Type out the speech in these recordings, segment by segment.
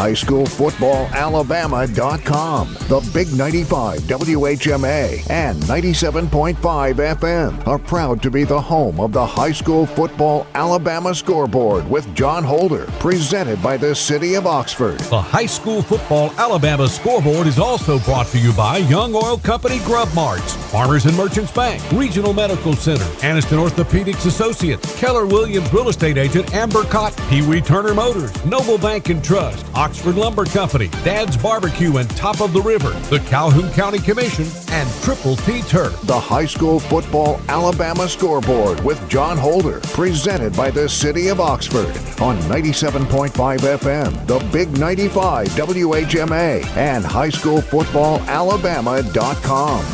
highschoolfootballalabama.com. The Big 95 WHMA and 97.5 FM are proud to be the home of the High School Football Alabama Scoreboard with John Holder, presented by the City of Oxford. The High School Football Alabama Scoreboard is also brought to you by Young Oil Company Grub Marts, Farmers and Merchants Bank, Regional Medical Center, Anniston Orthopedics Associates, Keller Williams Real Estate Agent Amber Cotton, Pee Wee Turner Motors, Noble Bank and Trust, Oxford Lumber Company, Dad's Barbecue and Top of the River, the Calhoun County Commission, and Triple T Turf. The High School Football Alabama Scoreboard with John Holder, presented by the City of Oxford on 97.5 FM, the Big 95 WHMA, and highschoolfootballalabama.com.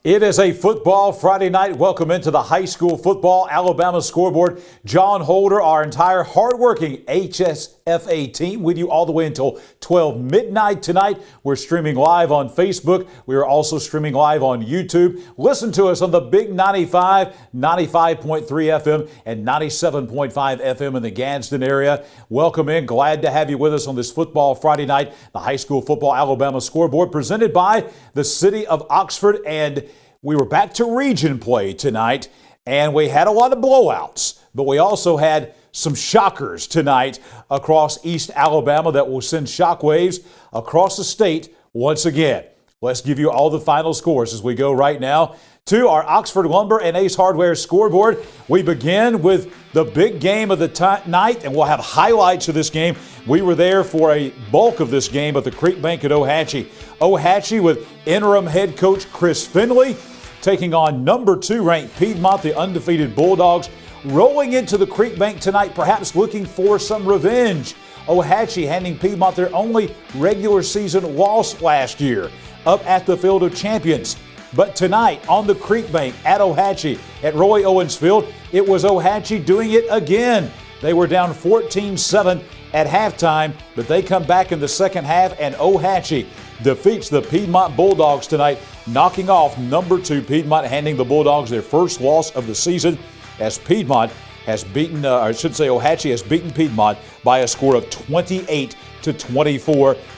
It is a football Friday night. Welcome into the High School Football Alabama Scoreboard. John Holder, our entire hardworking HSFA team, with you all the way until 12 midnight tonight. We're streaming live on Facebook. We are also streaming live on YouTube. Listen to us on the Big 95, 95.3 FM, and 97.5 FM in the Gadsden area. Welcome in. Glad to have you with us on this football Friday night. The High School Football Alabama Scoreboard presented by the City of Oxford. And we were back to region play tonight, and we had a lot of blowouts, but we also had some shockers tonight across East Alabama that will send shockwaves across the state once again. Let's give you all the final scores as we go right now to our Oxford Lumber and Ace Hardware scoreboard. We begin with the big game of the night, and we'll have highlights of this game. We were there for a bulk of this game at the Creek Bank at Ohatchee. Ohatchee with interim head coach Chris Finley taking on number 2 ranked Piedmont, the undefeated Bulldogs, rolling into the Creek Bank tonight, perhaps looking for some revenge. Ohatchee handing Piedmont their only regular season loss last year up at the Field of Champions. But tonight on the Creek Bank at Ohatchee at Roy Owens Field, it was Ohatchee doing it again. They were down 14-7 at halftime, but they come back in the second half, and Ohatchee defeats the Piedmont Bulldogs tonight, knocking off number 2 Piedmont, handing the Bulldogs their first loss of the season, as Piedmont has beaten, Ohatchee has beaten Piedmont by a score of 28-24.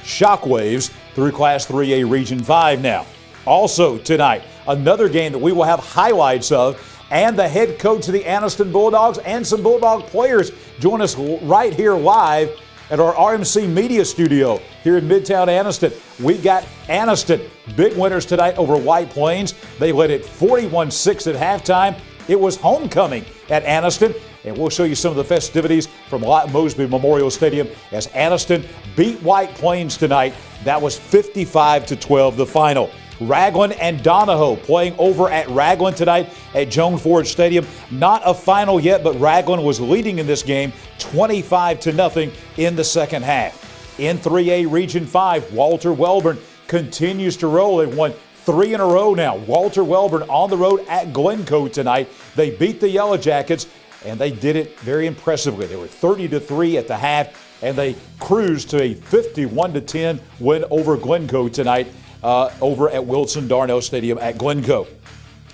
Shockwaves through Class 3A Region 5 now. Also tonight, another game that we will have highlights of, and the head coach of the Anniston Bulldogs and some Bulldog players join us right here live at our RMC Media Studio here in Midtown Anniston. We got Anniston, big winners tonight over White Plains. They led it 41-6 at halftime. It was homecoming at Anniston, and we'll show you some of the festivities from Lott Mosby Memorial Stadium as Anniston beat White Plains tonight. That was 55-12 the final. Raglan and Donahoe playing over at Raglan tonight at Joan Ford Stadium. Not a final yet, but Raglan was leading in this game 25-0 in the second half. In 3A Region 5, Walter Welborn continues to roll. They've won 3 in a row now. Walter Welborn on the road at Glencoe tonight. They beat the Yellow Jackets, and they did it very impressively. They were 30-3 at the half, and they cruised to a 51-10 win over Glencoe tonight. Over at Wilson Darnell Stadium at Glencoe.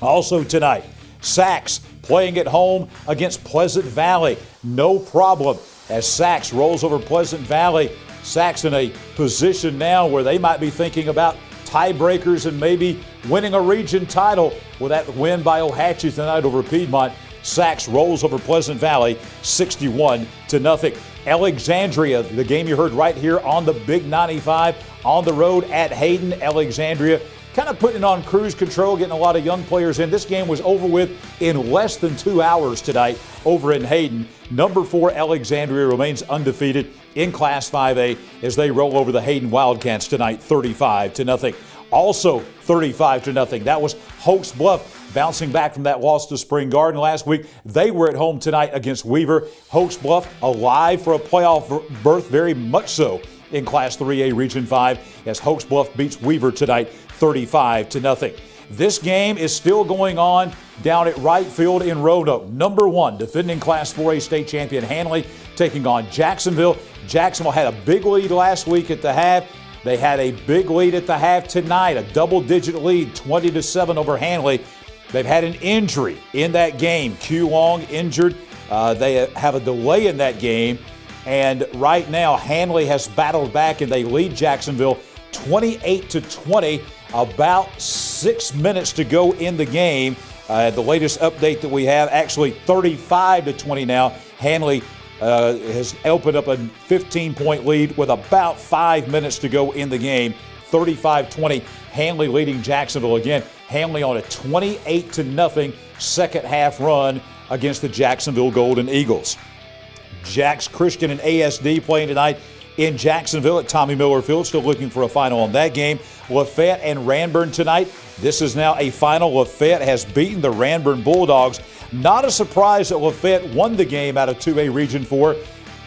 Also tonight, Sachs playing at home against Pleasant Valley. No problem as Sachs rolls over Pleasant Valley. Sachs in a position now where they might be thinking about tiebreakers and maybe winning a region title with that win by Ohatchee tonight over Piedmont. Sachs rolls over Pleasant Valley 61-0. Alexandria, the game you heard right here on the Big 95, on the road at Hayden. Alexandria kind of putting it on cruise control, getting a lot of young players in. This game was over with in less than 2 hours tonight over in Hayden. Number 4 Alexandria remains undefeated in Class 5A as they roll over the Hayden Wildcats tonight 35-0. Also 35-0. That was Hoax Bluff bouncing back from that loss to Spring Garden last week. They were at home tonight against Weaver. Hoax Bluff alive for a playoff berth, very much so, in Class 3A Region 5 as Hoax Bluff beats Weaver tonight 35-0. This game is still going on down at right field in Roanoke. Number 1, defending Class 4A state champion Hanley taking on Jacksonville. Jacksonville had a big lead last week at the half. They had a big lead at the half tonight, a double-digit lead, 20-7 over Hanley. They've had an injury in that game. Q Long injured. They have a delay in that game. And right now, Hanley has battled back and they lead Jacksonville 28-20. About 6 minutes to go in the game. The latest update that we have, actually 35-20 now. Hanley has opened up a 15-point lead with about 5 minutes to go in the game. 35-20, Hanley leading Jacksonville again. Hanley on a 28-0 second half run against the Jacksonville Golden Eagles. Jax Christian and ASD playing tonight in Jacksonville at Tommy Miller Field. Still looking for a final on that game. Lafayette and Ranburne tonight. This is now a final. Lafayette has beaten the Ranburne Bulldogs. Not a surprise that Lafayette won the game out of 2A Region 4,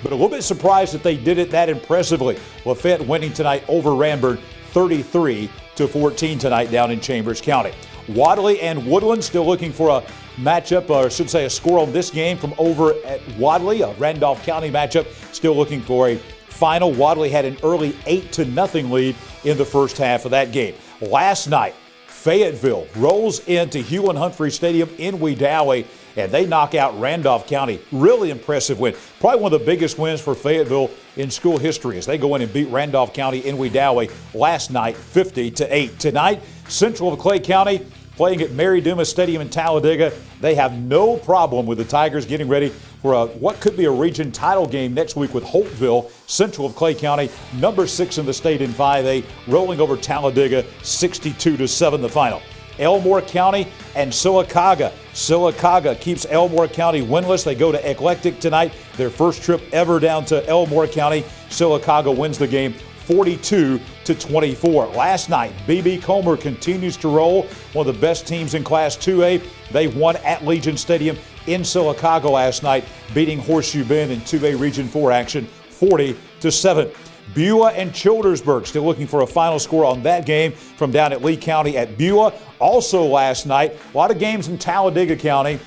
but a little bit surprised that they did it that impressively. Lafayette winning tonight over Ranburne 33-14 tonight down in Chambers County. Wadley and Woodland still looking for a matchup, or I should say a score on this game from over at Wadley, a Randolph County matchup. Still looking for a final. Wadley had an early 8-0 lead in the first half of that game. Last night, Fayetteville rolls into Hugh and Humphrey Stadium in Wedowee, and they knock out Randolph County. Really impressive win. Probably one of the biggest wins for Fayetteville in school history as they go in and beat Randolph County in Wedowee last night 50-8. Tonight, Central of Clay County playing at Mary Dumas Stadium in Talladega. They have no problem with the Tigers getting ready for what could be a region title game next week with Holtville. Central of Clay County, number 6 in the state in 5A, rolling over Talladega 62-7 the final. Elmore County and Sylacauga. Sylacauga keeps Elmore County winless. They go to Eclectic tonight. Their first trip ever down to Elmore County. Sylacauga wins the game 42-24. Last night, BB Comer continues to roll, one of the best teams in Class 2A. They won at Legion Stadium in Sylacauga last night, beating Horseshoe Bend in 2A Region 4 action 40-7. Beulah and Childersburg still looking for a final score on that game from down at Lee County at Beulah. Also last night, a lot of games in Talladega County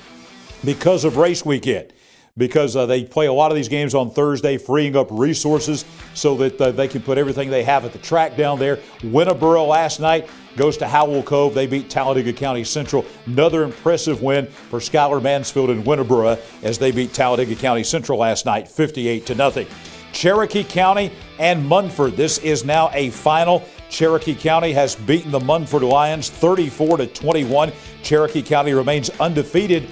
because of race weekend. Because they play a lot of these games on Thursday, freeing up resources so that they can put everything they have at the track down there. Winterboro last night goes to Howell Cove. They beat Talladega County Central. Another impressive win for Schuyler Mansfield and Winterboro as they beat Talladega County Central last night 58-0. Cherokee County and Munford. This is now a final. Cherokee County has beaten the Munford Lions 34-21. Cherokee County remains undefeated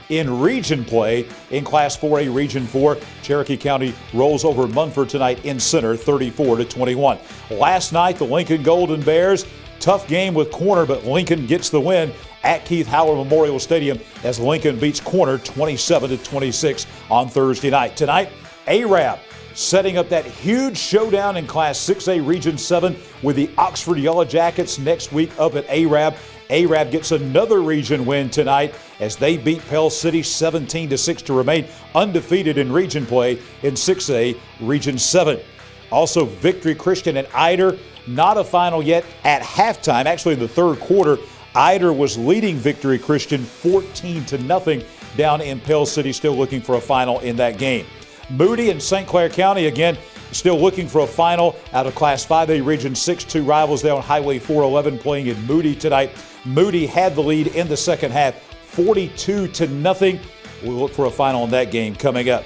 in region play in Class 4A Region 4. Cherokee County rolls over Munford tonight in Center 34-21. Last night, the Lincoln Golden Bears, tough game with Corner, but Lincoln gets the win at Keith Howard Memorial Stadium as Lincoln beats Corner 27-26 on Thursday night. Tonight, Arab setting up that huge showdown in Class 6A Region 7 with the Oxford Yellow Jackets next week up at Arab. Arab gets another region win tonight as they beat Pell City 17-6 to remain undefeated in region play in 6A Region 7. Also, Victory Christian and Eider, not a final yet at halftime. Actually, in the third quarter, Eider was leading Victory Christian 14-0 down in Pell City, still looking for a final in that game. Moody and St. Clair County, again, still looking for a final out of Class 5A Region 6. Two rivals there on Highway 411 playing in Moody tonight. Moody had the lead in the second half, 42-0. We'll look for a final in that game coming up.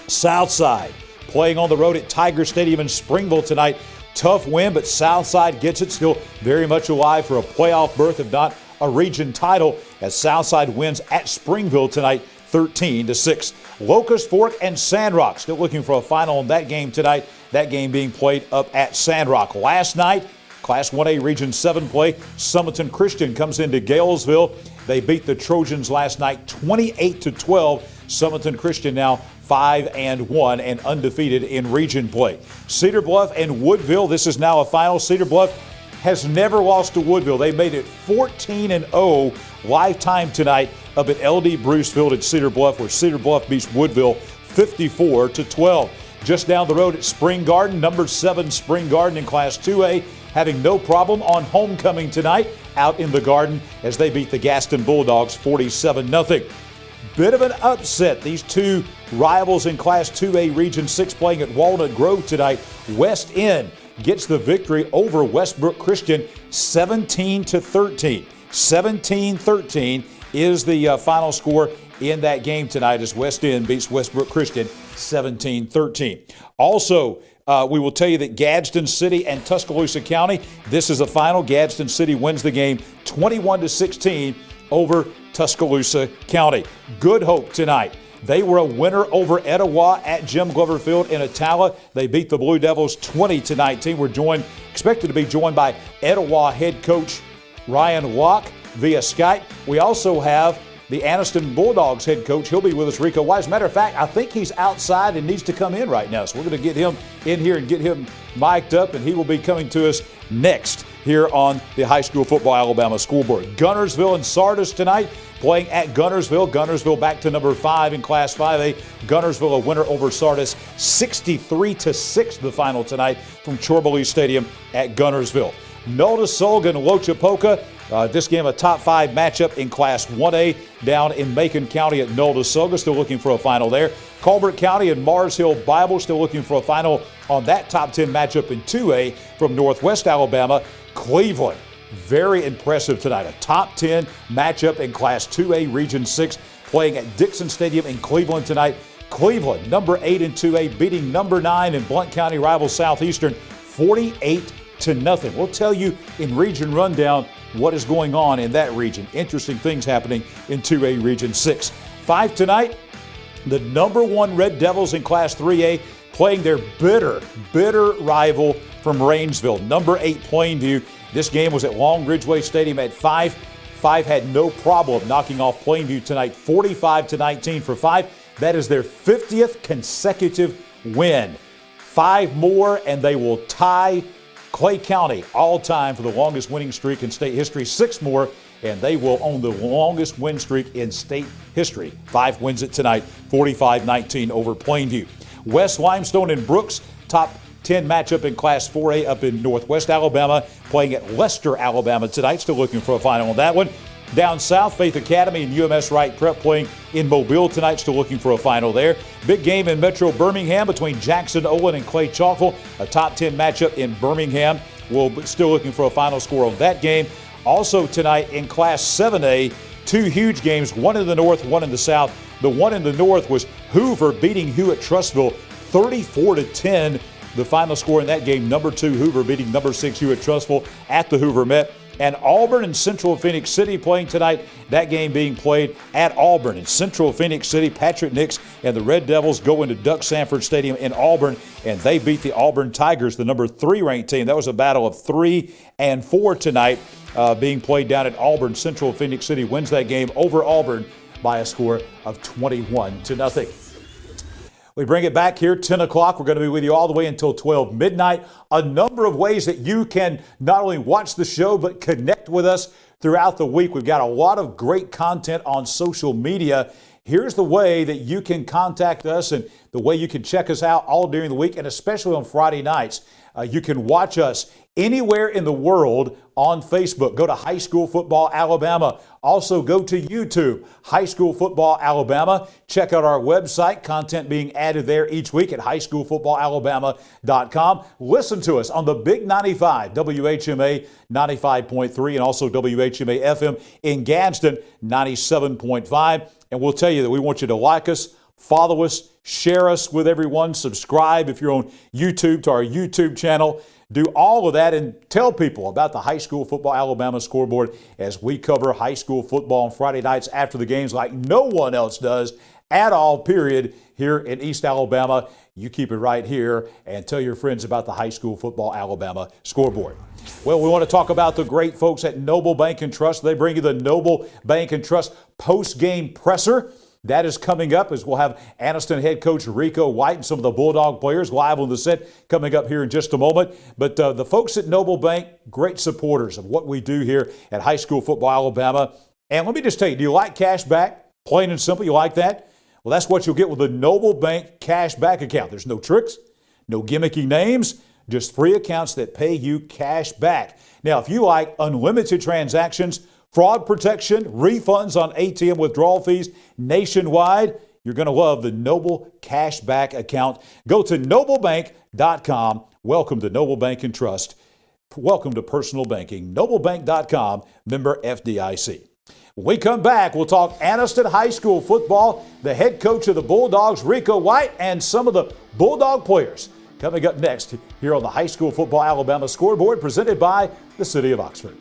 Southside playing on the road at Tiger Stadium in Springville tonight. Tough win, but Southside gets it, still very much alive for a playoff berth, if not a region title, as Southside wins at Springville tonight 13-6. Locust Fork and Sandrock still looking for a final in that game tonight. That game being played up at Sandrock. Last night, Class 1A Region 7 play, Summerton Christian comes into Galesville. They beat the Trojans last night 28-12. Summerton Christian now 5-1 and undefeated in region play. Cedar Bluff and Woodville, this is now a final. Cedar Bluff has never lost to Woodville. They made it 14-0 lifetime tonight up at LD Bruce Field at Cedar Bluff, where Cedar Bluff beats Woodville 54-12. just down the road at Spring Garden. Number 7 Spring Garden in Class 2A having no problem on homecoming tonight out in the Garden as they beat the Gaston Bulldogs 47-0. Bit of an upset. These two rivals in Class 2A Region 6 playing at Walnut Grove tonight. West End gets the victory over Westbrook Christian 17-13. 17-13 is the final score in that game tonight as West End beats Westbrook Christian 17-13. Also, we will tell you that Gadsden City and Tuscaloosa County, this is a final. Gadsden City wins the game 21-16 over Tuscaloosa County. Good Hope tonight. They were a winner over Etowah at Jim Glover Field in Attala. They beat the Blue Devils 20-19. We're expected to be joined by Etowah head coach Ryan Locke via Skype. We also have the Anniston Bulldogs head coach. He'll be with us, Rico White. As a matter of fact, I think he's outside and needs to come in right now. So we're going to get him in here and get him mic'd up, and he will be coming to us next here on the High School Football Alabama Scoreboard. Gunnersville and Sardis tonight playing at Gunnersville. Gunnersville back to number 5 in Class 5A. Gunnersville a winner over Sardis 63-6 the final tonight from Chorley Stadium at Gunnersville. Notasulga and Lochapoka. This game a top 5 matchup in Class 1A down in Macon County at Notasulga. Still looking for a final there. Colbert County and Mars Hill Bible still looking for a final on that top 10 matchup in 2A from Northwest Alabama. Cleveland, very impressive tonight. A top 10 matchup in Class 2A Region 6 playing at Dixon Stadium in Cleveland tonight. Cleveland, number 8 in 2A, beating number 9 in Blount County rival Southeastern 48-0. We'll tell you in Region Rundown what is going on in that region. Interesting things happening in 2A Region 6. 5 tonight, the number 1 Red Devils in Class 3A playing their bitter rival from Rainsville, number 8 Plainview. This game was at Long Ridgeway Stadium at 5. 5 had no problem knocking off Plainview tonight, 45-19 for 5. That is their 50th consecutive win. 5 more and they will tie Clay County all time for the longest winning streak in state history. 6 more and they will own the longest win streak in state history. 5 wins it tonight, 45-19 over Plainview. West Limestone and Brooks, top 10 matchup in Class 4A up in Northwest Alabama, playing at Lester, Alabama tonight. Still looking for a final on that one. Down south, Faith Academy and UMS Wright Prep playing in Mobile tonight. Still looking for a final there. Big game in Metro Birmingham between Jackson Olin and Clay Chalkville. A top 10 matchup in Birmingham. We'll be still looking for a final score on that game. Also tonight in Class 7A, 2 huge games, one in the north, one in the south. The one in the north was Hoover beating Hewitt-Trussville 34-10. The final score in that game, number 2 Hoover beating number 6 Hewitt-Trussville at the Hoover Met. And Auburn and Central Phoenix City playing tonight. That game being played at Auburn. In Central Phoenix City, Patrick Nix and the Red Devils go into Duck Sanford Stadium in Auburn, and they beat the Auburn Tigers, the number 3 ranked team. That was a battle of 3 and 4 tonight being played down at Auburn. Central Phoenix City wins that game over Auburn by a score of 21-0. We bring it back here, 10 o'clock. We're going to be with you all the way until 12 midnight. A number of ways that you can not only watch the show, but connect with us throughout the week. We've got a lot of great content on social media. Here's the way that you can contact us and the way you can check us out all during the week, and especially on Friday nights. You can watch us anywhere in the world on Facebook. Go to High School Football Alabama. Also go to YouTube, High School Football Alabama. Check out our website, content being added there each week at highschoolfootballalabama.com. Listen to us on the Big 95, WHMA 95.3, and also WHMA FM in Gadsden 97.5. And we'll tell you that we want you to like us, follow us, share us with everyone, subscribe if you're on YouTube to our YouTube channel. Do all of that and tell people about the High School Football Alabama Scoreboard as we cover high school football on Friday nights after the games like no one else does at all, period, here in East Alabama. You keep it right here and tell your friends about the High School Football Alabama Scoreboard. Well, we want to talk about the great folks at Noble Bank and Trust. They bring you the Noble Bank and Trust post-game presser. That is coming up as we'll have Anniston head coach Rico White and some of the Bulldog players live on the set coming up here in just a moment. But the folks at Noble Bank, great supporters of what we do here at High School Football Alabama. And let me just tell you, do you like cash back? Plain and simple, you like that? Well, that's what you'll get with the Noble Bank cash back account. There's no tricks, no gimmicky names, just free accounts that pay you cash back. Now, if you like unlimited transactions, fraud protection, refunds on ATM withdrawal fees nationwide, you're going to love the Noble Cashback account. Go to noblebank.com. Welcome to Noble Bank and Trust. Welcome to personal banking. Noblebank.com, member FDIC. When we come back, we'll talk Anniston High School football, the head coach of the Bulldogs, Rico White, and some of the Bulldog players. Coming up next here on the High School Football Alabama Scoreboard, presented by the City of Oxford.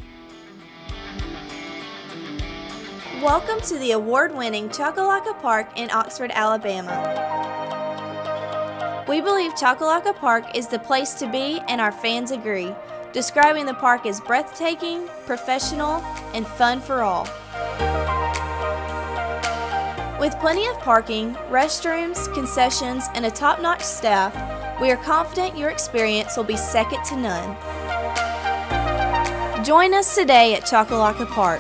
Welcome to the award-winning Chocolaca Park in Oxford, Alabama. We believe Chocolaca Park is the place to be, and our fans agree, describing the park as breathtaking, professional, and fun for all. With plenty of parking, restrooms, concessions, and a top-notch staff, we are confident your experience will be second to none. Join us today at Chocolaca Park.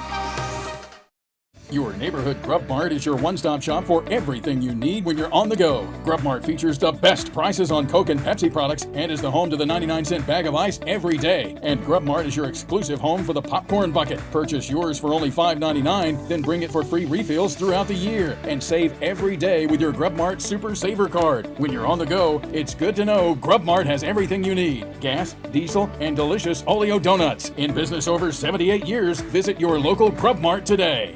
Your neighborhood Grub Mart is your one-stop shop for everything you need when you're on the go. Grub Mart features the best prices on Coke and Pepsi products and is the home to the 99-cent bag of ice every day. And Grub Mart is your exclusive home for the popcorn bucket. Purchase yours for only $5.99, then bring it for free refills throughout the year. And save every day with your Grub Mart Super Saver Card. When you're on the go, it's good to know Grub Mart has everything you need. Gas, diesel, and delicious Oleo donuts. In business over 78 years, visit your local Grub Mart today.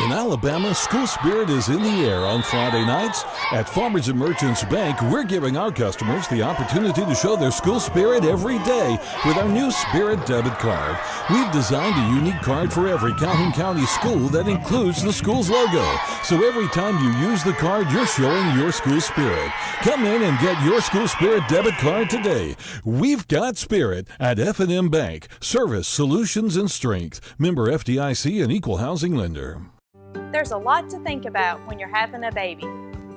In Alabama, school spirit is in the air on Friday nights. At Farmers and Merchants Bank, we're giving our customers the opportunity to show their school spirit every day with our new Spirit debit card. We've designed a unique card for every Calhoun County school that includes the school's logo. So every time you use the card, you're showing your school spirit. Come in and get your school spirit debit card today. We've got spirit at F&M Bank. Service, solutions, and strength. Member FDIC and equal housing lender. There's a lot to think about when you're having a baby.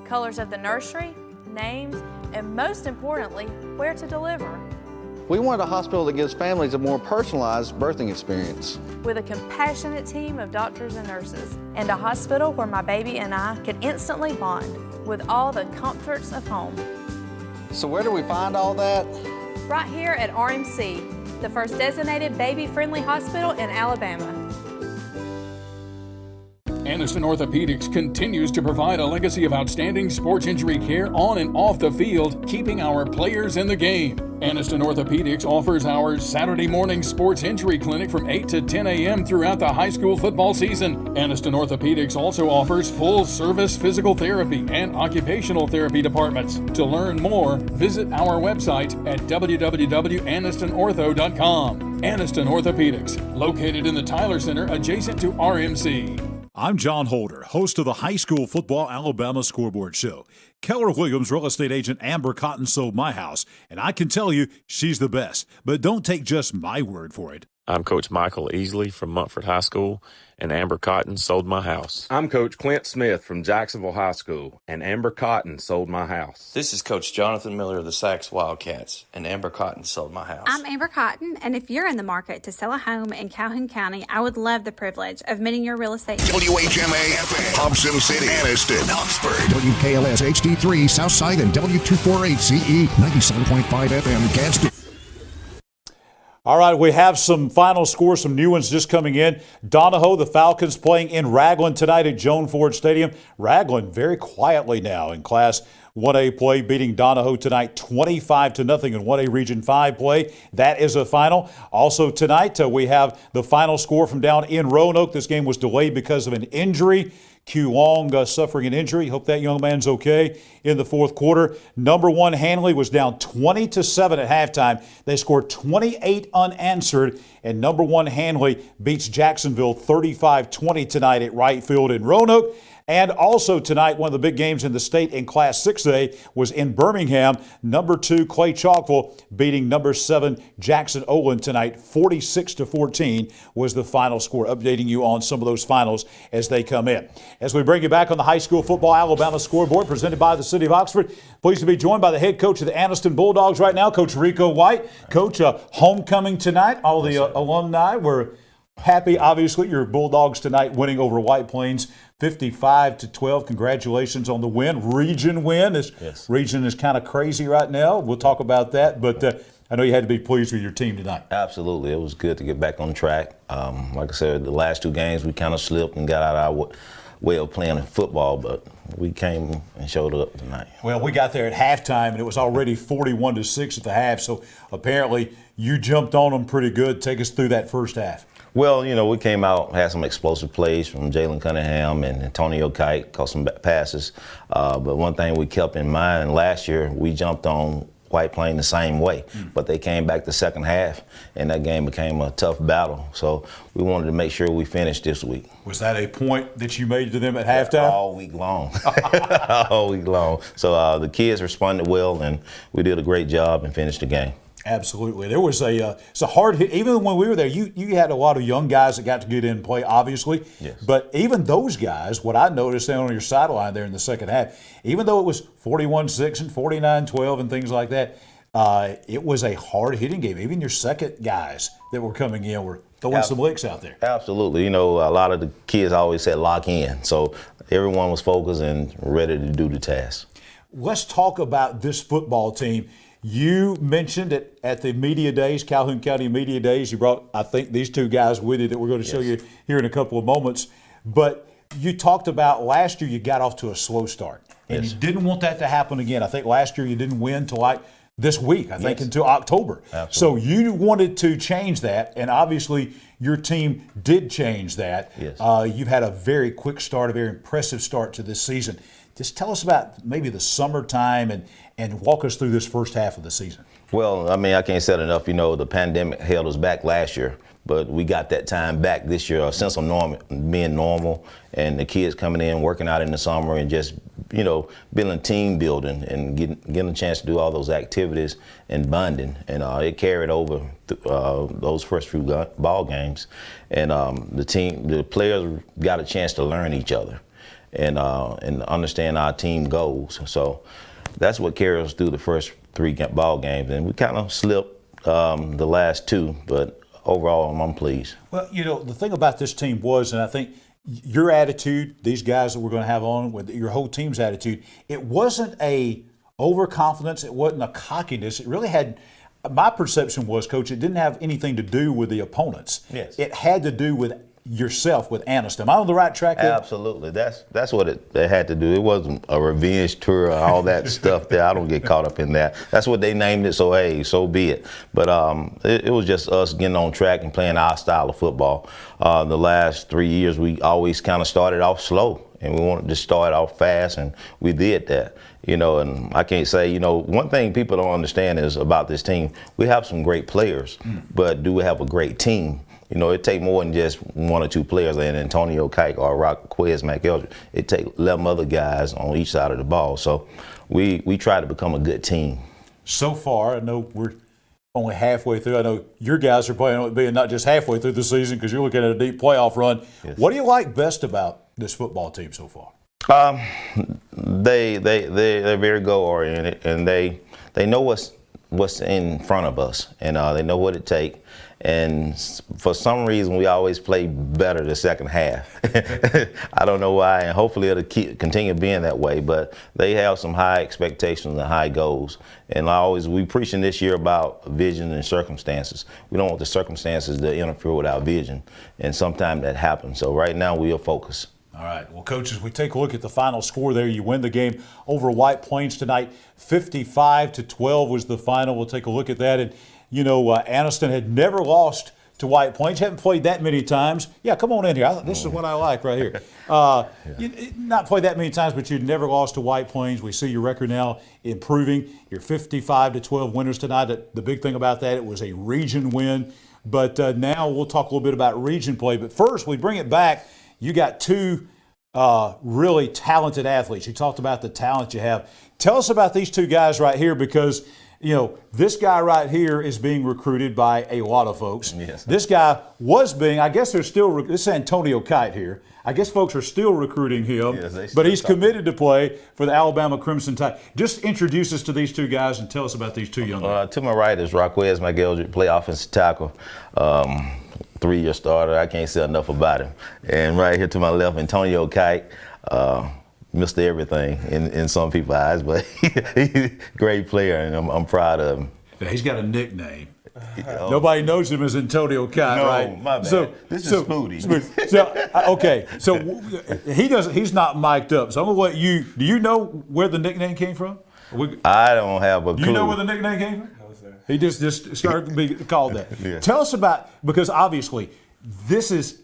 Colors of the nursery, names, and most importantly, where to deliver. We want a hospital that gives families a more personalized birthing experience. With a compassionate team of doctors and nurses, and a hospital where my baby and I can instantly bond with all the comforts of home. So where do we find all that? Right here at RMC, the first designated baby-friendly hospital in Alabama. Anniston Orthopedics continues to provide a legacy of outstanding sports injury care on and off the field, keeping our players in the game. Anniston Orthopedics offers our Saturday morning sports injury clinic from 8 to 10 a.m. throughout the high school football season. Anniston Orthopedics also offers full-service physical therapy and occupational therapy departments. To learn more, visit our website at www.annistonortho.com. Anniston Orthopedics, located in the Tyler Center adjacent to RMC. I'm John Holder, host of the High School Football Alabama Scoreboard Show. Keller Williams real estate agent Amber Cotton sold my house, and I can tell you she's the best. But don't take just my word for it. I'm Coach Michael Easley from Mumford High School, and Amber Cotton sold my house. I'm Coach Clint Smith from Jacksonville High School, and Amber Cotton sold my house. This is Coach Jonathan Miller of the Sachs Wildcats, and Amber Cotton sold my house. I'm Amber Cotton, and if you're in the market to sell a home in Calhoun County, I would love the privilege of meeting your real estate. WHMA FM, Thompson City, Anniston, Oxford, WKLS HD3, Southside, and W248CE, 97.5 FM, Gadsden. All right, we have some final scores, some new ones just coming in. Donahoe, the Falcons playing in Ragland tonight at Joan Ford Stadium. Ragland very quietly now in Class 1A play, beating Donahoe tonight 25-0 in 1A Region 5 play. That is a final. Also tonight, we have the final score from down in Roanoke. This game was delayed because of an injury. Q Long suffering an injury. Hope that young man's okay in the fourth quarter. Number one, Hanley was down 20-7 at halftime. They scored 28 unanswered, and number one, Hanley beats Jacksonville 35-20 tonight at right field in Roanoke. And also tonight, one of the big games in the state in Class 6A was in Birmingham. Number 2, Clay Chalkville beating number 7, Jackson Olin tonight. 46-14 was the final score. Updating you on some of those finals as they come in. As we bring you back on the High School Football Alabama Scoreboard presented by the City of Oxford, pleased to be joined by the head coach of the Anniston Bulldogs right now, Coach Rico White. Coach, homecoming tonight. All the alumni were happy, obviously, your Bulldogs tonight winning over White Plains 55-12. Congratulations on the win. Region win. Region is kind of crazy right now. We'll talk about that, but I know you had to be pleased with your team tonight. Absolutely. It was good to get back on track. Like I said, the last 2 games we kind of slipped and got out of our way of playing football, but we came and showed up tonight. Well, we got there at halftime, and it was already 41-6 at the half, so apparently you jumped on them pretty good. Take us through that first half. Well, we came out, had some explosive plays from Jalen Cunningham and Antonio Kite, caught some passes. But one thing we kept in mind, last year we jumped on White Plain the same way, but they came back the second half, and that game became a tough battle. So we wanted to make sure we finished this week. Was that a point that you made to them at halftime? All week long. All week long. So the kids responded well, and we did a great job and finished the game. Absolutely. There was it's a hard hit. Even when we were there, you had a lot of young guys that got to get in and play, obviously. Yes. But even those guys, what I noticed on your sideline there in the second half, even though it was 41-6 and 49-12 and things like that, it was a hard-hitting game. Even your second guys that were coming in were throwing some licks out there. Absolutely. A lot of the kids always said lock in. So everyone was focused and ready to do the task. Let's talk about this football team. You mentioned it at the media days, Calhoun County Media Days. You brought, I think, these 2 guys with you that we're going to show you here in a couple of moments. But you talked about last year you got off to a slow start. And you didn't want that to happen again. I think last year you didn't win till like this week, I think, until October. Absolutely. So you wanted to change that, and obviously your team did change that. Yes. You've had a very quick start, a very impressive start to this season. Just tell us about maybe the summertime and walk us through this first half of the season. Well, I can't say it enough. The pandemic held us back last year, but we got that time back this year, a sense of being normal, and the kids coming in, working out in the summer, and just, building team building and getting a chance to do all those activities and bonding. And it carried over those first few ball games. And the players got a chance to learn each other and understand our team goals. So that's what carried us through the first 3 ball games, and we kind of slipped the last 2, but overall I'm pleased. Well, the thing about this team was, and I think your attitude, these guys that we're going to have on, with your whole team's attitude, it wasn't a overconfidence, it wasn't a cockiness. It really had, my perception was, Coach, it didn't have anything to do with the opponents. Yes. It had to do with yourself, with Anniston. Am I on the right track here? Absolutely. That's what it had to do. It wasn't a revenge tour or all that stuff there. I don't get caught up in that. That's what they named it, so hey, so be it. But it was just us getting on track and playing our style of football. The last 3 years, we always kind of started off slow, and we wanted to start off fast, and we did that. And I can't say, one thing people don't understand is about this team, we have some great players, but do we have a great team? It take more than just 1 or 2 players, and Antonio Kike or Roquez McElder. It take 11 other guys on each side of the ball. So we try to become a good team. So far, I know we're only halfway through. I know your guys are planning on being not just halfway through the season because you're looking at a deep playoff run. Yes. What do you like best about this football team so far? They're very goal oriented, and they know what's in front of us, and they know what it takes. And for some reason, we always play better the second half. I don't know why, and hopefully it'll continue being that way. But they have some high expectations and high goals. And we preaching this year about vision and circumstances. We don't want the circumstances to interfere with our vision, and sometimes that happens. So right now, we are focused. All right. Well, Coach, as we take a look at the final score there, you win the game over White Plains tonight. 55-12 was the final. We'll take a look at that. And Anniston had never lost to White Plains. Haven't played that many times. Yeah, come on in here. This is what I like right here. Not played that many times, but you'd never lost to White Plains. We see your record now improving. You're 55-12 winners tonight. The big thing about that, it was a region win. But now we'll talk a little bit about region play. But first, we bring it back. You got 2 really talented athletes. You talked about the talent you have. Tell us about these 2 guys right here, because this guy right here is being recruited by a lot of folks. Yes. This guy was being, I guess they're still, this is Antonio Kite here. I guess folks are still recruiting him, yes, but he's committed to play for the Alabama Crimson Tide. Just introduce us to these 2 guys and tell us about these 2 young men. To my right is Roquez McElder, play offensive tackle. 3-year starter. I can't say enough about him. And right here to my left, Antonio Kite, Mr. Everything in some people's eyes, but he's a great player, and I'm proud of him. Yeah, he's got a nickname. Nobody knows him as Antonio Kite, right? No, my bad. This is Spooty. So he's not mic'd up. So I'm gonna let you. Do you know where the nickname came from? I don't have a clue. You know where the nickname came from? No, sir. He just started to be called that. Yeah. Tell us about, because obviously these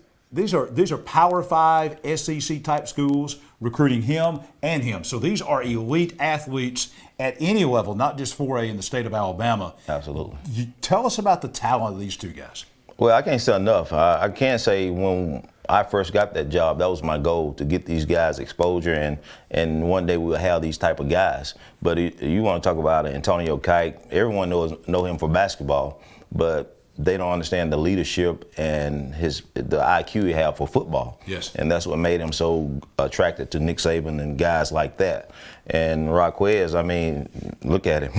are Power 5 SEC type schools recruiting him and him. So these are elite athletes at any level, not just 4A in the state of Alabama. Absolutely. Tell us about the talent of these two guys. Well, I can't say enough. I can't say when I first got that job, that was my goal, to get these guys exposure, and one day we'll have these type of guys. But you want to talk about Antonio Kite, everyone know him for basketball, but they don't understand the leadership and the IQ he have for football. Yes. And that's what made him so attracted to Nick Saban and guys like that. And Raquez, I mean, look at him.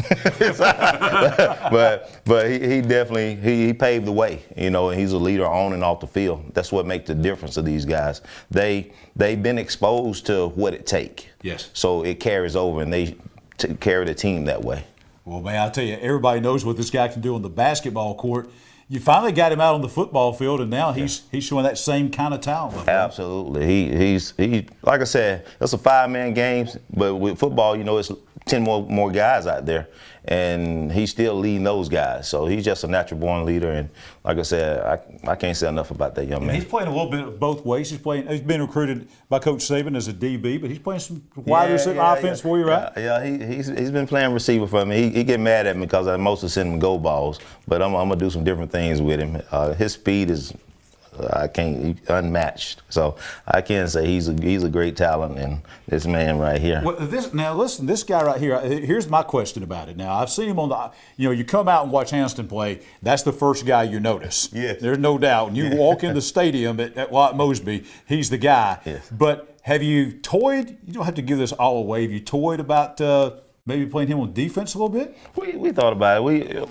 but he definitely he paved the way, you know, and he's a leader on and off the field. That's what makes the difference of these guys. They've been exposed to what it takes. Yes. So it carries over, and they carry the team that way. Well, man, I'll tell you, everybody knows what this guy can do on the basketball court. You finally got him out on the football field, and now he's showing that same kind of talent. Absolutely. He like I said, it's a 5-man game, but with football, you know, it's 10 more guys out there, and he's still leading those guys. So he's just a natural born leader, and like I said, I can't say enough about that young man. He's playing a little bit of both ways. He's been recruited by Coach Saban as a DB, but he's playing some wide receiver offense for you, right? Yeah, he's been playing receiver for me. He get mad at me because I mostly send him go balls, but I'm gonna do some different things with him. His speed is unmatched. So I can say he's a great talent, and this man right here. Well, this guy right here. Here's my question about it. Now I've seen him on the. You know, you come out and watch Hanston play. That's the first guy you notice. Yes. There's no doubt. When you walk in the stadium at Watt Mosby, he's the guy. Yes. But have you toyed? You don't have to give this all away. Have you toyed about maybe playing him on defense a little bit? We thought about it.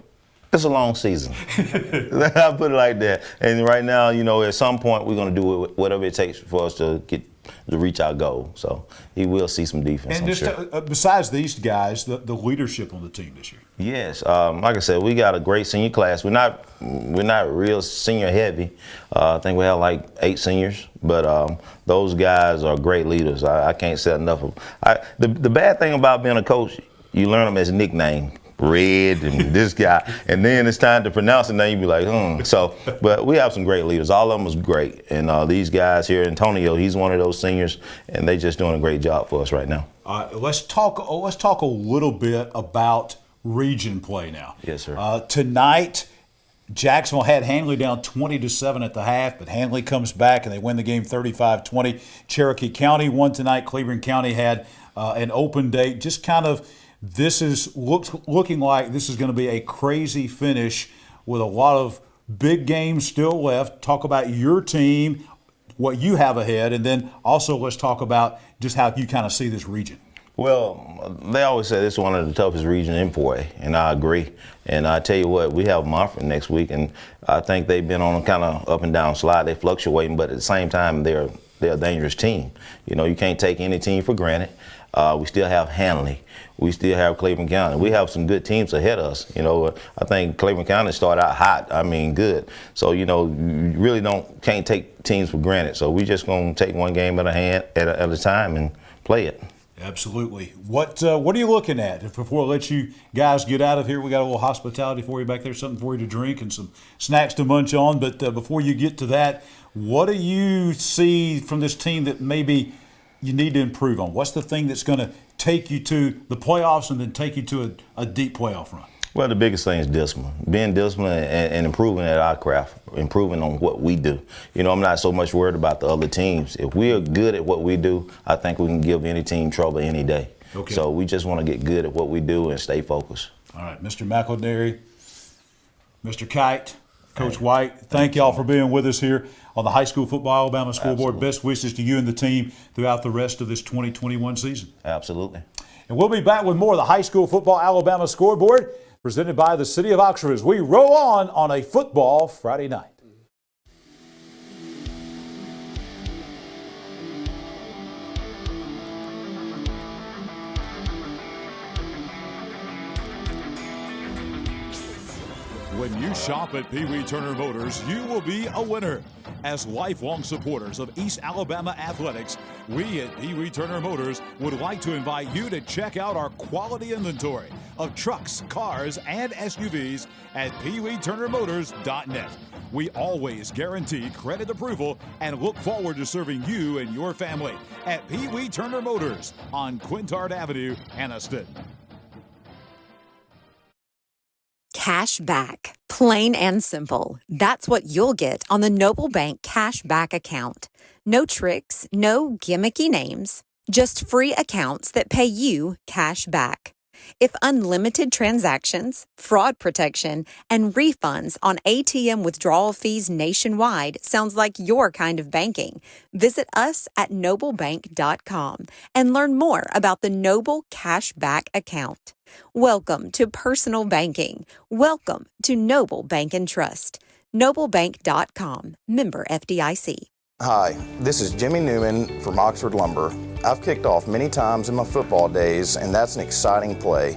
It's a long season. I put it like that. And right now, you know, at some point we're going to do whatever it takes for us to reach our goal. So he will see some defense. And sure. Besides these guys, the leadership on the team this year. Yes, like I said, we got a great senior class. We're not real senior heavy. I think we have like 8 seniors, but those guys are great leaders. I can't say enough of them. The bad thing about being a coach, you learn them as a nickname. Red and this guy, and then it's time to pronounce it, and then you be like, So, but we have some great leaders. All of them was great, and these guys here, Antonio, he's one of those seniors, and they just doing a great job for us right now. Let's talk a little bit about region play now. Yes, sir. Tonight, Jacksonville had Handley down 20-7 at the half, but Handley comes back and they win the game 35-20. Cherokee County won tonight. Cleveland County had an open date. Just kind of. This is looking like this is going to be a crazy finish with a lot of big games still left. Talk about your team, what you have ahead, and then also let's talk about just how you kind of see this region. Well, they always say this is one of the toughest regions in 4A, and I agree. And I tell you what, we have Montford next week, and I think they've been on a kind of up and down slide. They're fluctuating, but at the same time, they're a dangerous team. You know, you can't take any team for granted. We still have Handley. We still have Cleveland County. We have some good teams ahead of us. You know, I think Cleveland County started out hot. I mean, good. So, you know, you really can't take teams for granted. So we just going to take one game at a time and play it. Absolutely. What are you looking at? Before I let you guys get out of here, we got a little hospitality for you back there, something for you to drink and some snacks to munch on. But before you get to that, what do you see from this team that maybe you need to improve on? What's the thing that's going to take you to the playoffs and then take you to a deep playoff run? Well, the biggest thing is discipline. Being disciplined and improving at our craft, improving on what we do. You know, I'm not so much worried about the other teams. If we're good at what we do, I think we can give any team trouble any day. Okay. So we just want to get good at what we do and stay focused. All right, Mr. McElderry, Mr. Kite, Coach White, thank y'all for being with us here on the High School Football Alabama Scoreboard. Absolutely. Best wishes to you and the team throughout the rest of this 2021 season. Absolutely. And we'll be back with more of the High School Football Alabama Scoreboard presented by the City of Oxford as we roll on a football Friday night. When you shop at Pee Wee Turner Motors, you will be a winner. As lifelong supporters of East Alabama athletics, we at Pee Wee Turner Motors would like to invite you to check out our quality inventory of trucks, cars, and SUVs at peeweeturnermotors.net. We always guarantee credit approval and look forward to serving you and your family at Pee Wee Turner Motors on Quintard Avenue, Anniston. Cash back. Plain and simple. That's what you'll get on the Noble Bank Cash Back account. No tricks, no gimmicky names, just free accounts that pay you cash back. If unlimited transactions, fraud protection, and refunds on ATM withdrawal fees nationwide sounds like your kind of banking, visit us at noblebank.com and learn more about the Noble Cash Back account. Welcome to personal banking. Welcome to Noble Bank and Trust. noblebank.com, member FDIC. Hi, this is Jimmy Newman from Oxford Lumber. I've kicked off many times in my football days, and that's an exciting play.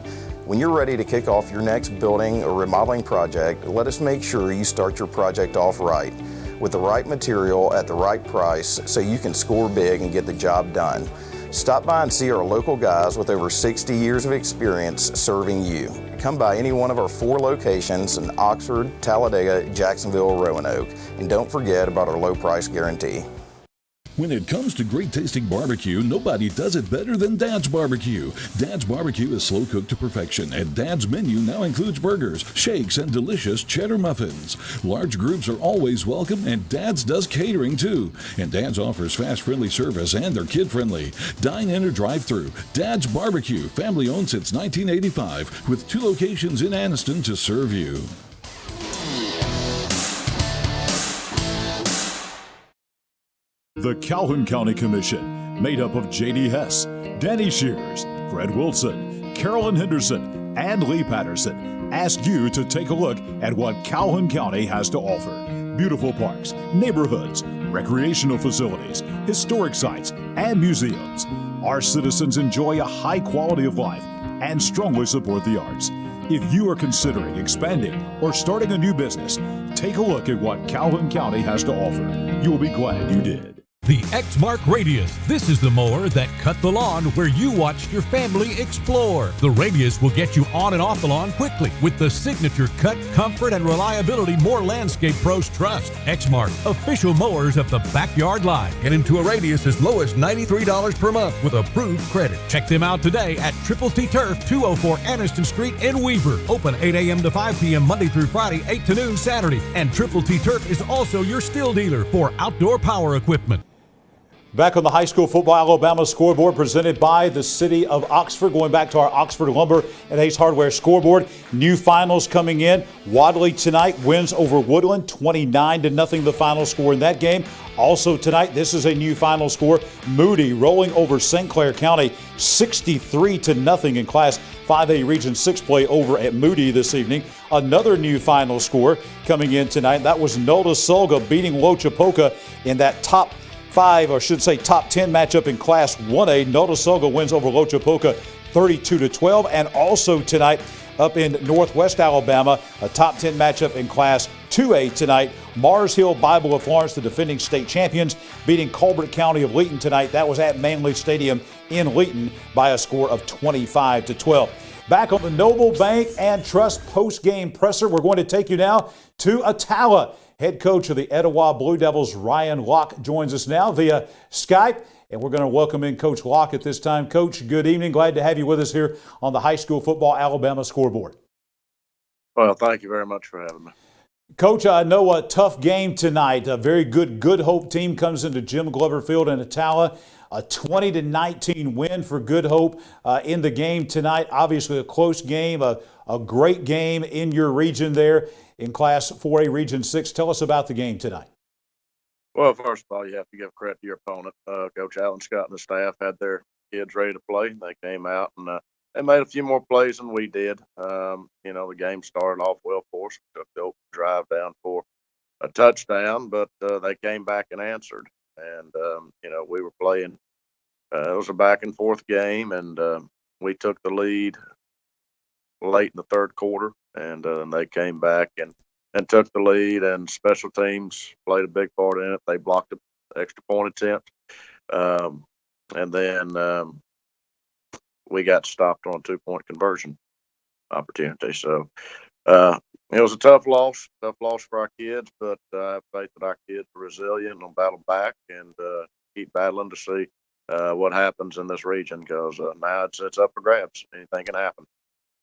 When you're ready to kick off your next building or remodeling project, let us make sure you start your project off right, with the right material at the right price so you can score big and get the job done. Stop by and see our local guys with over 60 years of experience serving you. Come by any one of our 4 locations in Oxford, Talladega, Jacksonville, Roanoke, and don't forget about our low price guarantee. When it comes to great tasting barbecue, nobody does it better than Dad's Barbecue. Dad's Barbecue is slow cooked to perfection, and Dad's menu now includes burgers, shakes, and delicious cheddar muffins. Large groups are always welcome, and Dad's does catering too. And Dad's offers fast, friendly service, and they're kid-friendly. Dine in or drive-through. Dad's Barbecue, family owned since 1985, with 2 locations in Anniston to serve you. The Calhoun County Commission, made up of J.D. Hess, Danny Shears, Fred Wilson, Carolyn Henderson, and Lee Patterson, ask you to take a look at what Calhoun County has to offer. Beautiful parks, neighborhoods, recreational facilities, historic sites, and museums. Our citizens enjoy a high quality of life and strongly support the arts. If you are considering expanding or starting a new business, take a look at what Calhoun County has to offer. You will be glad you did. The Exmark Radius. This is the mower that cut the lawn where you watched your family explore. The Radius will get you on and off the lawn quickly with the signature cut, comfort, and reliability more landscape pros trust. Exmark, official mowers of the backyard line. Get into a Radius as low as $93 per month with approved credit. Check them out today at Triple T Turf, 204 Anniston Street in Weaver. Open 8 a.m. to 5 p.m. Monday through Friday, 8 to noon Saturday. And Triple T Turf is also your still dealer for outdoor power equipment. Back on the high school football Alabama scoreboard presented by the city of Oxford. Going back to our Oxford Lumber and Ace Hardware scoreboard. New finals coming in. Wadley tonight wins over Woodland 29-0, the final score in that game. Also tonight, this is a new final score. Moody rolling over St. Clair County 63-0 in Class 5A Region 6 play over at Moody this evening. Another new final score coming in tonight. That was Notasulga beating Lochapoka in that top 5, or should say top 10 matchup in Class 1A. Notasulga wins over Lochapoka 32-12. And also tonight up in Northwest Alabama, a top 10 matchup in Class 2A tonight. Mars Hill Bible of Florence, the defending state champions, beating Colbert County of Leeton tonight. That was at Manley Stadium in Leeton by a score of 25-12. Back on the Noble Bank and Trust post-game presser, we're going to take you now to Attala. Head coach of the Etowah Blue Devils, Ryan Locke, joins us now via Skype, and we're going to welcome in Coach Locke at this time. Coach, good evening. Glad to have you with us here on the High School Football Alabama scoreboard. Well, thank you very much for having me. Coach, I know a tough game tonight. A very Good Hope team comes into Jim Glover Field in Attala. A 20-19 win for Good Hope in the game tonight. Obviously a close game, a great game in your region there in Class 4A Region 6. Tell us about the game tonight. Well, first of all, you have to give credit to your opponent. Coach Alan Scott and the staff had their kids ready to play. They came out and they made a few more plays than we did. The game started off well for us. Took the open drive down for a touchdown, but they came back and answered. And, we were playing. It was a back and forth game, and we took the lead late in the third quarter, and they came back and took the lead. And special teams played a big part in it. They blocked the extra point attempt, and then we got stopped on a 2-point conversion opportunity. So it was a tough loss for our kids, but I have faith that our kids are resilient and will battle back and keep battling to see what happens in this region, because now it's up for grabs. Anything can happen.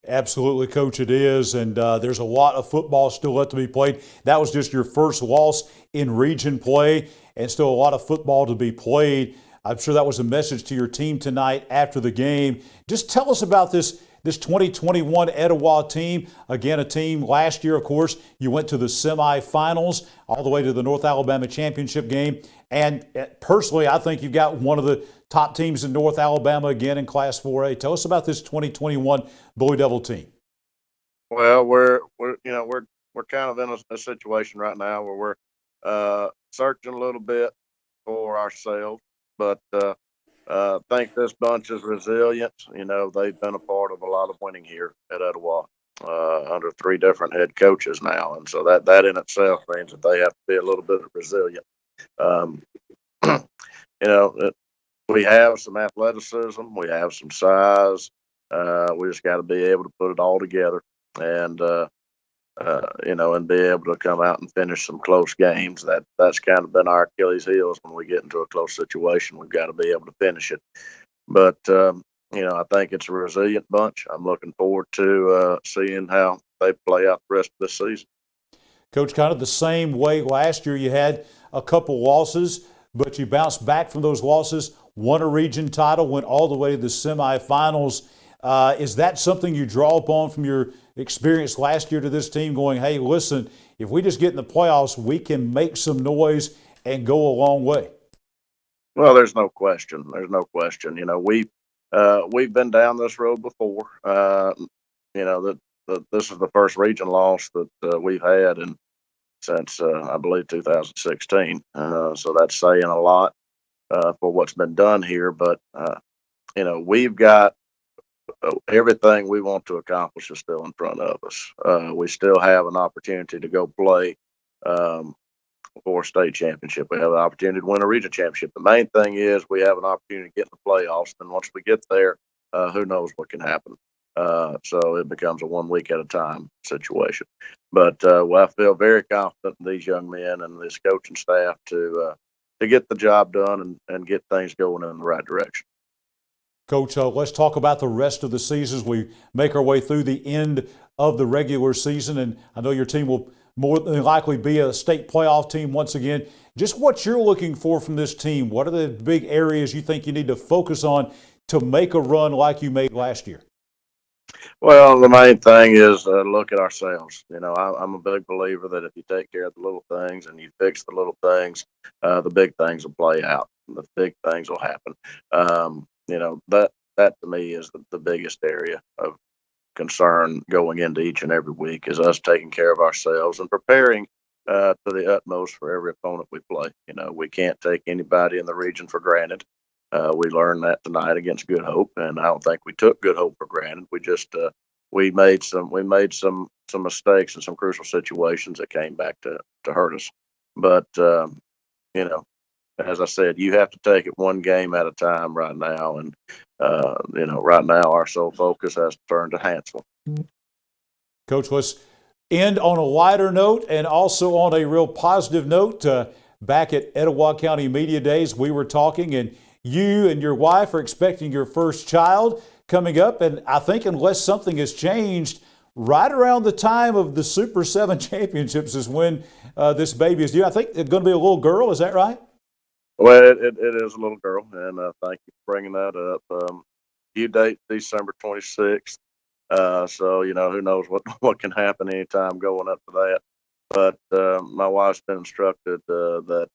Absolutely, Coach, it is, and there's a lot of football still left to be played. That was just your first loss in region play, and still a lot of football to be played. I'm sure that was a message to your team tonight after the game. Just tell us about this 2021 Etowah team. Again, a team last year, of course, you went to the semifinals, all the way to the North Alabama championship game. And personally, I think you've got one of the top teams in North Alabama again in Class 4A. Tell us about this 2021 Bully Devil team. Well, we're kind of in a situation right now where we're searching a little bit for ourselves, but I think this bunch is resilient. They've been a part of a lot of winning here at Etowah under 3 different head coaches now, and so that in itself means that they have to be a little bit resilient. We have some athleticism, we have some size. We just got to be able to put it all together, and and be able to come out and finish some close games. That's kind of been our Achilles heels when we get into a close situation. We've got to be able to finish it. But I think it's a resilient bunch. I'm looking forward to seeing how they play out the rest of this season. Coach, kind of the same way last year, you had a couple losses, but you bounced back from those losses, won a region title, went all the way to the semifinals. Is that something you draw upon from your experience last year to this team, going, hey, listen, if we just get in the playoffs, we can make some noise and go a long way? Well, there's no question. We've been down this road before. This is the first region loss that we've had since I believe 2016. So that's saying a lot for what's been done here. But we've got everything we want to accomplish is still in front of us. We still have an opportunity to go play for a state championship. We have an opportunity to win a region championship. The main thing is we have an opportunity to get in the playoffs. And once we get there, who knows what can happen. So it becomes a 1 week at a time situation. But I feel very confident in these young men and this coaching staff to get the job done and get things going in the right direction. Coach, let's talk about the rest of the season as we make our way through the end of the regular season. And I know your team will more than likely be a state playoff team once again. Just what you're looking for from this team. What are the big areas you think you need to focus on to make a run like you made last year? Well, the main thing is look at ourselves. I'm a big believer that if you take care of the little things and you fix the little things, the big things will play out. The big things will happen. That to me is the biggest area of concern going into each and every week, is us taking care of ourselves and preparing to the utmost for every opponent we play. We can't take anybody in the region for granted. We learned that tonight against Good Hope, and I don't think we took Good Hope for granted. We just we made some mistakes in some crucial situations that came back to hurt us. But as I said, you have to take it one game at a time right now. And, right now our sole focus has to turn to Hansville. Coach, let's end on a lighter note and also on a real positive note. Back at Etowah County Media Days, we were talking, and you and your wife are expecting your first child coming up. And I think unless something has changed, right around the time of the Super 7 championships is when this baby is due. I think it's going to be a little girl. Is that right? Well, it is a little girl, and thank you for bringing that up. Due date December 26th. So who knows what can happen anytime going up to that. But my wife's been instructed that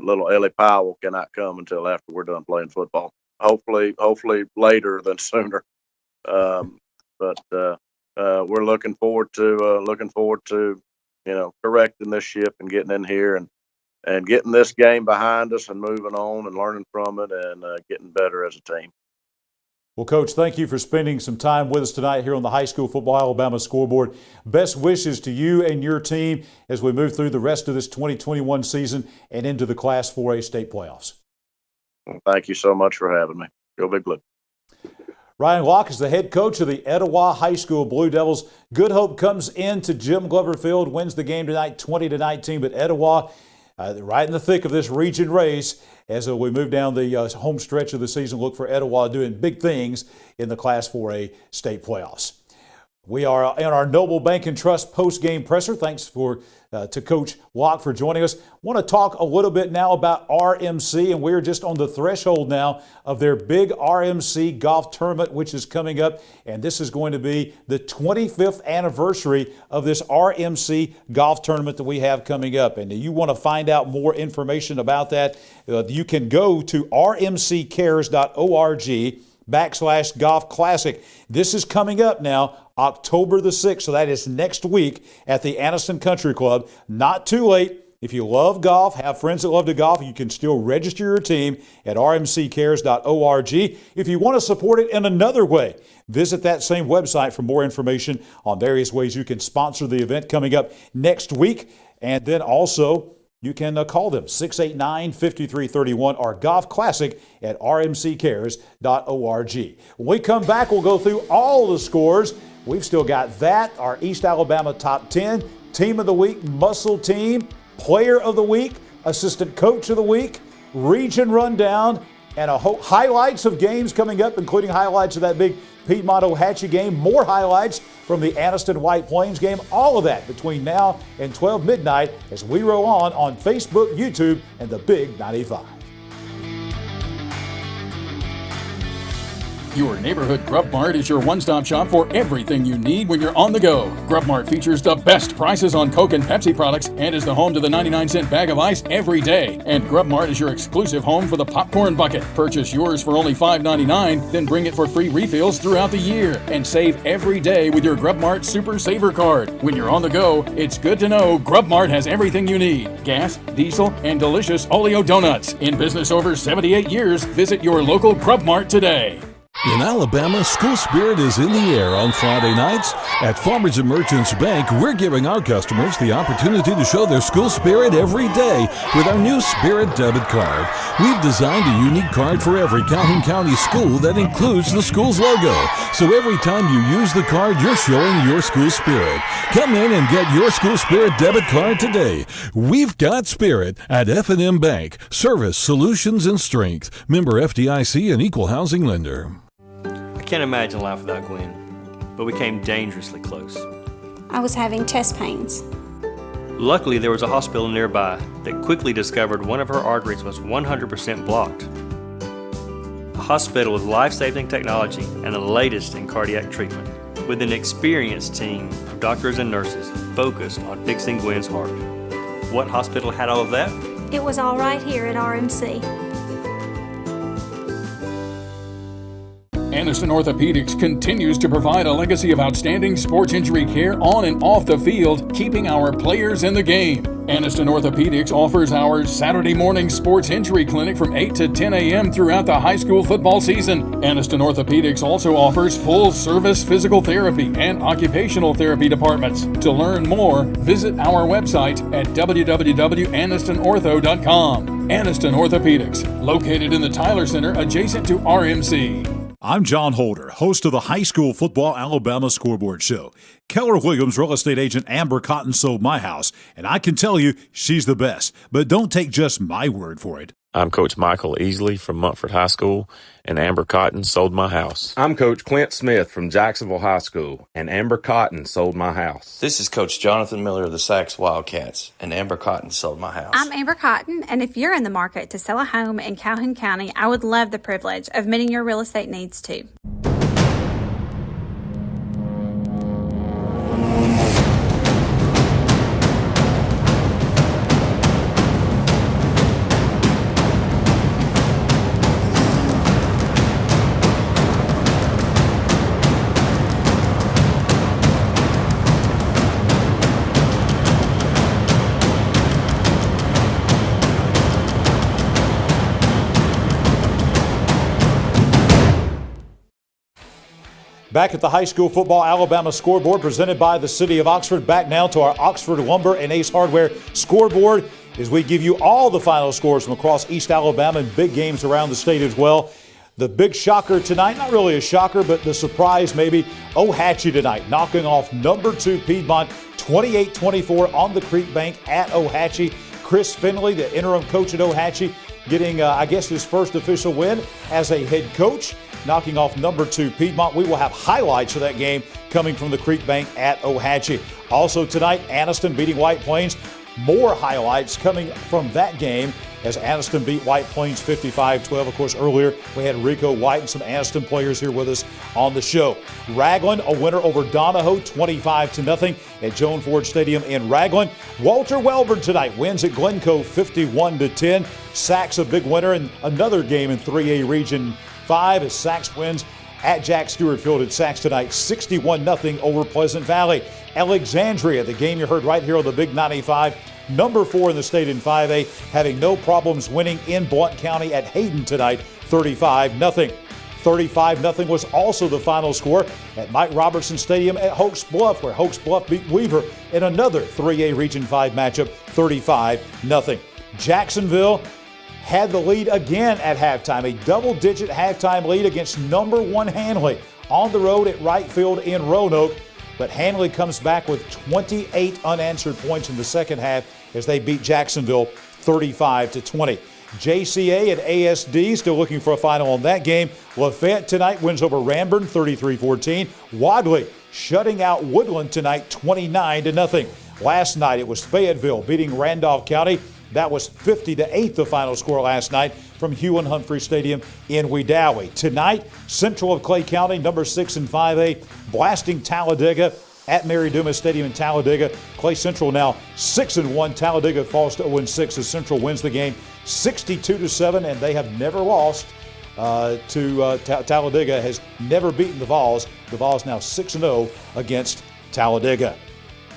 little Ellie Powell cannot come until after we're done playing football. Hopefully later than sooner. But we're looking forward to correcting this ship and getting in here and getting this game behind us and moving on and learning from it and getting better as a team. Well, Coach, thank you for spending some time with us tonight here on the High School Football Alabama Scoreboard. Best wishes to you and your team as we move through the rest of this 2021 season and into the Class 4A state playoffs. Well, thank you so much for having me. Go Big Blue. Ryan Locke is the head coach of the Etowah High School Blue Devils. Good Hope comes into Jim Glover Field, wins the game tonight 20-19, but Etowah right in the thick of this region race as we move down the home stretch of the season. Look for Etowah doing big things in the Class 4A state playoffs. We are in our Noble Bank and Trust post-game presser. Thanks to Coach Locke for joining us. Want to talk a little bit now about RMC, and we're just on the threshold now of their big RMC golf tournament, which is coming up, and this is going to be the 25th anniversary of this RMC golf tournament that we have coming up. And you want to find out more information about that, you can go to rmccares.org/Golf Classic. This is coming up now, October the 6th, so that is next week at the Anniston Country Club. Not too late. If you love golf, have friends that love to golf, you can still register your team at rmccares.org. If you want to support it in another way, visit that same website for more information on various ways you can sponsor the event coming up next week. And then also, you can call them 689-5331 or Golf Classic at rmccares.org. When we come back, we'll go through all the scores. We've still got that, our East Alabama Top 10, Team of the Week, Muscle Team, Player of the Week, Assistant Coach of the Week, Region Rundown, and highlights of games coming up, including highlights of that big Piedmont-Ohatchee game, more highlights from the Anniston-White Plains game, all of that between now and 12 midnight as we roll on Facebook, YouTube, and the Big 95. Your neighborhood Grub Mart is your one-stop shop for everything you need when you're on the go. Grub Mart features the best prices on Coke and Pepsi products and is the home to the 99-cent bag of ice every day. And Grub Mart is your exclusive home for the popcorn bucket. Purchase yours for only $5.99, then bring it for free refills throughout the year. And save every day with your Grub Mart Super Saver card. When you're on the go, it's good to know Grub Mart has everything you need. Gas, diesel, and delicious Oleo donuts. In business over 78 years, visit your local Grub Mart today. In Alabama, school spirit is in the air on Friday nights. At Farmers and Merchants Bank, we're giving our customers the opportunity to show their school spirit every day with our new Spirit debit card. We've designed a unique card for every Calhoun County school that includes the school's logo. So every time you use the card, you're showing your school spirit. Come in and get your school spirit debit card today. We've got spirit at F&M Bank. Service, solutions, and strength. Member FDIC and equal housing lender. I can't imagine life without Gwen, but we came dangerously close. I was having chest pains. Luckily, there was a hospital nearby that quickly discovered one of her arteries was 100% blocked. A hospital with life-saving technology and the latest in cardiac treatment, with an experienced team of doctors and nurses focused on fixing Gwen's heart. What hospital had all of that? It was all right here at RMC. Anniston Orthopedics continues to provide a legacy of outstanding sports injury care on and off the field, keeping our players in the game. Anniston Orthopedics offers our Saturday morning sports injury clinic from 8 to 10 a.m. throughout the high school football season. Anniston Orthopedics also offers full-service physical therapy and occupational therapy departments. To learn more, visit our website at www.annistonortho.com. Anniston Orthopedics, located in the Tyler Center adjacent to RMC. I'm John Holder, host of the High School Football Alabama Scoreboard Show. Keller Williams real estate agent Amber Cotton sold my house, and I can tell you she's the best. But don't take just my word for it. I'm Coach Michael Easley from Montford High School, and Amber Cotton sold my house. I'm Coach Clint Smith from Jacksonville High School, and Amber Cotton sold my house. This is Coach Jonathan Miller of the Sax Wildcats, and Amber Cotton sold my house. I'm Amber Cotton, and if you're in the market to sell a home in Calhoun County, I would love the privilege of meeting your real estate needs too. Back at the high school football Alabama scoreboard presented by the City of Oxford. Back now to our Oxford Lumber and Ace Hardware scoreboard as we give you all the final scores from across East Alabama and big games around the state as well. The big shocker tonight, not really a shocker, but the surprise maybe, Ohatchee tonight knocking off number 2 Piedmont 28-24 on the Creek Bank at Ohatchee. Chris Finley, the interim coach at Ohatchee, getting, I guess, his first official win as a head coach, knocking off number 2 Piedmont. We will have highlights of that game coming from the Creek Bank at Ohatchee. Also tonight, Anniston beating White Plains. More highlights coming from that game as Anniston beat White Plains 55-12. Of course, earlier we had Rico White and some Anniston players here with us on the show. Raglan, a winner over Donahoe 25-0 at Joan Ford Stadium in Raglan. Walter Welborn tonight wins at Glencoe 51-10. Sacs a big winner in another game in 3A Region 5 as Sacs wins at Jack Stewart Field at Sacs tonight 61-0 over Pleasant Valley. Alexandria, the game you heard right here on the Big 95, number 4 in the state in 5A, having no problems winning in Blount County at Hayden tonight 35-0. 35-0 was also the final score at Mike Robertson Stadium at Hoax Bluff, where Hoax Bluff beat Weaver in another 3A Region 5 matchup 35-0. Jacksonville had the lead again at halftime, a double-digit halftime lead against number 1 Hanley on the road at Wright Field in Roanoke. But Hanley comes back with 28 unanswered points in the second half as they beat Jacksonville 35-20. JCA and ASD still looking for a final on that game. Lafayette tonight wins over Ranburne 33-14. Wadley shutting out Woodland tonight 29-0. Last night it was Fayetteville beating Randolph County. That was 50-8 the final score last night from Hugh and Humphrey Stadium in Wedowee. Tonight, Central of Clay County, number 6 in 5A, blasting Talladega at Mary Dumas Stadium in Talladega. Clay Central now 6-1. Talladega falls to 0-6 as Central wins the game 62-7, and they have never lost Talladega has never beaten the Vols. The Vols now 6-0 against Talladega.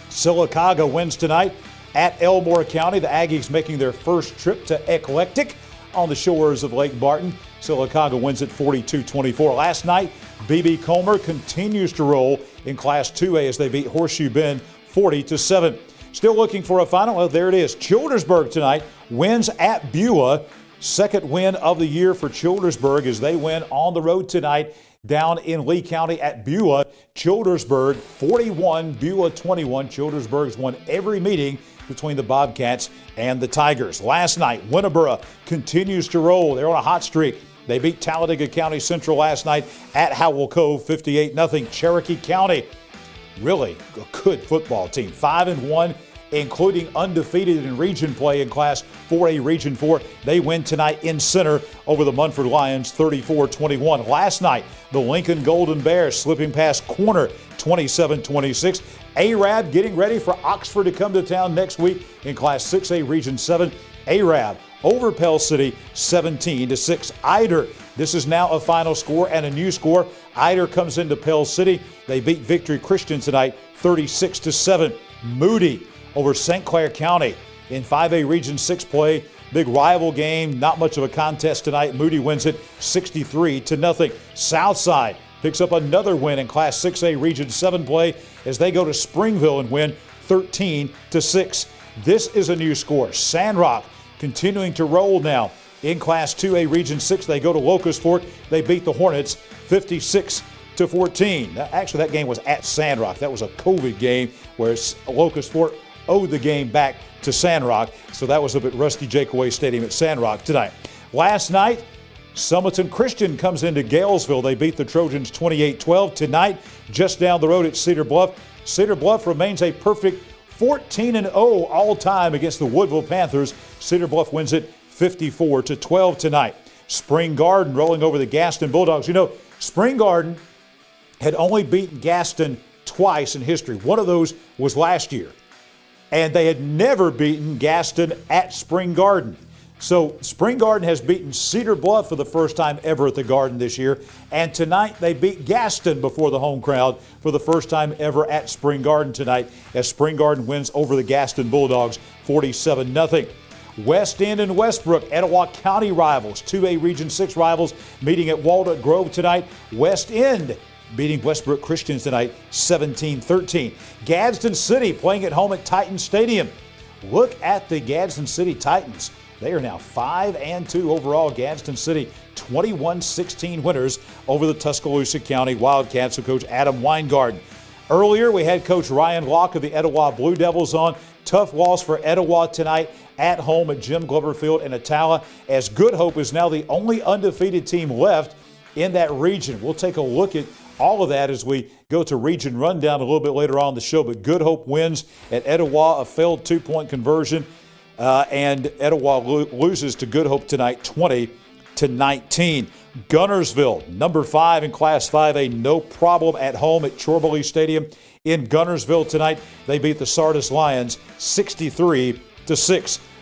Sylacauga wins tonight at Elmore County. The Aggies making their first trip to Eclectic on the shores of Lake Barton. Sylacauga wins it 42-24. Last night, BB Comer continues to roll in Class 2A as they beat Horseshoe Bend 40-7. Still looking for a final. Oh, there it is. Childersburg tonight wins at Beulah. Second win of the year for Childersburg as they win on the road tonight down in Lee County at Beulah. Childersburg 41, Beulah 21. Childersburg's won every meeting between the Bobcats and the Tigers. Last night, Winterboro continues to roll. They're on a hot streak. They beat Talladega County Central last night at Howell Cove 58-0. Cherokee County, really a good football team, 5-1, including undefeated in region play in Class 4A Region 4. They win tonight in Center over the Munford Lions 34-21. Last night, the Lincoln Golden Bears slipping past Corner 27-26. Arab getting ready for Oxford to come to town next week in Class 6A Region 7. Arab over Pell City 17-6. Eider, this is now a final score and a new score. Eider comes into Pell City. They beat Victory Christian tonight 36-7. Moody over St. Clair County in 5A Region 6 play. Big rival game, not much of a contest tonight. Moody wins it 63-0. Southside picks up another win in Class 6A Region 7 play as they go to Springville and win 13-6. This is a new score. Sandrock continuing to roll now in Class 2A Region 6. They go to Locust Fork. They beat the Hornets 56-14. Actually, that game was at Sandrock. That was a COVID game where Locust Fork owed the game back to Sandrock. So that was up at Rusty Jakeaway Stadium at Sandrock tonight. Last night, Summerton Christian comes into Galesville. They beat the Trojans 28-12. Tonight, just down the road at Cedar Bluff. Cedar Bluff remains a perfect 14-0 all-time against the Woodville Panthers. Cedar Bluff wins it 54-12 tonight. Spring Garden rolling over the Gaston Bulldogs. You know, Spring Garden had only beaten Gaston twice in history. One of those was last year. And they had never beaten Gaston at Spring Garden. So Spring Garden has beaten Cedar Bluff for the first time ever at the Garden this year. And tonight they beat Gaston before the home crowd for the first time ever at Spring Garden tonight as Spring Garden wins over the Gaston Bulldogs 47-0. West End and Westbrook, Etowah County rivals, 2A Region 6 rivals meeting at Walnut Grove tonight. West End beating Westbrook Christians tonight 17-13. Gadsden City playing at home at Titan Stadium. Look at the Gadsden City Titans. They are now 5-2 overall. Gadsden City 21-16 winners over the Tuscaloosa County Wildcats with Coach Adam Weingarten. Earlier, we had Coach Ryan Locke of the Etowah Blue Devils on. Tough loss for Etowah tonight at home at Jim Glover Field in Attala, as Good Hope is now the only undefeated team left in that region. We'll take a look at all of that as we go to region rundown a little bit later on in the show. But Good Hope wins at Etowah, a failed 2-point conversion, and Etowah loses to Good Hope tonight 20-19. Gunnersville, number 5 in Class 5A, no problem at home at Chorley Stadium in Gunnersville tonight. They beat the Sardis Lions 63-6.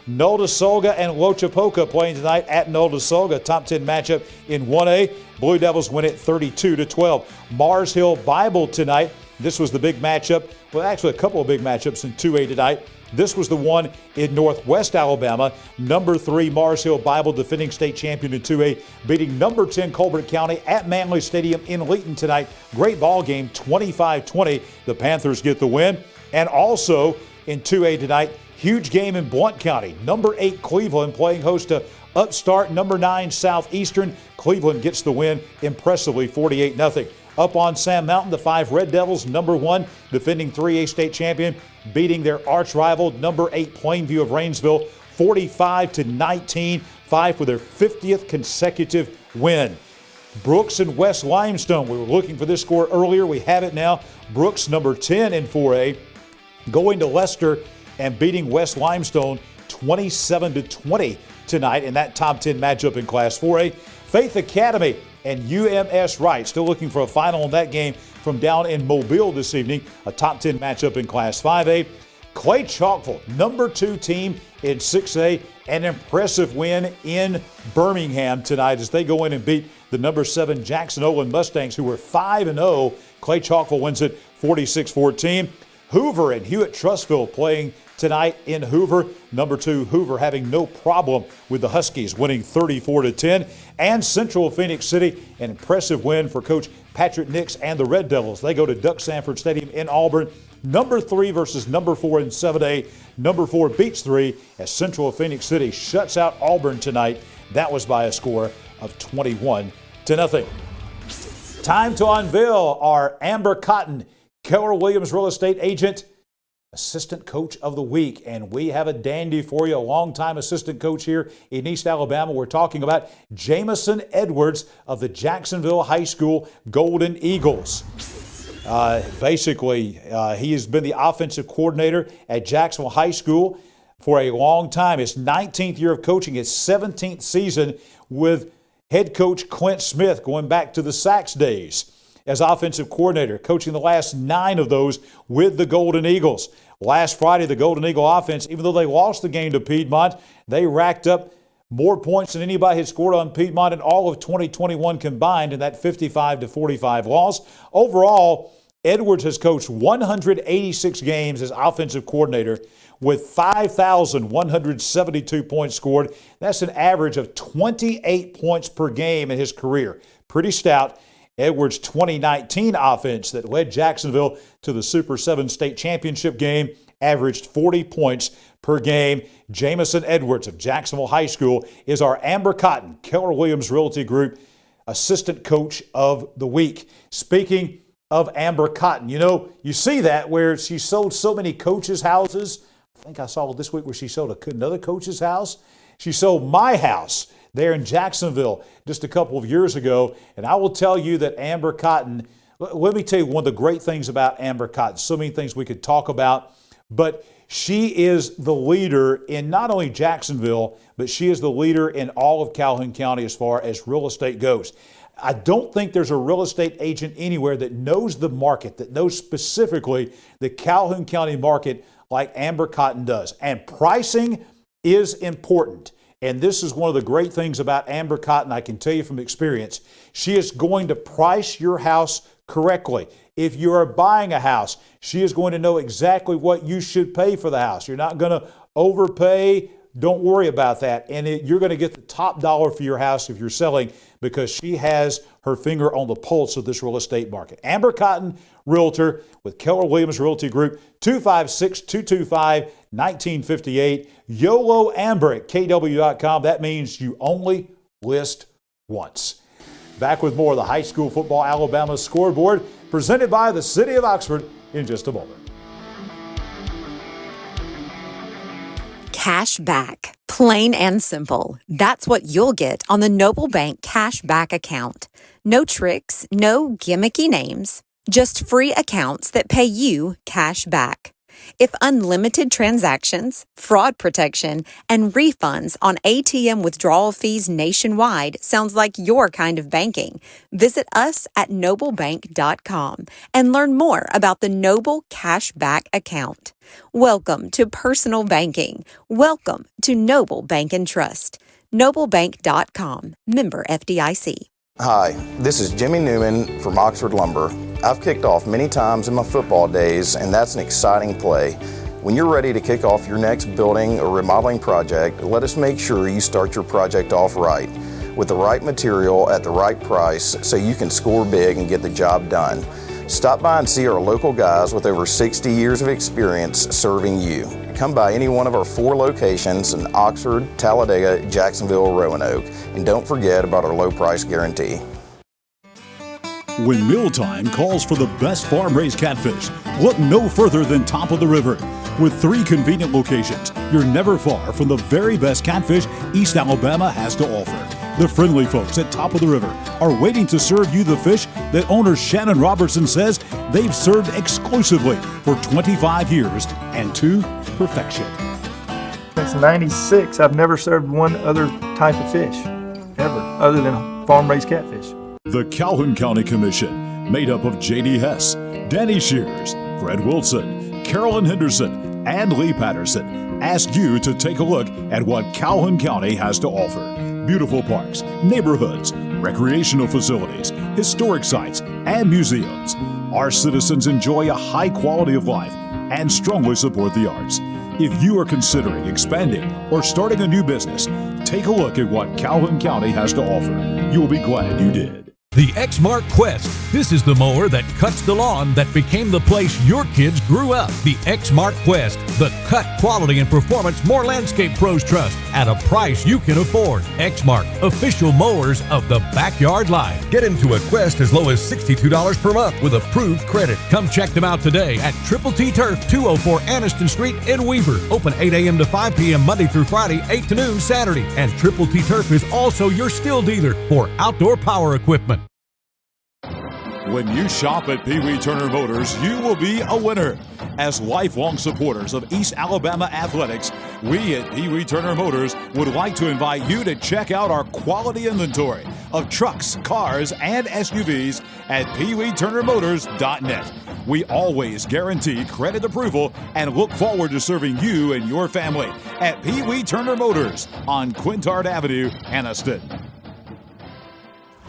Notasulga and Lochapoka playing tonight at Notasulga, top 10 matchup in 1A. Blue Devils win it 32-12. Mars Hill Bible tonight. This was the big matchup. Well, actually a couple of big matchups in 2A tonight. This was the one in Northwest Alabama. Number 3 Mars Hill Bible, defending state champion in 2A, beating number 10 Colbert County at Manley Stadium in Leeton tonight. Great ball game, 25-20. The Panthers get the win. And also in 2A tonight, huge game in Blount County. Number 8 Cleveland playing host to upstart number 9 Southeastern. Cleveland gets the win impressively, 48-0. Up on Sam Mountain, the 5 Red Devils, number 1 defending 3A state champion, beating their arch rival, number 8 Plainview of Rainsville, 45-19, 5 for their 50th consecutive win. Brooks and West Limestone, we were looking for this score earlier. We have it now. Brooks, number 10 in 4A, going to Lester and beating West Limestone 27-20 tonight in that top 10 matchup in Class 4A. Faith Academy and UMS Wright still looking for a final in that game from down in Mobile this evening, a top 10 matchup in Class 5A. Clay Chalkville, number 2 team in 6A, an impressive win in Birmingham tonight as they go in and beat the number 7 Jackson Olin Mustangs, who were 5-0. Clay Chalkville wins it 46-14. Hoover and Hewitt Trustville playing tonight in Hoover. Number 2 Hoover having no problem with the Huskies, winning 34-10. And Central Phoenix City, an impressive win for Coach Patrick Nix and the Red Devils. They go to Duck Sanford Stadium in Auburn. Number 3 versus number 4 in 7A. Number 4 beats 3 as Central Phoenix City shuts out Auburn tonight. That was by a score of 21-0. Time to unveil our Amber Cotton, Keller Williams Real Estate Agent, Assistant Coach of the Week. And we have a dandy for you, a longtime assistant coach here in East Alabama. We're talking about Jamison Edwards of the Jacksonville High School Golden Eagles. He has been the offensive coordinator at Jacksonville High School for a long time. His 19th year of coaching, his 17th season with head coach Clint Smith, going back to the Sachs days as offensive coordinator, coaching the last 9 of those with the Golden Eagles. Last Friday, the Golden Eagle offense, even though they lost the game to Piedmont, they racked up more points than anybody had scored on Piedmont in all of 2021 combined in that 55-45 loss. Overall, Edwards has coached 186 games as offensive coordinator with 5,172 points scored. That's an average of 28 points per game in his career. Pretty stout. Edwards' 2019 offense that led Jacksonville to the Super 7 state championship game averaged 40 points per game. Jamison Edwards of Jacksonville High School is our Amber Cotton, Keller Williams Realty Group Assistant Coach of the Week. Speaking of Amber Cotton, you see that where she sold so many coaches' houses. I think I saw this week where she sold another coach's house. She sold my house there in Jacksonville just a couple of years ago. And I will tell you that Amber Cotton, let me tell you one of the great things about Amber Cotton. So many things we could talk about, but she is the leader in not only Jacksonville, but she is the leader in all of Calhoun County as far as real estate goes. I don't think there's a real estate agent anywhere that knows the market, that knows specifically the Calhoun County market like Amber Cotton does. And pricing is important. And this is one of the great things about Amber Cotton, I can tell you from experience. She is going to price your house correctly. If you are buying a house, she is going to know exactly what you should pay for the house. You're not going to overpay don't worry about that. And you're going to get the top dollar for your house if you're selling, because she has her finger on the pulse of this real estate market. Amber Cotton, Realtor with Keller Williams Realty Group, 256-225-1958. YOLO Amber at KW.com. That means you only list once. Back with more of the High School Football Alabama Scoreboard, presented by the City of Oxford, in just a moment. Cash back. Plain and simple. That's what you'll get on the Noble Bank Cash Back account. No tricks, no gimmicky names, just free accounts that pay you cash back. If unlimited transactions, fraud protection, and refunds on ATM withdrawal fees nationwide sounds like your kind of banking, visit us at noblebank.com and learn more about the Noble Cashback account. Welcome to personal banking. Welcome to Noble Bank and Trust. noblebank.com. Member FDIC. Hi, this is Jimmy Newman from Oxford Lumber. I've kicked off many times in my football days, and that's an exciting play. When you're ready to kick off your next building or remodeling project, let us make sure you start your project off right, with the right material at the right price so you can score big and get the job done. Stop by and see our local guys with over 60 years of experience serving you. Come by any one of our 4 locations in Oxford, Talladega, Jacksonville, Roanoke, and don't forget about our low price guarantee. When mealtime calls for the best farm-raised catfish, look no further than Top of the River. With 3 convenient locations, you're never far from the very best catfish East Alabama has to offer. The friendly folks at Top of the River are waiting to serve you the fish that owner Shannon Robertson says they've served exclusively for 25 years and to perfection. Since '96, I've never served one other type of fish, ever, other than farm-raised catfish. The Calhoun County Commission, made up of J.D. Hess, Danny Shears, Fred Wilson, Carolyn Henderson, and Lee Patterson, ask you to take a look at what Calhoun County has to offer. Beautiful parks, neighborhoods, recreational facilities, historic sites, and museums. Our citizens enjoy a high quality of life and strongly support the arts. If you are considering expanding or starting a new business, take a look at what Calhoun County has to offer. You'll be glad you did. The Exmark Quest. This is the mower that cuts the lawn that became the place your kids grew up. The Exmark Quest. The cut, quality, and performance more landscape pros trust at a price you can afford. Exmark. Official mowers of the backyard life. Get into a Quest as low as $62 per month with approved credit. Come check them out today at Triple T Turf, 204 Anniston Street in Weaver. Open 8 a.m. to 5 p.m. Monday through Friday, 8 to noon Saturday. And Triple T Turf is also your still dealer for outdoor power equipment. When you shop at Pee Wee Turner Motors, you will be a winner. As lifelong supporters of East Alabama athletics, we at Pee Wee Turner Motors would like to invite you to check out our quality inventory of trucks, cars, and SUVs at peeweeturnermotors.net. We always guarantee credit approval and look forward to serving you and your family at Pee Wee Turner Motors on Quintard Avenue, Anniston.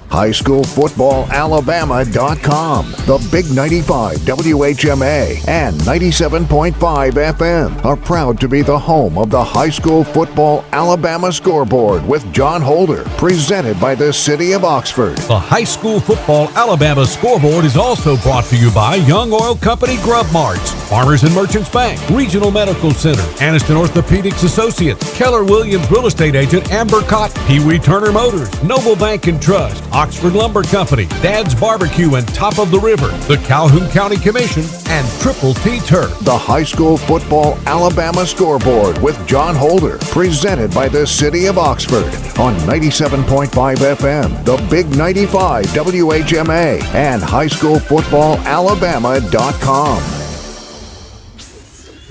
HighSchoolFootballAlabama.com, the Big 95 WHMA and 97.5 FM are proud to be the home of the High School Football Alabama Scoreboard with John Holder, presented by the City of Oxford. The High School Football Alabama Scoreboard is also brought to you by Young Oil Company Grub Marts, Farmers and Merchants Bank, Regional Medical Center, Anniston Orthopedics Associates, Keller Williams Real Estate Agent Amber Cotton, Pee Wee Turner Motors, Noble Bank and Trust, Oxford Lumber Company, Dad's Barbecue and Top of the River, the Calhoun County Commission, and Triple T Turf. The High School Football Alabama Scoreboard with John Holder, presented by the City of Oxford on 97.5 FM, the Big 95 WHMA, and highschoolfootballalabama.com.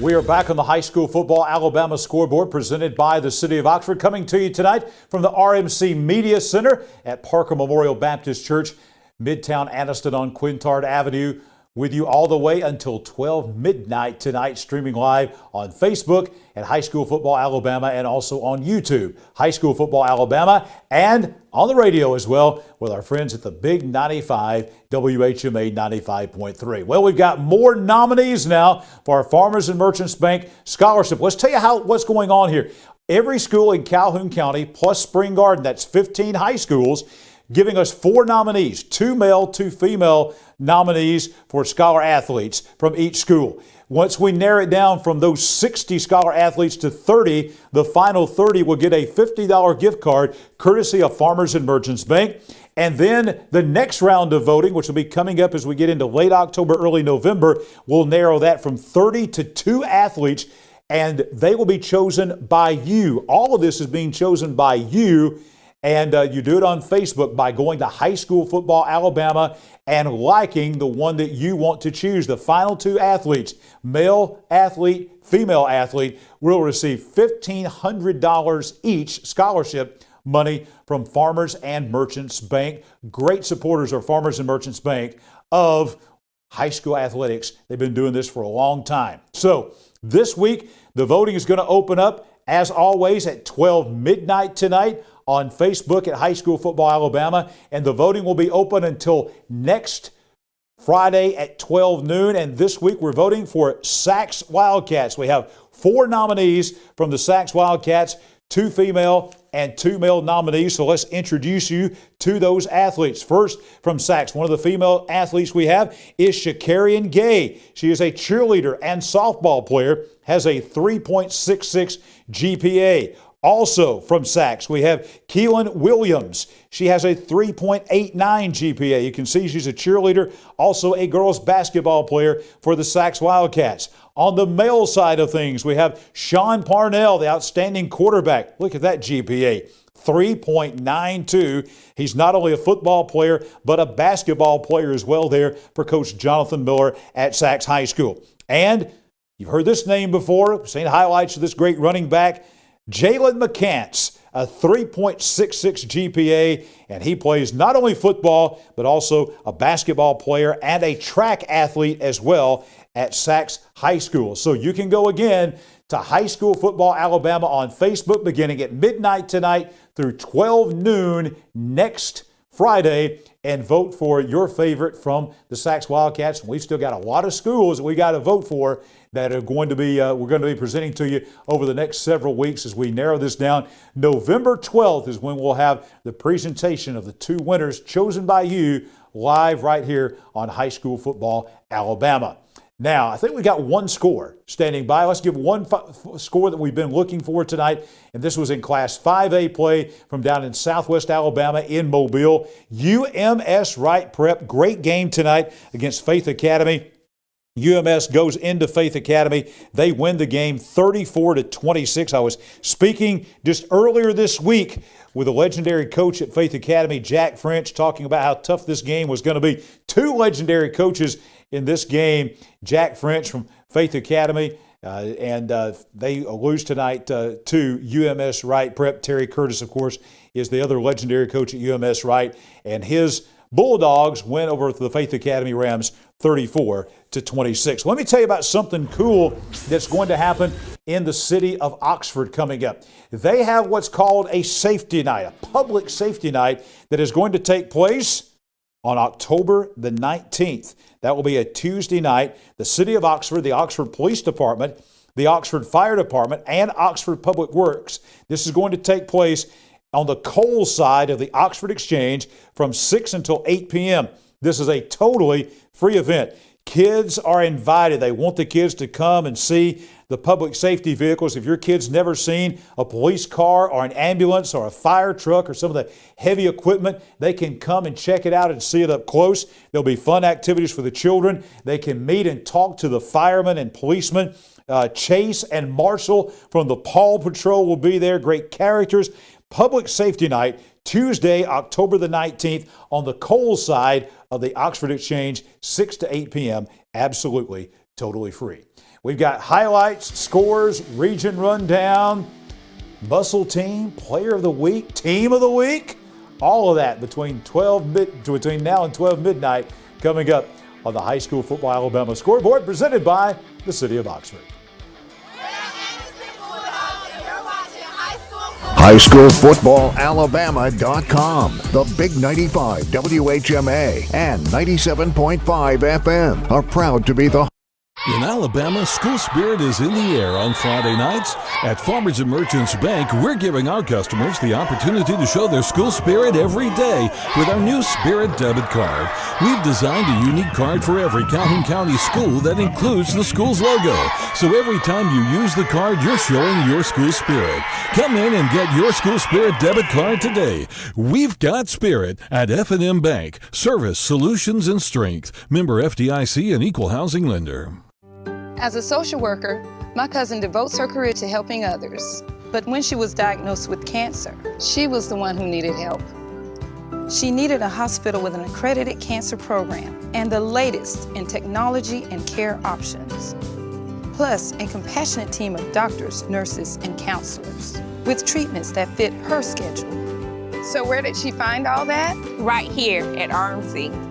We are back on the High School Football Alabama Scoreboard, presented by the City of Oxford, coming to you tonight from the RMC Media Center at Parker Memorial Baptist Church, Midtown Anniston on Quintard Avenue. With you all the way until 12 midnight tonight, streaming live on Facebook at High School Football Alabama and also on YouTube, High School Football Alabama, and on the radio as well with our friends at the Big 95 WHMA 95.3. Well, we've got more nominees now for our Farmers and Merchants Bank Scholarship. Let's tell you what's going on here. Every school in Calhoun County plus Spring Garden, that's 15 high schools, giving us 4 nominees, 2 male, 2 female nominees for scholar athletes from each school. Once we narrow it down from those 60 scholar athletes to 30, the final 30 will get a $50 gift card courtesy of Farmers and Merchants Bank. And then the next round of voting, which will be coming up as we get into late October, early November, will narrow that from 30 to 2 athletes, and they will be chosen by you. All of this is being chosen by you. And you do it on Facebook by going to High School Football Alabama and liking the one that you want to choose. The final 2 athletes, male athlete, female athlete, will receive $1,500 each scholarship money from Farmers and Merchants Bank. Great supporters are Farmers and Merchants Bank of high school athletics. They've been doing this for a long time. So this week, the voting is going to open up, as always, at 12 midnight tonight on Facebook at High School Football Alabama, and the voting will be open until next Friday at 12 noon. And this week we're voting for Sachs Wildcats. We have 4 nominees from the Sachs Wildcats, 2 female and 2 male nominees. So let's introduce you to those athletes. First, from Sachs, one of the female athletes we have is Shakarian Gay. She is a cheerleader and softball player, has a 3.66 GPA. Also from Sachs, we have Keelan Williams. She has a 3.89 GPA. You can see she's a cheerleader, also a girls basketball player for the Sachs Wildcats. On the male side of things, we have Sean Parnell, the outstanding quarterback. Look at that GPA, 3.92. He's not only a football player, but a basketball player as well there for Coach Jonathan Miller at Sachs High School. And you've heard this name before, seen highlights of this great running back, Jalen McCants, a 3.66 GPA, and he plays not only football, but also a basketball player and a track athlete as well at Sachs High School. So you can go again to High School Football Alabama on Facebook beginning at midnight tonight through 12 noon next Friday and vote for your favorite from the Sachs Wildcats. And we've still got a lot of schools that we got to vote for that are going to be we're going to be presenting to you over the next several weeks as we narrow this down. November 12th is when we'll have the presentation of the 2 winners chosen by you live right here on High School Football Alabama. Now, I think we got one score standing by. Let's give one score that we've been looking for tonight, and this was in Class 5A play from down in Southwest Alabama in Mobile. UMS Wright Prep, great game tonight against Faith Academy. UMS goes into Faith Academy. They win the game 34-26. I was speaking just earlier this week with a legendary coach at Faith Academy, Jack French, talking about how tough this game was going to be. 2 legendary coaches in this game, Jack French from Faith Academy, and they lose tonight to UMS Wright Prep. Terry Curtis, of course, is the other legendary coach at UMS Wright, and his Bulldogs win over the Faith Academy Rams 34-26. Let me tell you about something cool that's going to happen in the city of Oxford coming up. They have what's called a safety night, a public safety night that is going to take place on October the 19th. That will be a Tuesday night. The city of Oxford, the Oxford Police Department, the Oxford Fire Department, and Oxford Public Works. This is going to take place on the coal side of the Oxford Exchange from 6 until 8 p.m. This is a totally free event. Kids are invited. They want the kids to come and see the public safety vehicles. If your kid's never seen a police car or an ambulance or a fire truck or some of the heavy equipment, they can come and check it out and see it up close. There'll be fun activities for the children. They can meet and talk to the firemen and policemen. Chase and Marshall from the Paw Patrol will be there. Great characters. Public Safety Night, Tuesday, October the 19th, on the coal side of the Oxford Exchange, 6 to 8 p.m. Absolutely, totally free. We've got highlights, scores, region rundown, muscle team, player of the week, team of the week, all of that between now and 12 midnight coming up on the High School Football Alabama Scoreboard, presented by the City of Oxford. HighSchoolFootballAlabama.com, the Big 95 WHMA and 97.5 FM are proud to be the In Alabama, school spirit is in the air on Friday nights. At Farmers and Merchants Bank, we're giving our customers the opportunity to show their school spirit every day with our new Spirit debit card. We've designed a unique card for every Calhoun County school that includes the school's logo. So every time you use the card, you're showing your school spirit. Come in and get your school spirit debit card today. We've got spirit at F&M Bank. Service, solutions, and strength. Member FDIC and equal housing lender. As a social worker, my cousin devotes her career to helping others. But when she was diagnosed with cancer, she was the one who needed help. She needed a hospital with an accredited cancer program and the latest in technology and care options. Plus, a compassionate team of doctors, nurses, and counselors with treatments that fit her schedule. So where did she find all that? Right here at RMC.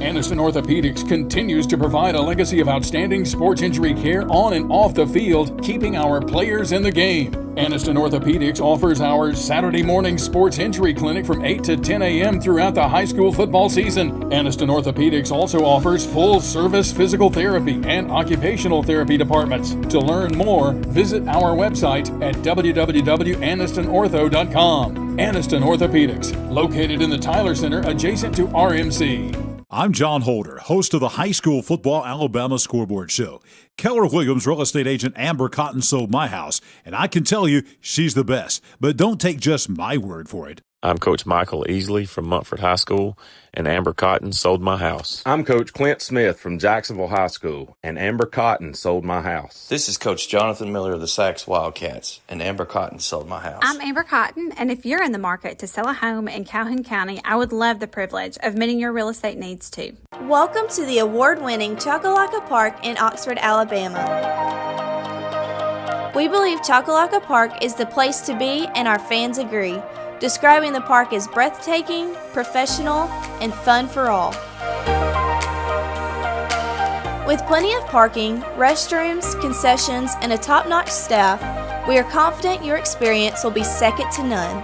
Aniston Orthopedics continues to provide a legacy of outstanding sports injury care on and off the field, keeping our players in the game. Aniston Orthopedics offers our Saturday morning sports injury clinic from 8 to 10 a.m. throughout the high school football season. Aniston Orthopedics also offers full-service physical therapy and occupational therapy departments. To learn more, visit our website at www.anistonortho.com. Aniston Orthopedics, located in the Tyler Center adjacent to RMC. I'm John Holder, host of the High School Football Alabama Scoreboard Show. Keller Williams, real estate agent Amber Cotton, sold my house, and I can tell you she's the best. But don't take just my word for it. I'm Coach Michael Easley from Montford High School, and Amber Cotton sold my house. I'm Coach Clint Smith from Jacksonville High School, and Amber Cotton sold my house. This is Coach Jonathan Miller of the Sachs Wildcats, and Amber Cotton sold my house. I'm Amber Cotton, and if you're in the market to sell a home in Calhoun County, I would love the privilege of meeting your real estate needs too. Welcome to the award-winning Chocolaca Park in Oxford, Alabama. We believe Chocolaca Park is the place to be, and our fans agree, describing the park as breathtaking, professional, and fun for all. With plenty of parking, restrooms, concessions, and a top-notch staff, we are confident your experience will be second to none.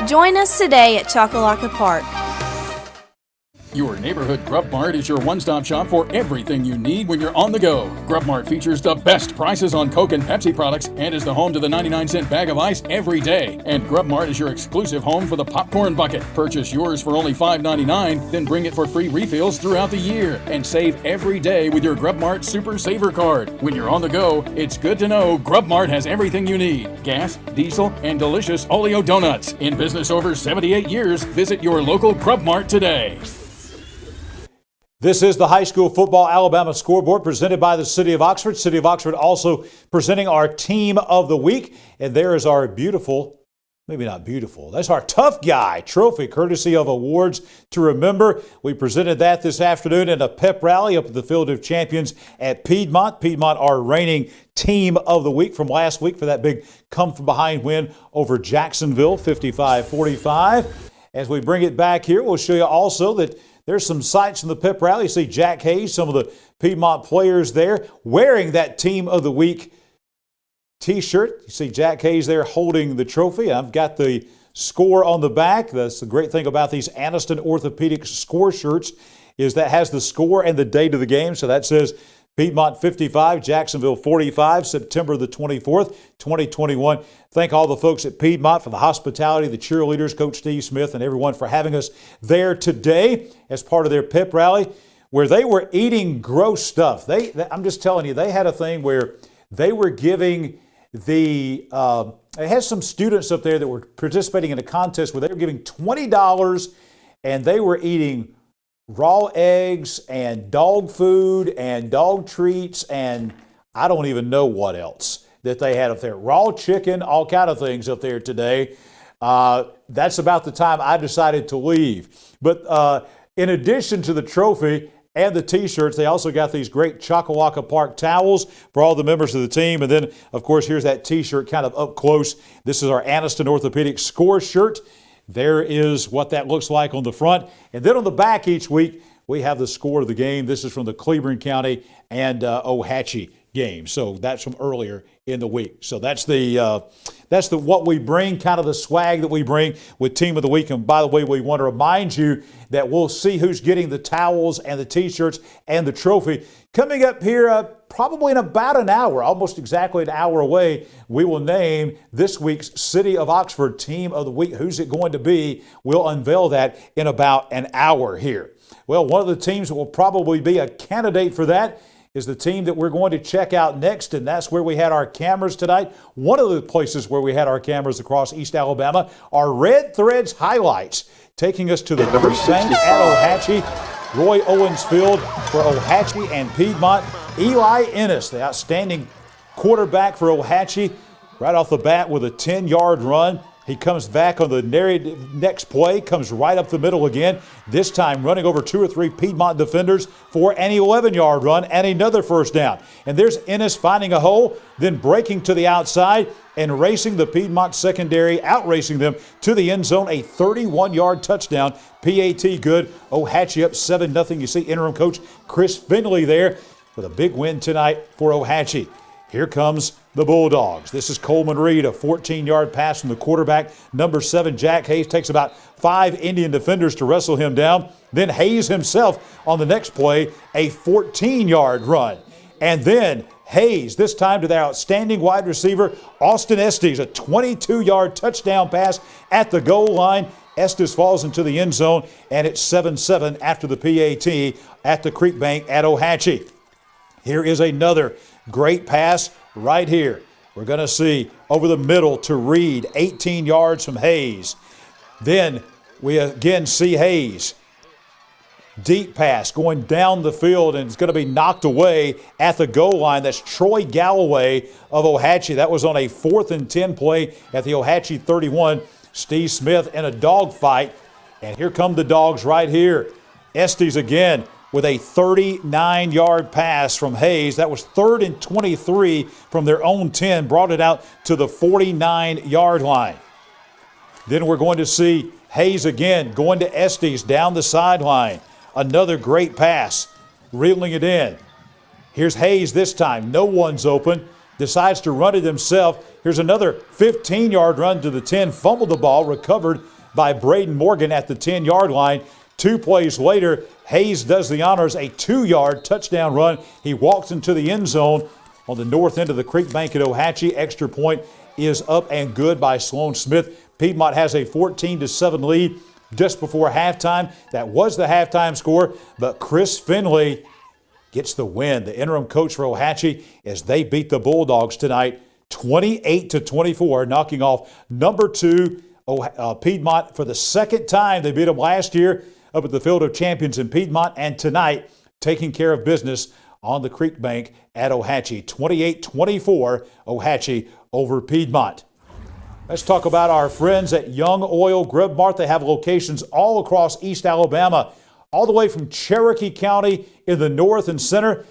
Join us today at Chocolaca Park. Your neighborhood Grub Mart is your one-stop shop for everything you need when you're on the go. Grub Mart features the best prices on Coke and Pepsi products and is the home to the 99-cent bag of ice every day. And Grub Mart is your exclusive home for the popcorn bucket. Purchase yours for only $5.99, then bring it for free refills throughout the year. And save every day with your Grub Mart Super Saver card. When you're on the go, it's good to know Grub Mart has everything you need. Gas, diesel, and delicious Oleo donuts. In business over 78 years, visit your local Grub Mart today. This is the High School Football Alabama Scoreboard presented by the City of Oxford. City of Oxford also presenting our Team of the Week. And there is our beautiful, maybe not beautiful, that's our Tough Guy trophy, courtesy of Awards to Remember. We presented that this afternoon in a pep rally up at the Field of Champions at Piedmont. Piedmont, our reigning Team of the Week from last week for that big come-from-behind win over Jacksonville, 55-45. As we bring it back here, we'll show you also that there's some sights from the pep rally. You see Jack Hayes, some of the Piedmont players there wearing that Team of the Week T-shirt. You see Jack Hayes there holding the trophy. I've got the score on the back. That's the great thing about these Aniston Orthopedics score shirts is that has the score and the date of the game. So that says Piedmont 55, Jacksonville 45, September the 24th, 2021. Thank all the folks at Piedmont for the hospitality, the cheerleaders, Coach Steve Smith, and everyone for having us there today as part of their pep rally where they were eating gross stuff. I'm just telling you, they had a thing where they were giving they had some students up there that were participating in a contest where they were giving $20 and they were eating raw eggs and dog food and dog treats and I don't even know what else that they had up there. Raw chicken, all kind of things up there today. That's about the time I decided to leave. But in addition to the trophy and the T-shirts, they also got these great Chocolaca Park towels for all the members of the team. And then, of course, here's that T-shirt kind of up close. This is our Aniston Orthopedic score shirt. There is what that looks like on the front. And then on the back each week, we have the score of the game. This is from the Cleburne County and Ohatchee game. So that's from earlier in the week. So that's the what we bring, kind of the swag that we bring with Team of the Week. And by the way, we want to remind you that we'll see who's getting the towels and the T-shirts and the trophy coming up here probably in about an hour, almost exactly an hour away. We will name this week's City of Oxford Team of the Week. Who's it going to be? We'll unveil that in about an hour here. Well, one of the teams that will probably be a candidate for that is the team that we're going to check out next, and that's where we had our cameras tonight. One of the places where we had our cameras across East Alabama are Red Threads highlights, taking us to the Creek Bank at Ohatchee. Roy Owens Field for Ohatchee and Piedmont. Eli Ennis, the outstanding quarterback for Ohatchee, right off the bat with a 10-yard run. He comes back on the next play, comes right up the middle again, this time running over 2 or 3 Piedmont defenders for an 11-yard run and another first down. And there's Ennis finding a hole, then breaking to the outside and racing the Piedmont secondary, outracing them to the end zone, a 31-yard touchdown. PAT good. Ohatchee up 7-0. You see interim coach Chris Finley there with a big win tonight for Ohatchee. Here comes the Bulldogs. This is Coleman Reed, a 14-yard pass from the quarterback. Number 7, Jack Hayes, takes about 5 Indian defenders to wrestle him down. Then Hayes himself on the next play, a 14-yard run. And then Hayes, this time to their outstanding wide receiver, Austin Estes, a 22-yard touchdown pass at the goal line. Estes falls into the end zone, and it's 7-7 after the PAT at the Creek Bank at Ohatchee. Here is another great pass right here. We're going to see over the middle to Reed, 18 yards from Hayes. Then we again see Hayes. Deep pass going down the field, and it's going to be knocked away at the goal line. That's Troy Galloway of Ohatchee. That was on a 4th and 10 play at the Ohatchee 31. Steve Smith in a dogfight. And here come the Dogs right here. Estes again with a 39-yard pass from Hayes. That was 3rd and 23 from their own 10, brought it out to the 49-yard line. Then we're going to see Hayes again going to Estes down the sideline. Another great pass, reeling it in. Here's Hayes this time. No one's open. Decides to run it himself. Here's another 15-yard run to the 10. Fumbled the ball, recovered by Braden Morgan at the 10-yard line. 2 plays later, Hayes does the honors, a 2-yard touchdown run. He walks into the end zone on the north end of the Creek Bank at Ohatchee. Extra point is up and good by Sloan Smith. Piedmont has a 14-7 lead just before halftime. That was the halftime score, but Chris Finley gets the win. The interim coach for Ohatchee as they beat the Bulldogs tonight 28-24, knocking off number 2 Piedmont for the second time. They beat them last year up at the Field of Champions in Piedmont, and tonight taking care of business on the Creek Bank at Ohatchee. 28-24, Ohatchee over Piedmont. Let's talk about our friends at Young Oil Grub Mart. They have locations all across East Alabama, all the way from Cherokee County in the north and center,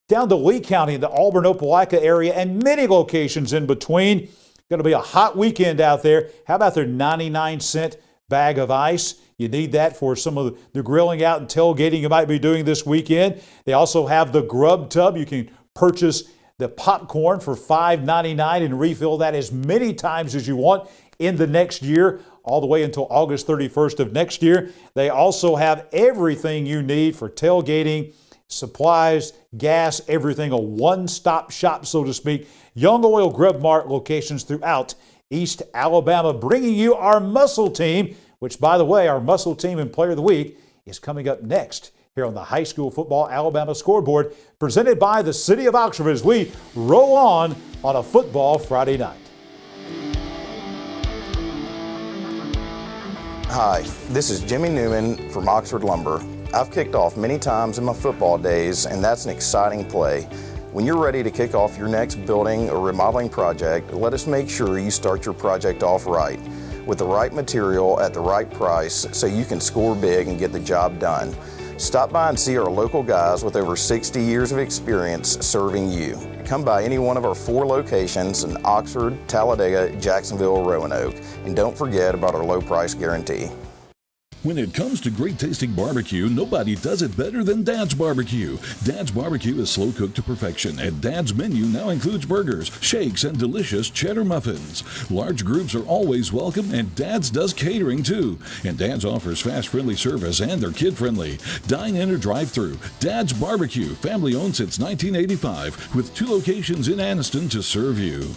down to Lee County in the Auburn-Opelika area, and many locations in between. Going to be a hot weekend out there. How about their 99-cent bag of ice? You need that for some of the grilling out and tailgating you might be doing this weekend. They also have the Grub Tub. You can purchase the popcorn for $5.99 and refill that as many times as you want in the next year, all the way until August 31st of next year. They also have everything you need for tailgating, supplies, gas, everything, a one-stop shop, so to speak. Young Oil Grub Mart locations throughout East Alabama, bringing you our Muscle Team, which, by the way, our Muscle Team and Player of the Week is coming up next here on the High School Football Alabama Scoreboard, presented by the City of Oxford as we roll on a football Friday night. Hi, this is Jimmy Newman from Oxford Lumber. I've kicked off many times in my football days, and that's an exciting play. When you're ready to kick off your next building or remodeling project, let us make sure you start your project off right, with the right material at the right price so you can score big and get the job done. Stop by and see our local guys with over 60 years of experience serving you. Come by any one of our 4 locations in Oxford, Talladega, Jacksonville, or Roanoke. And don't forget about our low price guarantee. When it comes to great tasting barbecue, nobody does it better than Dad's Barbecue. Dad's Barbecue is slow cooked to perfection, and Dad's menu now includes burgers, shakes, and delicious cheddar muffins. Large groups are always welcome, and Dad's does catering too. And Dad's offers fast, friendly service, and they're kid-friendly. Dine in or drive-through. Dad's Barbecue, family owned since 1985, with 2 locations in Anniston to serve you.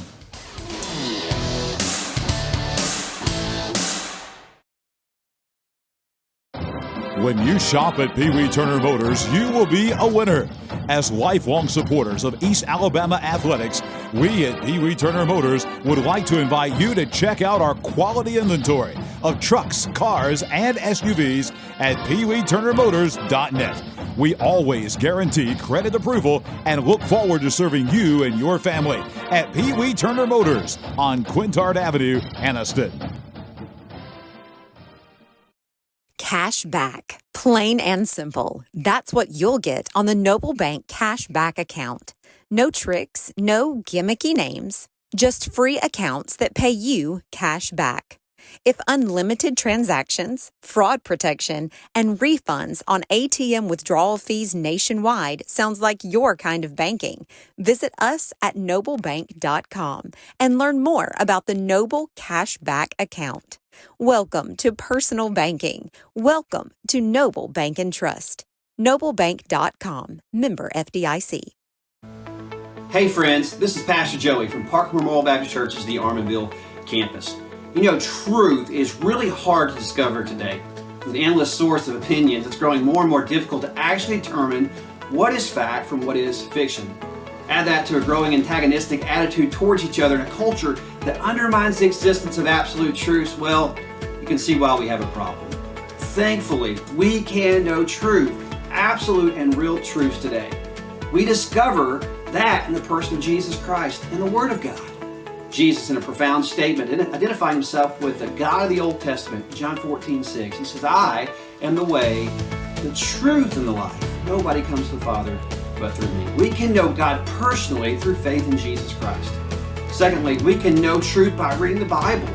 When you shop at Pee Wee Turner Motors, you will be a winner. As lifelong supporters of East Alabama athletics, we at Pee Wee Turner Motors would like to invite you to check out our quality inventory of trucks, cars, and SUVs at peeweeturnermotors.net. We always guarantee credit approval and look forward to serving you and your family at Pee Wee Turner Motors on Quintard Avenue, Anniston. Cash back. Plain and simple. That's what you'll get on the Noble Bank Cash Back account. No tricks, no gimmicky names, just free accounts that pay you cash back. If unlimited transactions, fraud protection, and refunds on ATM withdrawal fees nationwide sounds like your kind of banking, visit us at noblebank.com and learn more about the Noble Cash Back account. Welcome to personal banking. Welcome to Noble Bank and Trust. Noblebank.com. Member FDIC. Hey friends, this is Pastor Joey from Park Memorial Baptist Church's The Arminville campus. You know, truth is really hard to discover today. With an endless source of opinions, it's growing more and more difficult to actually determine what is fact from what is fiction. Add that to a growing antagonistic attitude towards each other in a culture that undermines the existence of absolute truths, well, you can see why we have a problem. Thankfully, we can know truth, absolute and real truths today. We discover that in the person of Jesus Christ and the Word of God. Jesus, in a profound statement, identifying himself with the God of the Old Testament, John 14:6. He says, I am the way, the truth, and the life. Nobody comes to the Father but through me. We can know God personally through faith in Jesus Christ. Secondly, we can know truth by reading the Bible.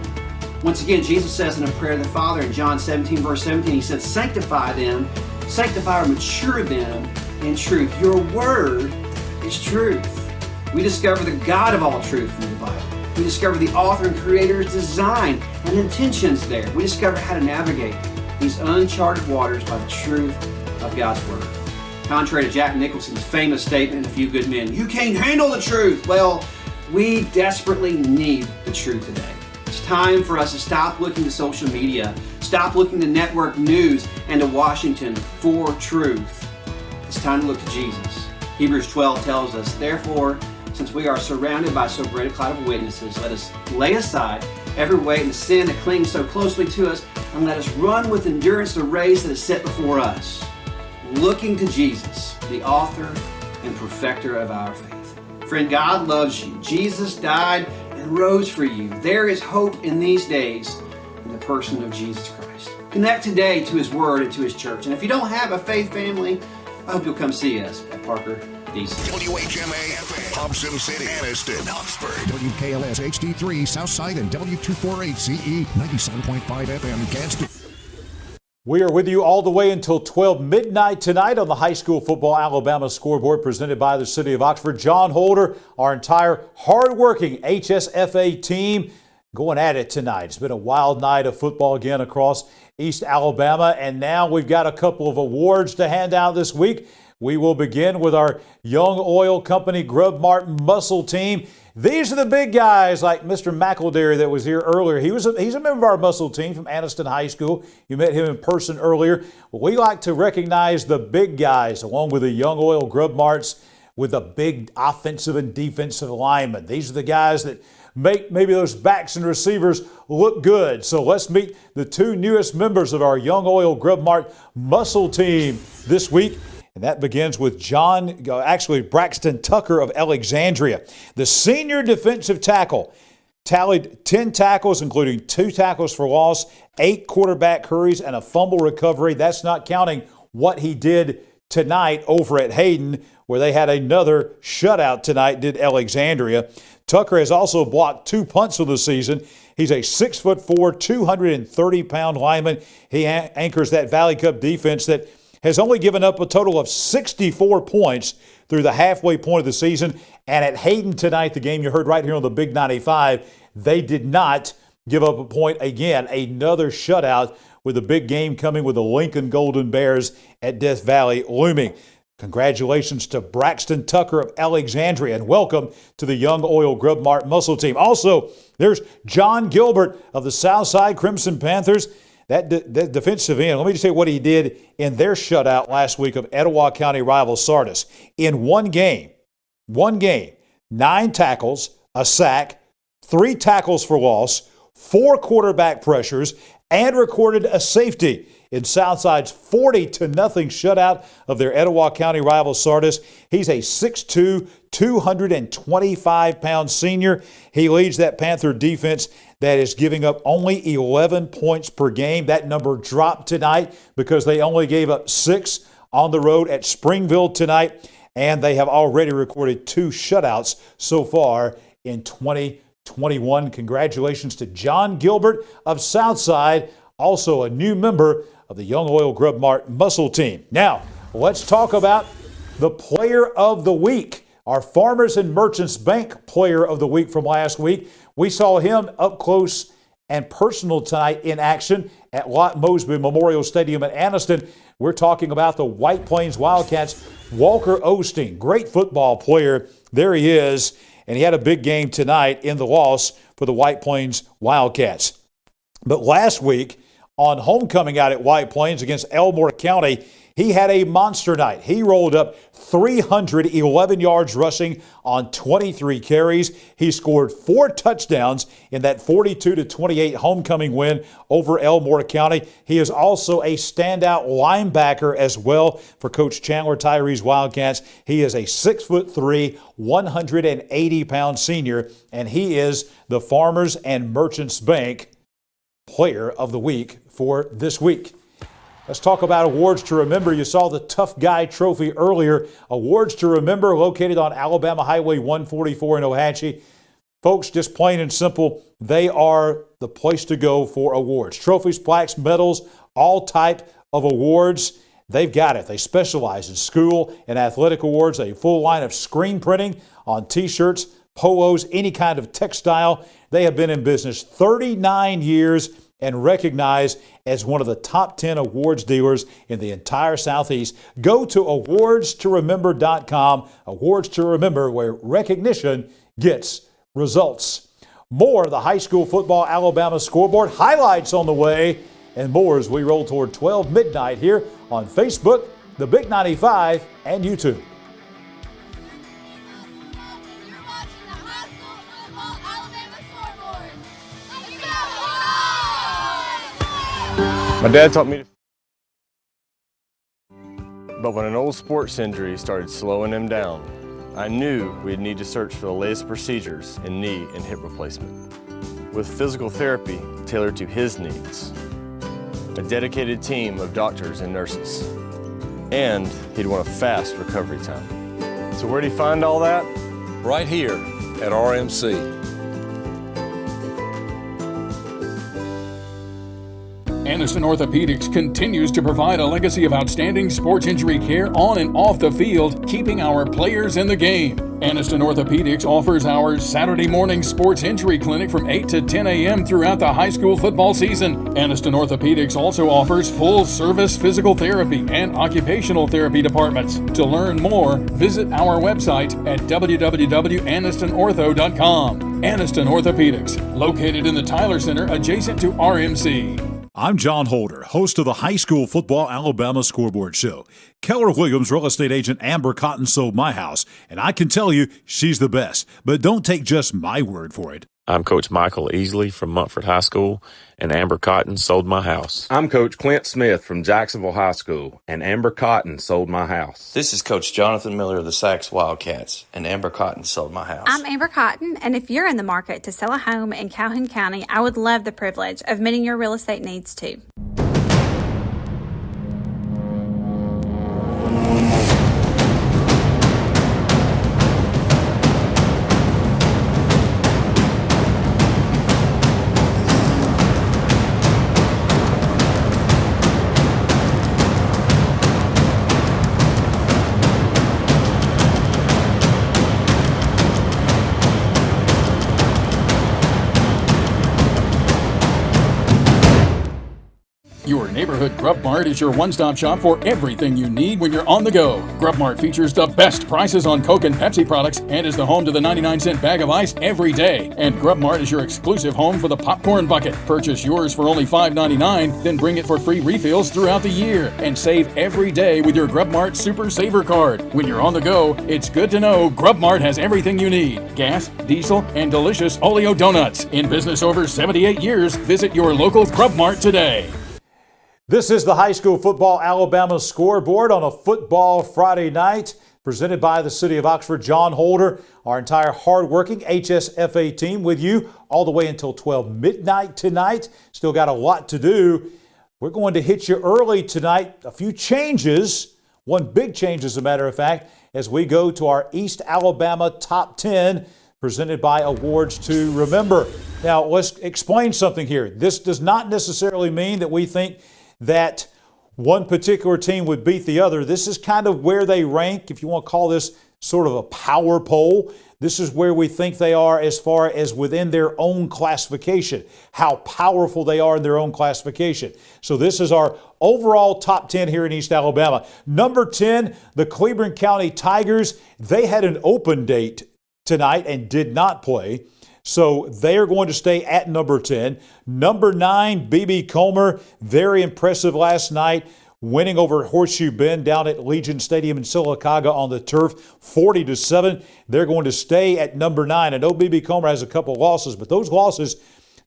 Once again, Jesus says in a prayer to the Father in John 17, verse 17, he said, sanctify or mature them in truth. Your word is truth. We discover the God of all truth from the Bible. We discover the author and creator's design and intentions there. We discover how to navigate these uncharted waters by the truth of God's Word. Contrary to Jack Nicholson's famous statement in A Few Good Men, you can't handle the truth. Well, we desperately need the truth today. It's time for us to stop looking to social media, stop looking to network news and to Washington for truth. It's time to look to Jesus. Hebrews 12 tells us, therefore, since we are surrounded by so great a cloud of witnesses, let us lay aside every weight and the sin that clings so closely to us, and let us run with endurance the race that is set before us, looking to Jesus, the author and perfecter of our faith. Friend, God loves you. Jesus died and rose for you. There is hope in these days in the person of Jesus Christ. Connect today to His Word and to His church. And if you don't have a faith family, I hope you'll come see us at Parker, DC. WHMA FM, Hobson City, Anniston, Oxford. WKLS HD3, Southside, and W248CE, 97.5 FM, Gadsden. We are with you all the way until 12 midnight tonight on the High School Football Alabama Scoreboard presented by the City of Oxford. John Holder, our entire hardworking HSFA team going at it tonight. It's been a wild night of football again across East Alabama, and now we've got a couple of awards to hand out this week. We will begin with our Young Oil Company Grub Mart Muscle Team. These are the big guys like Mr. McElderry that was here earlier. He's a member of our muscle team from Anniston High School. You met him in person earlier. We like to recognize the big guys along with the Young Oil Grub Marts with the big offensive and defensive linemen. These are the guys that make maybe those backs and receivers look good. So let's meet the two newest members of our Young Oil Grub Mart Muscle Team this week. And that begins with Braxton Tucker of Alexandria. The senior defensive tackle tallied 10 tackles, including 2 tackles for loss, 8 quarterback hurries, and a fumble recovery. That's not counting what he did tonight over at Hayden, where they had another shutout tonight, did Alexandria. Tucker has also blocked 2 punts of the season. He's a 6'4", 230-pound lineman. He anchors that Valley Cup defense that has only given up a total of 64 points through the halfway point of the season. And at Hayden tonight, the game you heard right here on the Big 95, they did not give up a point again. Another shutout with the big game coming with the Lincoln Golden Bears at Death Valley looming. Congratulations to Braxton Tucker of Alexandria, and welcome to the Young Oil Grub Mart Muscle Team. Also, there's John Gilbert of the Southside Crimson Panthers. That defensive end, let me just say what he did in their shutout last week of Etowah County rival Sardis. In one game, 9 tackles, a sack, 3 tackles for loss, 4 quarterback pressures, and recorded a safety in Southside's 40-0 shutout of their Etowah County rival Sardis. He's a 6'2", 225-pound senior. He leads that Panther defense that is giving up only 11 points per game. That number dropped tonight because they only gave up 6 on the road at Springville tonight, and they have already recorded 2 shutouts so far in 2021. Congratulations to John Gilbert of Southside, also a new member of the Young Oil Grub Mart Muscle Team. Now, let's talk about the Player of the Week, our Farmers and Merchants Bank Player of the Week from last week. We saw him up close and personal tonight in action at Lott Mosby Memorial Stadium at Anniston. We're talking about the White Plains Wildcats. Walker Osteen, great football player. There he is, and he had a big game tonight in the loss for the White Plains Wildcats. But last week, on homecoming out at White Plains against Elmore County, he had a monster night. He rolled up 311 yards rushing on 23 carries. He scored 4 touchdowns in that 42-28 homecoming win over Elmore County. He is also a standout linebacker as well for Coach Chandler Tyree's Wildcats. He is a 6'3", 180-pound senior, and he is the Farmers and Merchants Bank Player of the Week for this week. Let's talk about awards to remember. You saw the Tough Guy Trophy earlier. Awards to remember located on Alabama Highway 144 in Ohatchee. Folks, just plain and simple, they are the place to go for awards. Trophies, plaques, medals, all type of awards. They've got it. They specialize in school and athletic awards, a full line of screen printing on T-shirts, polos, any kind of textile. They have been in business 39 years and recognized as one of the top 10 awards dealers in the entire Southeast. Go to awardstoRemember.com. Awards to Remember, where recognition gets results. More of the high school football Alabama scoreboard highlights on the way, and more as we roll toward 12 midnight here on Facebook, the Big 95, and YouTube. My dad taught me to, but when an old sports injury started slowing him down, I knew we'd need to search for the latest procedures in knee and hip replacement. With physical therapy tailored to his needs, a dedicated team of doctors and nurses, and he'd want a fast recovery time. So where'd he find all that? Right here at RMC. Anniston Orthopedics continues to provide a legacy of outstanding sports injury care on and off the field, keeping our players in the game. Anniston Orthopedics offers our Saturday morning sports injury clinic from 8 to 10 a.m. throughout the high school football season. Anniston Orthopedics also offers full-service physical therapy and occupational therapy departments. To learn more, visit our website at www.annistonortho.com. Anniston Orthopedics, located in the Tyler Center adjacent to RMC. I'm John Holder, host of the High School Football Alabama Scoreboard Show. Keller Williams real estate agent Amber Cotton sold my house, and I can tell you she's the best. But don't take just my word for it. I'm Coach Michael Easley from Montford High School, and Amber Cotton sold my house. I'm Coach Clint Smith from Jacksonville High School, and Amber Cotton sold my house. This is Coach Jonathan Miller of the Sachs Wildcats, and Amber Cotton sold my house. I'm Amber Cotton, and if you're in the market to sell a home in Calhoun County, I would love the privilege of meeting your real estate needs too. neighborhood Grub Mart is your one-stop shop for everything you need when you're on the go. Grub Mart features the best prices on Coke and Pepsi products and is the home to the 99-cent bag of ice every day. And Grub Mart is your exclusive home for the popcorn bucket. Purchase yours for only $5.99, then bring it for free refills throughout the year. And save every day with your Grub Mart Super Saver Card. When you're on the go, it's good to know Grub Mart has everything you need. Gas, diesel, and delicious Oleo donuts. In business over 78 years, visit your local Grub Mart today. This is the high school football Alabama scoreboard on a football Friday night, presented by the City of Oxford. John Holder, our entire hardworking HSFA team with you all the way until 12 midnight tonight. Still got a lot to do. We're going to hit you early tonight. A few changes, one big change as a matter of fact, as we go to our East Alabama Top 10, presented by Awards to Remember. Now, let's explain something here. This does not necessarily mean that we think that one particular team would beat the other. This is kind of where they rank, if you want to call this sort of a power poll. This is where we think they are as far as within their own classification, how powerful they are in their own classification. So this is our overall top 10 here in East Alabama. Number 10, the Cleveland County Tigers. They had an open date tonight and did not play. So they are going to stay at number 10. Number 9, B.B. Comer. Very impressive last night, winning over Horseshoe Bend down at Legion Stadium in Sylacauga on the turf, 40-7. They're going to stay at number 9. I know B.B. Comer has a couple losses, but those losses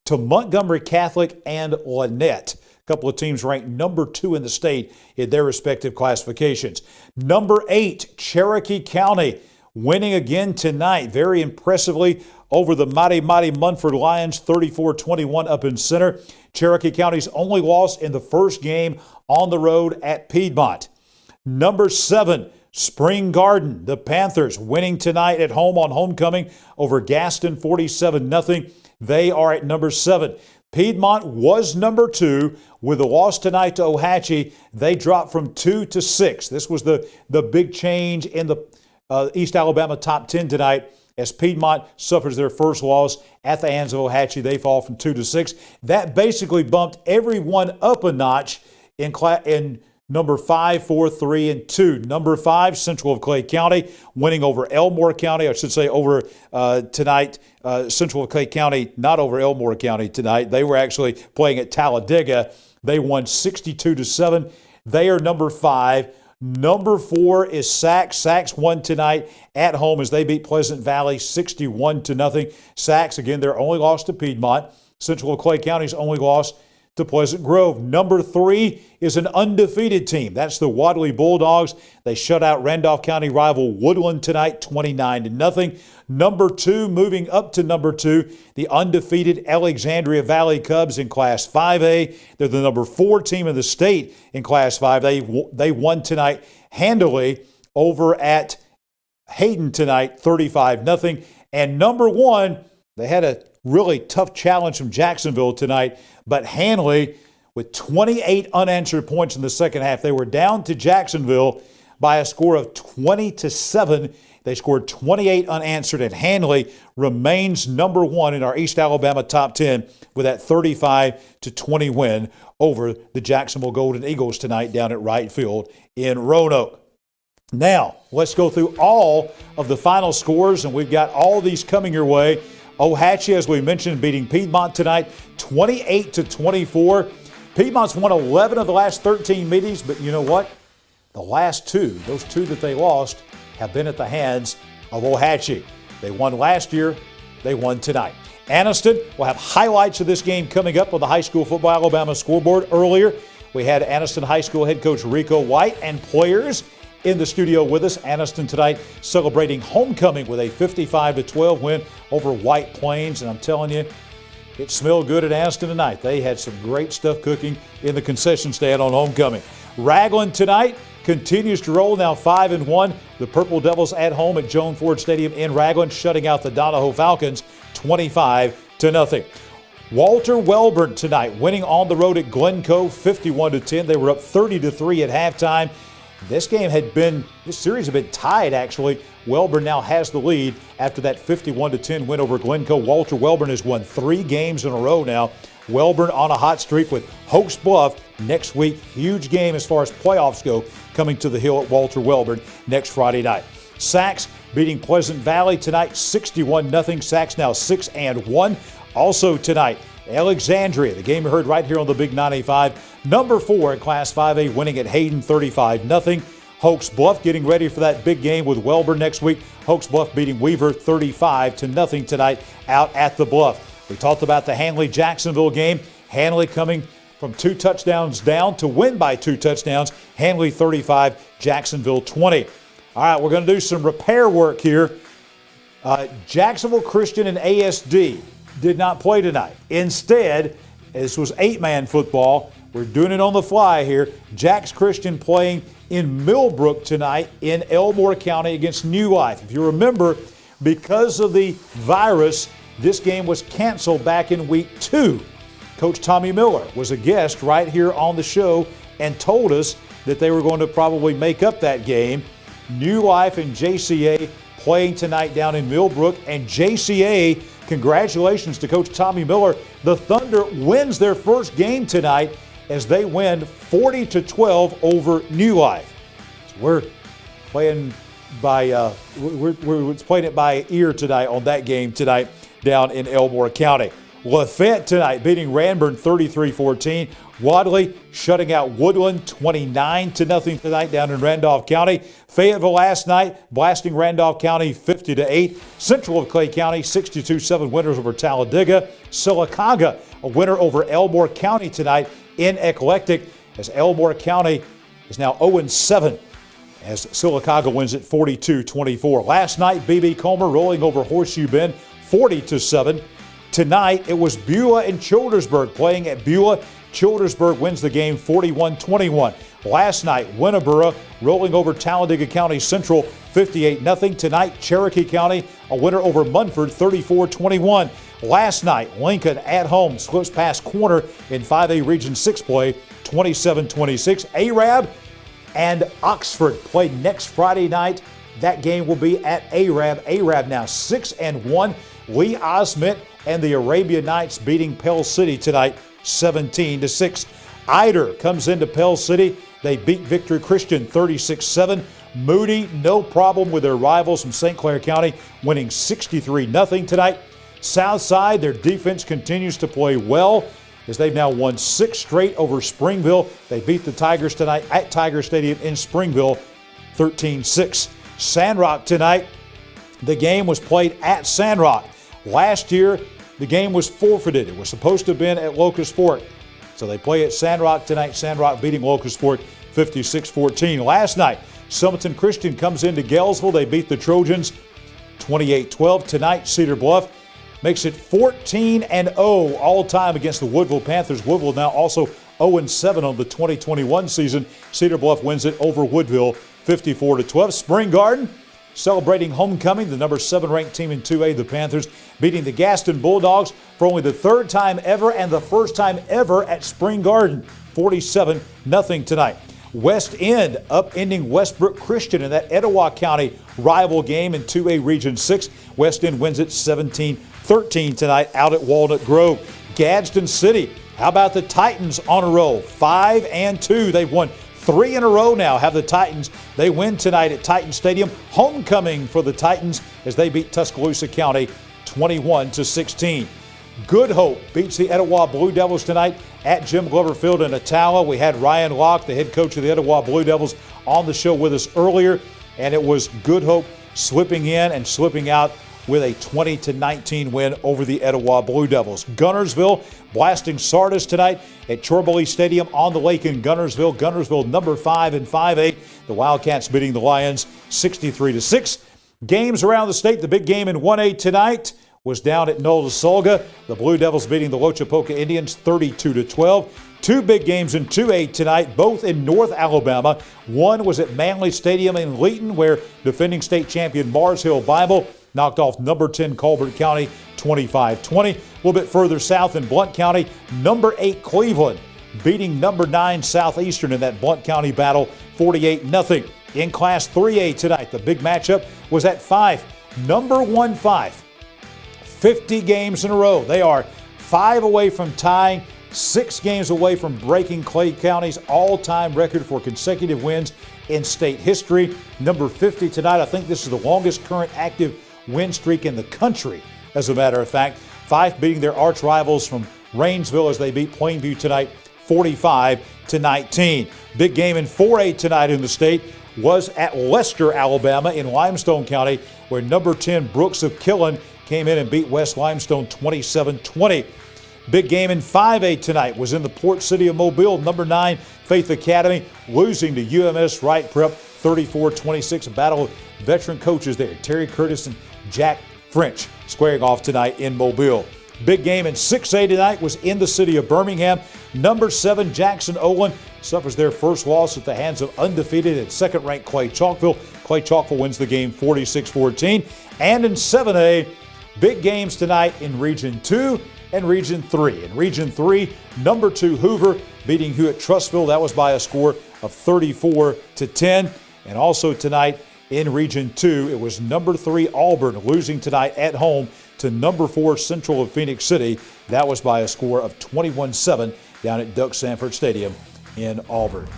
to Montgomery Catholic and Lynette. A couple of teams ranked number 2 in the state in their respective classifications. Number 8, Cherokee County, winning again tonight very impressively over the mighty Munford Lions, 34-21 up in center. Cherokee County's only loss in the first game on the road at Piedmont. Number 7, Spring Garden. The Panthers winning tonight at home on homecoming over Gaston, 47-0. They are at number 7. Piedmont was number 2. With a loss tonight to Ohatchee, they dropped from 2 to 6. This was the big change in the East Alabama top 10 tonight, as Piedmont suffers their first loss at the hands of Ohatchee. They fall from 2 to 6. That basically bumped everyone up a notch in number 5, 4, 3, and 2. Number 5, Central of Clay County, winning over Elmore County. I should say over tonight, Central of Clay County, not over Elmore County tonight. They were actually playing at Talladega. They won 62-7. They are number 5. Number 4 is Sacs. Sacs won tonight at home as they beat Pleasant Valley 61-0. Sacs, again, their only loss to Piedmont. Central Clay County's only loss to Pleasant Grove. Number 3 is an undefeated team. That's the Wadley Bulldogs. They shut out Randolph County rival Woodland tonight 29-0. Number 2, moving up to number 2, the undefeated Alexandria Valley Cubs in Class 5A. They're the number 4 team in the state in Class 5. They won tonight handily over at Hayden tonight 35-0. And number 1, they had a really tough challenge from Jacksonville tonight, but Hanley with 28 unanswered points in the second half. They were down to Jacksonville by a score of 20-7. They scored 28 unanswered, and Hanley remains number 1 in our East Alabama top 10 with that 35-20 win over the Jacksonville Golden Eagles tonight down at Wright Field in Roanoke. Now, let's go through all of the final scores, and we've got all these coming your way. Ohatchee, as we mentioned, beating Piedmont tonight, 28-24. Piedmont's won 11 of the last 13 meetings, but you know what? The last 2, those 2 that they lost, have been at the hands of Ohatchee. They won last year. They won tonight. Anniston will have highlights of this game coming up on the High School Football Alabama scoreboard. Earlier, we had Anniston High School head coach Rico White and players in the studio with us. Anniston tonight celebrating homecoming with a 55-12 win over White Plains. And I'm telling you, it smelled good at Anniston tonight. They had some great stuff cooking in the concession stand on homecoming. Ragland tonight continues to roll, now 5-1. The Purple Devils at home at Joan Ford Stadium in Ragland, shutting out the Donahoe Falcons 25-0. Walter Welborn tonight winning on the road at Glencoe 51-10. They were up 30-3 at halftime. This series had been tied actually. Welborn now has the lead after that 51-10 win over Glencoe. Walter Welborn has won 3 games in a row now Welborn on a hot streak with Hoax Bluff next week. Huge game as far as playoffs go, coming to the Hill at Walter Welborn next Friday night. Sacs beating Pleasant Valley tonight, 61-0. Sacs now 6-1. Also tonight, Alexandria, the game you heard right here on the Big 95, number 4 in Class 5A, winning at Hayden 35-0. Hoax Bluff getting ready for that big game with Welborn next week. Hoax Bluff beating Weaver 35-0 tonight out at the Bluff. We talked about the Hanley-Jacksonville game. Hanley coming from 2 touchdowns down to win by 2 touchdowns. Hanley 35, Jacksonville 20. All right, we're going to do some repair work here. Jacksonville Christian and ASD did not play tonight. Instead, this was 8-man football. We're doing it on the fly here. Jax Christian playing in Millbrook tonight in Elmore County against New Life. If you remember, because of the virus, this game was canceled back in week 2. Coach Tommy Miller was a guest right here on the show and told us that they were going to probably make up that game. New Life and JCA playing tonight down in Millbrook, and JCA, congratulations to Coach Tommy Miller. The Thunder wins their first game tonight as they win 40-12 over New Life. So we're playing by we're playing it by ear tonight on that game tonight down in Elmore County. Lafayette tonight beating Ranburne 33-14. Wadley shutting out Woodland 29-0 tonight down in Randolph County. Fayetteville last night blasting Randolph County 50-8. Central of Clay County 62-7 winners over Talladega. Sylacauga a winner over Elmore County tonight in Eclectic, as Elmore County is now 0-7 as Sylacauga wins it 42-24. Last night, B.B. Comer rolling over Horseshoe Bend 40-7. Tonight, it was Beulah and Childersburg playing at Beulah. Childersburg wins the game 41-21. Last night, Winneboro rolling over Talladega County Central 58-0. Tonight, Cherokee County a winner over Munford 34-21. Last night, Lincoln at home slips past Corner in 5A Region 6 play 27-26. Arab and Oxford play next Friday night. That game will be at Arab. Arab now 6-1. Lee Osment and the Arabia Knights beating Pell City tonight 17-6. Eider comes into Pell City. They beat Victory Christian 36-7. Moody, no problem with their rivals from St. Clair County, winning 63-0 tonight. Southside, their defense continues to play well as they've now won 6 straight over Springville. They beat the Tigers tonight at Tiger Stadium in Springville 13-6. Sandrock tonight, the game was played at Sandrock. Last year, the game was forfeited. It was supposed to have been at Locust Fork. So they play at Sandrock tonight. Sandrock beating Locust Fork 56-14. Last night, Summerton Christian comes into Galesville. They beat the Trojans 28-12. Tonight, Cedar Bluff makes it 14-0 all time against the Woodville Panthers. Woodville now also 0-7 on the 2021 season. Cedar Bluff wins it over Woodville 54-12. Spring Garden celebrating homecoming. The number 7 ranked team in 2A, the Panthers, beating the Gaston Bulldogs for only the 3rd time ever and the 1st time ever at Spring Garden. 47-0 tonight. West End upending Westbrook Christian in that Etowah County rival game in 2A Region 6. West End wins it 17-13 tonight out at Walnut Grove. Gadsden City, how about the Titans on a roll? 5-2. They've won 3 in a row now, have the Titans. They win tonight at Titan Stadium. Homecoming for the Titans as they beat Tuscaloosa County 21-16. Good Hope beats the Etowah Blue Devils tonight at Jim Glover Field in Attala. We had Ryan Locke, the head coach of the Etowah Blue Devils, on the show with us earlier, and it was Good Hope slipping in and slipping out with a 20-19 win over the Etowah Blue Devils. Gunnersville blasting Sardis tonight at Chorley Stadium on the lake in Gunnersville. Gunnersville number 5 in 5A. The Wildcats beating the Lions 63-6. Games around the state. The big game in 1A tonight was down at Nola Solga. The Blue Devils beating the Lochapoka Indians 32-12. 2 big games in 2A tonight, both in North Alabama. One was at Manley Stadium in Leeton, where defending state champion Mars Hill Bible knocked off number 10 Colbert County 25-20. A little bit further south in Blount County, number 8 Cleveland beating number 9 Southeastern in that Blount County battle 48-0. In Class 3A tonight, the big matchup was at 5. Number 1 5. 50 games in a row. They are 5 away from tying, 6 games away from breaking Clay County's all-time record for consecutive wins in state history. Number 50 tonight. I think this is the longest current active win streak in the country, as a matter of fact. Fife beating their arch rivals from Rainsville as they beat Plainview tonight 45-19. Big game in 4A tonight in the state was at Lester, Alabama in Limestone County, where number 10 Brooks of Killen came in and beat West Limestone 27-20. Big game in 5A tonight was in the port city of Mobile. Number 9 Faith Academy losing to UMS Wright Prep 34-26. A battle of veteran coaches there. Terry Curtis and Jack French squaring off tonight in Mobile. Big game in 6A tonight was in the city of Birmingham. Number 7 Jackson Olin suffers their first loss at the hands of undefeated and second-ranked Clay Chalkville. Clay Chalkville wins the game 46-14. And in 7A, big games tonight in Region 2 and Region 3. In Region 3, number 2 Hoover beating Hewitt Trussville. That was by a score of 34-10. And also tonight in Region 2, it was number 3 Auburn losing tonight at home to number 4 Central of Phoenix City. That was by a score of 21-7 down at Duck Sanford Stadium in Auburn.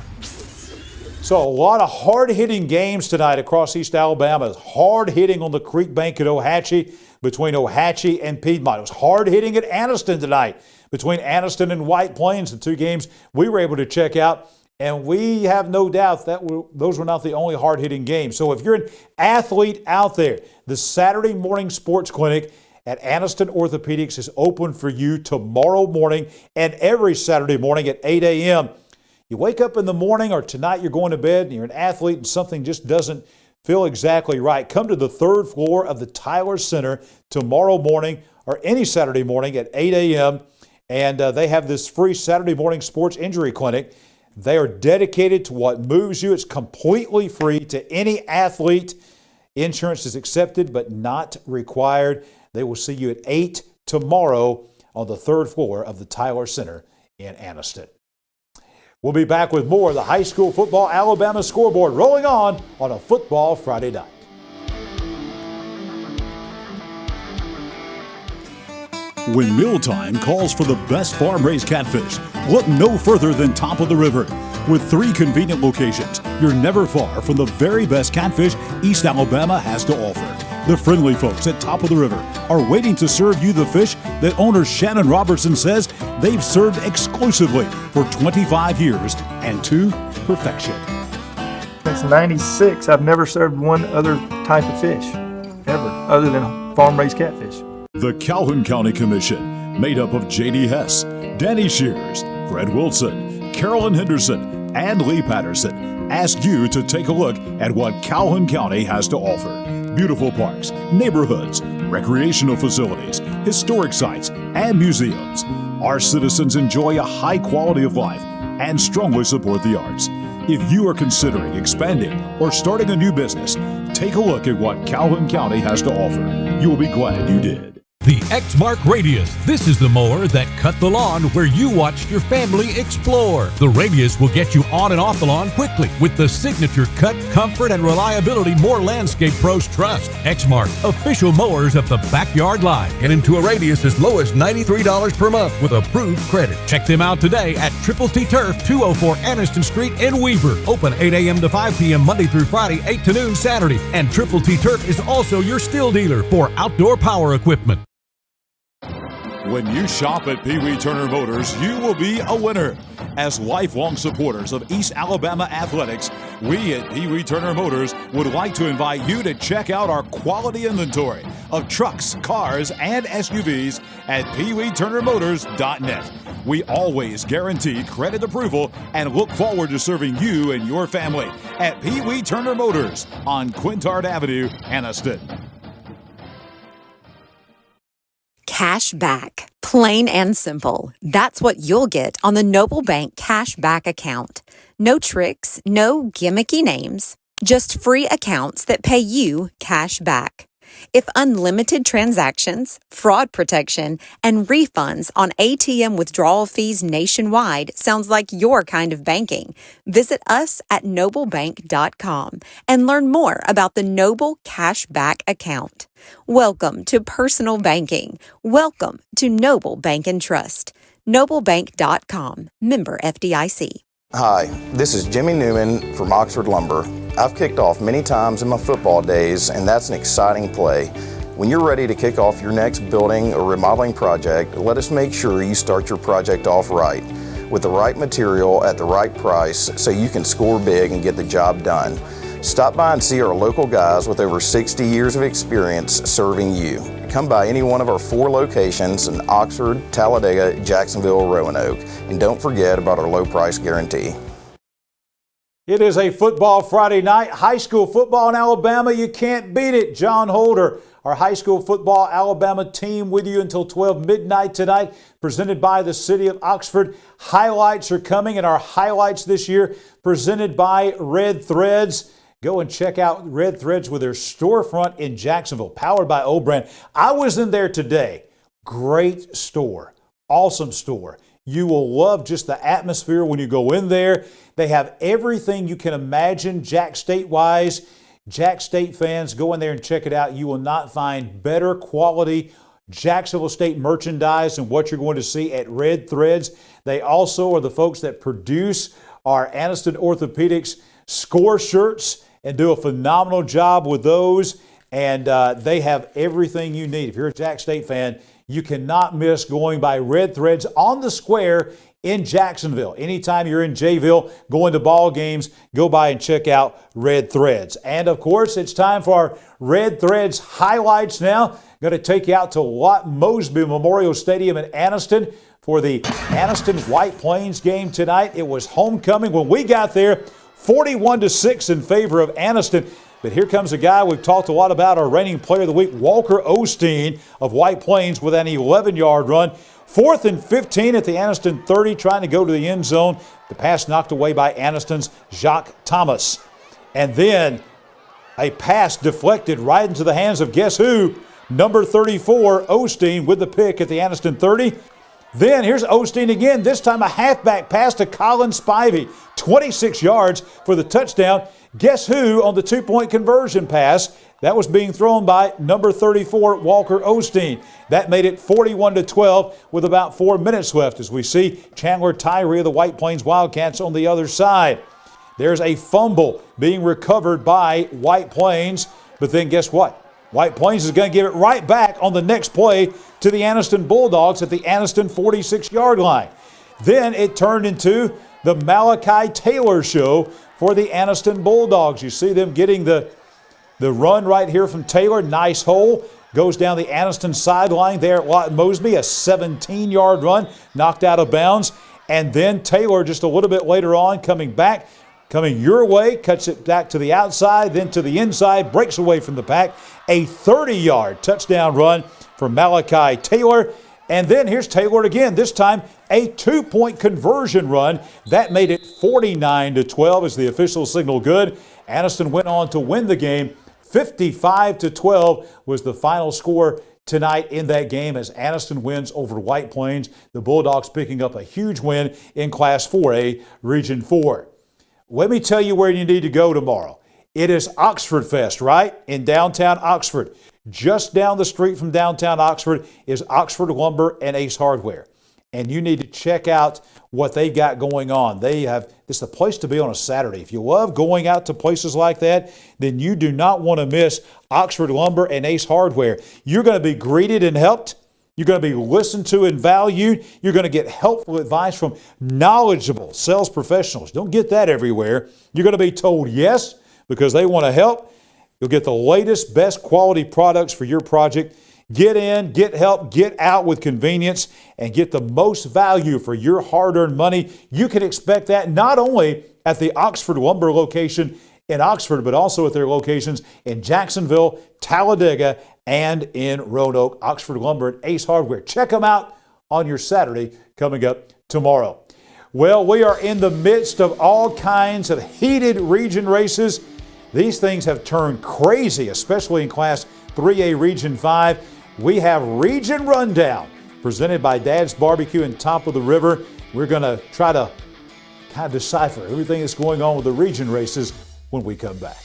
So a lot of hard-hitting games tonight across East Alabama. Hard hitting on the Creek Bank at Ohatchee between Ohatchee and Piedmont. It was hard hitting at Anniston tonight between Anniston and White Plains, the 2 games we were able to check out. And we have no doubt that those were not the only hard-hitting games. So if you're an athlete out there, the Saturday morning sports clinic at Anniston Orthopedics is open for you tomorrow morning and every Saturday morning at 8 a.m. You wake up in the morning or tonight you're going to bed and you're an athlete and something just doesn't feel exactly right. Come to the 3rd floor of the Tyler Center tomorrow morning or any Saturday morning at 8 a.m. And they have this free Saturday morning sports injury clinic. They are dedicated to what moves you. It's completely free to any athlete. Insurance is accepted but not required. They will see you at 8 tomorrow on the 3rd floor of the Tyler Center in Anniston. We'll be back with more of the high school football Alabama scoreboard rolling on a Football Friday night. When mealtime calls for the best farm-raised catfish, look no further than Top of the River. With 3 convenient locations, you're never far from the very best catfish East Alabama has to offer. The friendly folks at Top of the River are waiting to serve you the fish that owner Shannon Robertson says they've served exclusively for 25 years and to perfection. Since '96, I've never served one other type of fish, ever, other than farm-raised catfish. The Calhoun County Commission, made up of J.D. Hess, Danny Shears, Fred Wilson, Carolyn Henderson, and Lee Patterson, ask you to take a look at what Calhoun County has to offer. Beautiful parks, neighborhoods, recreational facilities, historic sites, and museums. Our citizens enjoy a high quality of life and strongly support the arts. If you are considering expanding or starting a new business, take a look at what Calhoun County has to offer. You will be glad you did. The X-Mark Radius. This is the mower that cut the lawn where you watched your family explore. The Radius will get you on and off the lawn quickly with the signature cut, comfort, and reliability more landscape pros trust. X-Mark, official mowers of the backyard line. Get into a Radius as low as $93 per month with approved credit. Check them out today at Triple T Turf, 204 Anniston Street in Weaver. Open 8 a.m. to 5 p.m. Monday through Friday, 8 to noon Saturday. And Triple T Turf is also your still dealer for outdoor power equipment. When you shop at Pee Wee Turner Motors, you will be a winner. As lifelong supporters of East Alabama athletics, we at Pee Wee Turner Motors would like to invite you to check out our quality inventory of trucks, cars, and SUVs at peeweeturnermotors.net. We always guarantee credit approval and look forward to serving you and your family at Pee Wee Turner Motors on Quintard Avenue, Anniston. Cash back. Plain and simple. That's what you'll get on the Noble Bank Cash Back account. No tricks, no gimmicky names. Just free accounts that pay you cash back. If unlimited transactions, fraud protection, and refunds on ATM withdrawal fees nationwide sounds like your kind of banking, visit us at noblebank.com and learn more about the Noble Cashback account. Welcome to personal banking. Welcome to Noble Bank and Trust. noblebank.com, member FDIC. Hi, this is Jimmy Newman from Oxford Lumber. I've kicked off many times in my football days, and that's an exciting play. When you're ready to kick off your next building or remodeling project, let us make sure you start your project off right, with the right material at the right price so you can score big and get the job done. Stop by and see our local guys with over 60 years of experience serving you. Come by any one of our 4 locations in Oxford, Talladega, Jacksonville, or Roanoke. And don't forget about our low price guarantee. It is a football Friday night. High school football in Alabama, you can't beat it. John Holder, our high school football Alabama team, with you until 12 midnight tonight, presented by the City of Oxford. Highlights are coming, and our highlights this year presented by Red Threads. Go and check out Red Threads with their storefront in Jacksonville, powered by O-Brand. I was in there today. Great store. Awesome store. You will love just the atmosphere when you go in there. They have everything you can imagine Jack State-wise. Jack State fans, go in there and check it out. You will not find better quality Jacksonville State merchandise than what you're going to see at Red Threads. They also are the folks that produce our Aniston Orthopedics score shirts and do a phenomenal job with those. And they have everything you need. If you're a Jack State fan, you cannot miss going by Red Threads on the square in Jacksonville. Anytime you're in Jayville, going to ball games, go by and check out Red Threads. And of course, it's time for our Red Threads highlights now. Going to take you out to Lott Mosby Memorial Stadium in Aniston for the Aniston White Plains game tonight. It was homecoming when we got there, 41-6 in favor of Aniston. But here comes a guy we've talked a lot about, our reigning player of the week, Walker Osteen of White Plains, with an 11-yard run. 4th and 15 at the Aniston 30, trying to go to the end zone. The pass knocked away by Aniston's Jacques Thomas. And then a pass deflected right into the hands of guess who? Number 34, Osteen, with the pick at the Aniston 30. Then here's Osteen again, this time a halfback pass to Colin Spivey. 26 yards for the touchdown. Guess who on the 2-point conversion pass? That was being thrown by number 34, Walker Osteen. That made it 41-12 with about 4 minutes left, as we see Chandler Tyree of the White Plains Wildcats on the other side. There's a fumble being recovered by White Plains, but then guess what? White Plains is going to give it right back on the next play to the Aniston Bulldogs at the Aniston 46-yard line. Then it turned into the Malachi Taylor show for the Aniston Bulldogs. You see them getting the run right here from Taylor. Nice hole. Goes down the Aniston sideline there at Lott Mosby. A 17-yard run knocked out of bounds. And then Taylor just a little bit later on coming your way, cuts it back to the outside, then to the inside, breaks away from the pack. A 30-yard touchdown run for Malachi Taylor. And then here's Taylor again, this time a 2-point conversion run. That made it 49-12 as the official signal good. Aniston went on to win the game. 55-12 was the final score tonight in that game as Aniston wins over White Plains. The Bulldogs picking up a huge win in Class 4A, Region 4. Let me tell you where you need to go tomorrow. It is Oxford Fest, right? In downtown Oxford. Just down the street from downtown Oxford is Oxford Lumber and Ace Hardware. And you need to check out what they got going on. It's the place to be on a Saturday. If you love going out to places like that, then you do not want to miss Oxford Lumber and Ace Hardware. You're going to be greeted and helped. You're going to be listened to and valued. You're going to get helpful advice from knowledgeable sales professionals. Don't get that everywhere. You're going to be told yes because they want to help. You'll get the latest, best quality products for your project. Get in, get help, get out with convenience, and get the most value for your hard-earned money. You can expect that not only at the Oxford Lumber location in Oxford, but also at their locations in Jacksonville, Talladega, and in Roanoke. Oxford Lumber and Ace Hardware. Check them out on your Saturday coming up tomorrow. Well, we are in the midst of all kinds of heated region races. These things have turned crazy, especially in Class 3A Region 5. We have Region Rundown presented by Dad's Barbecue and Top of the River. We're going to try to kind of decipher everything that's going on with the region races when we come back.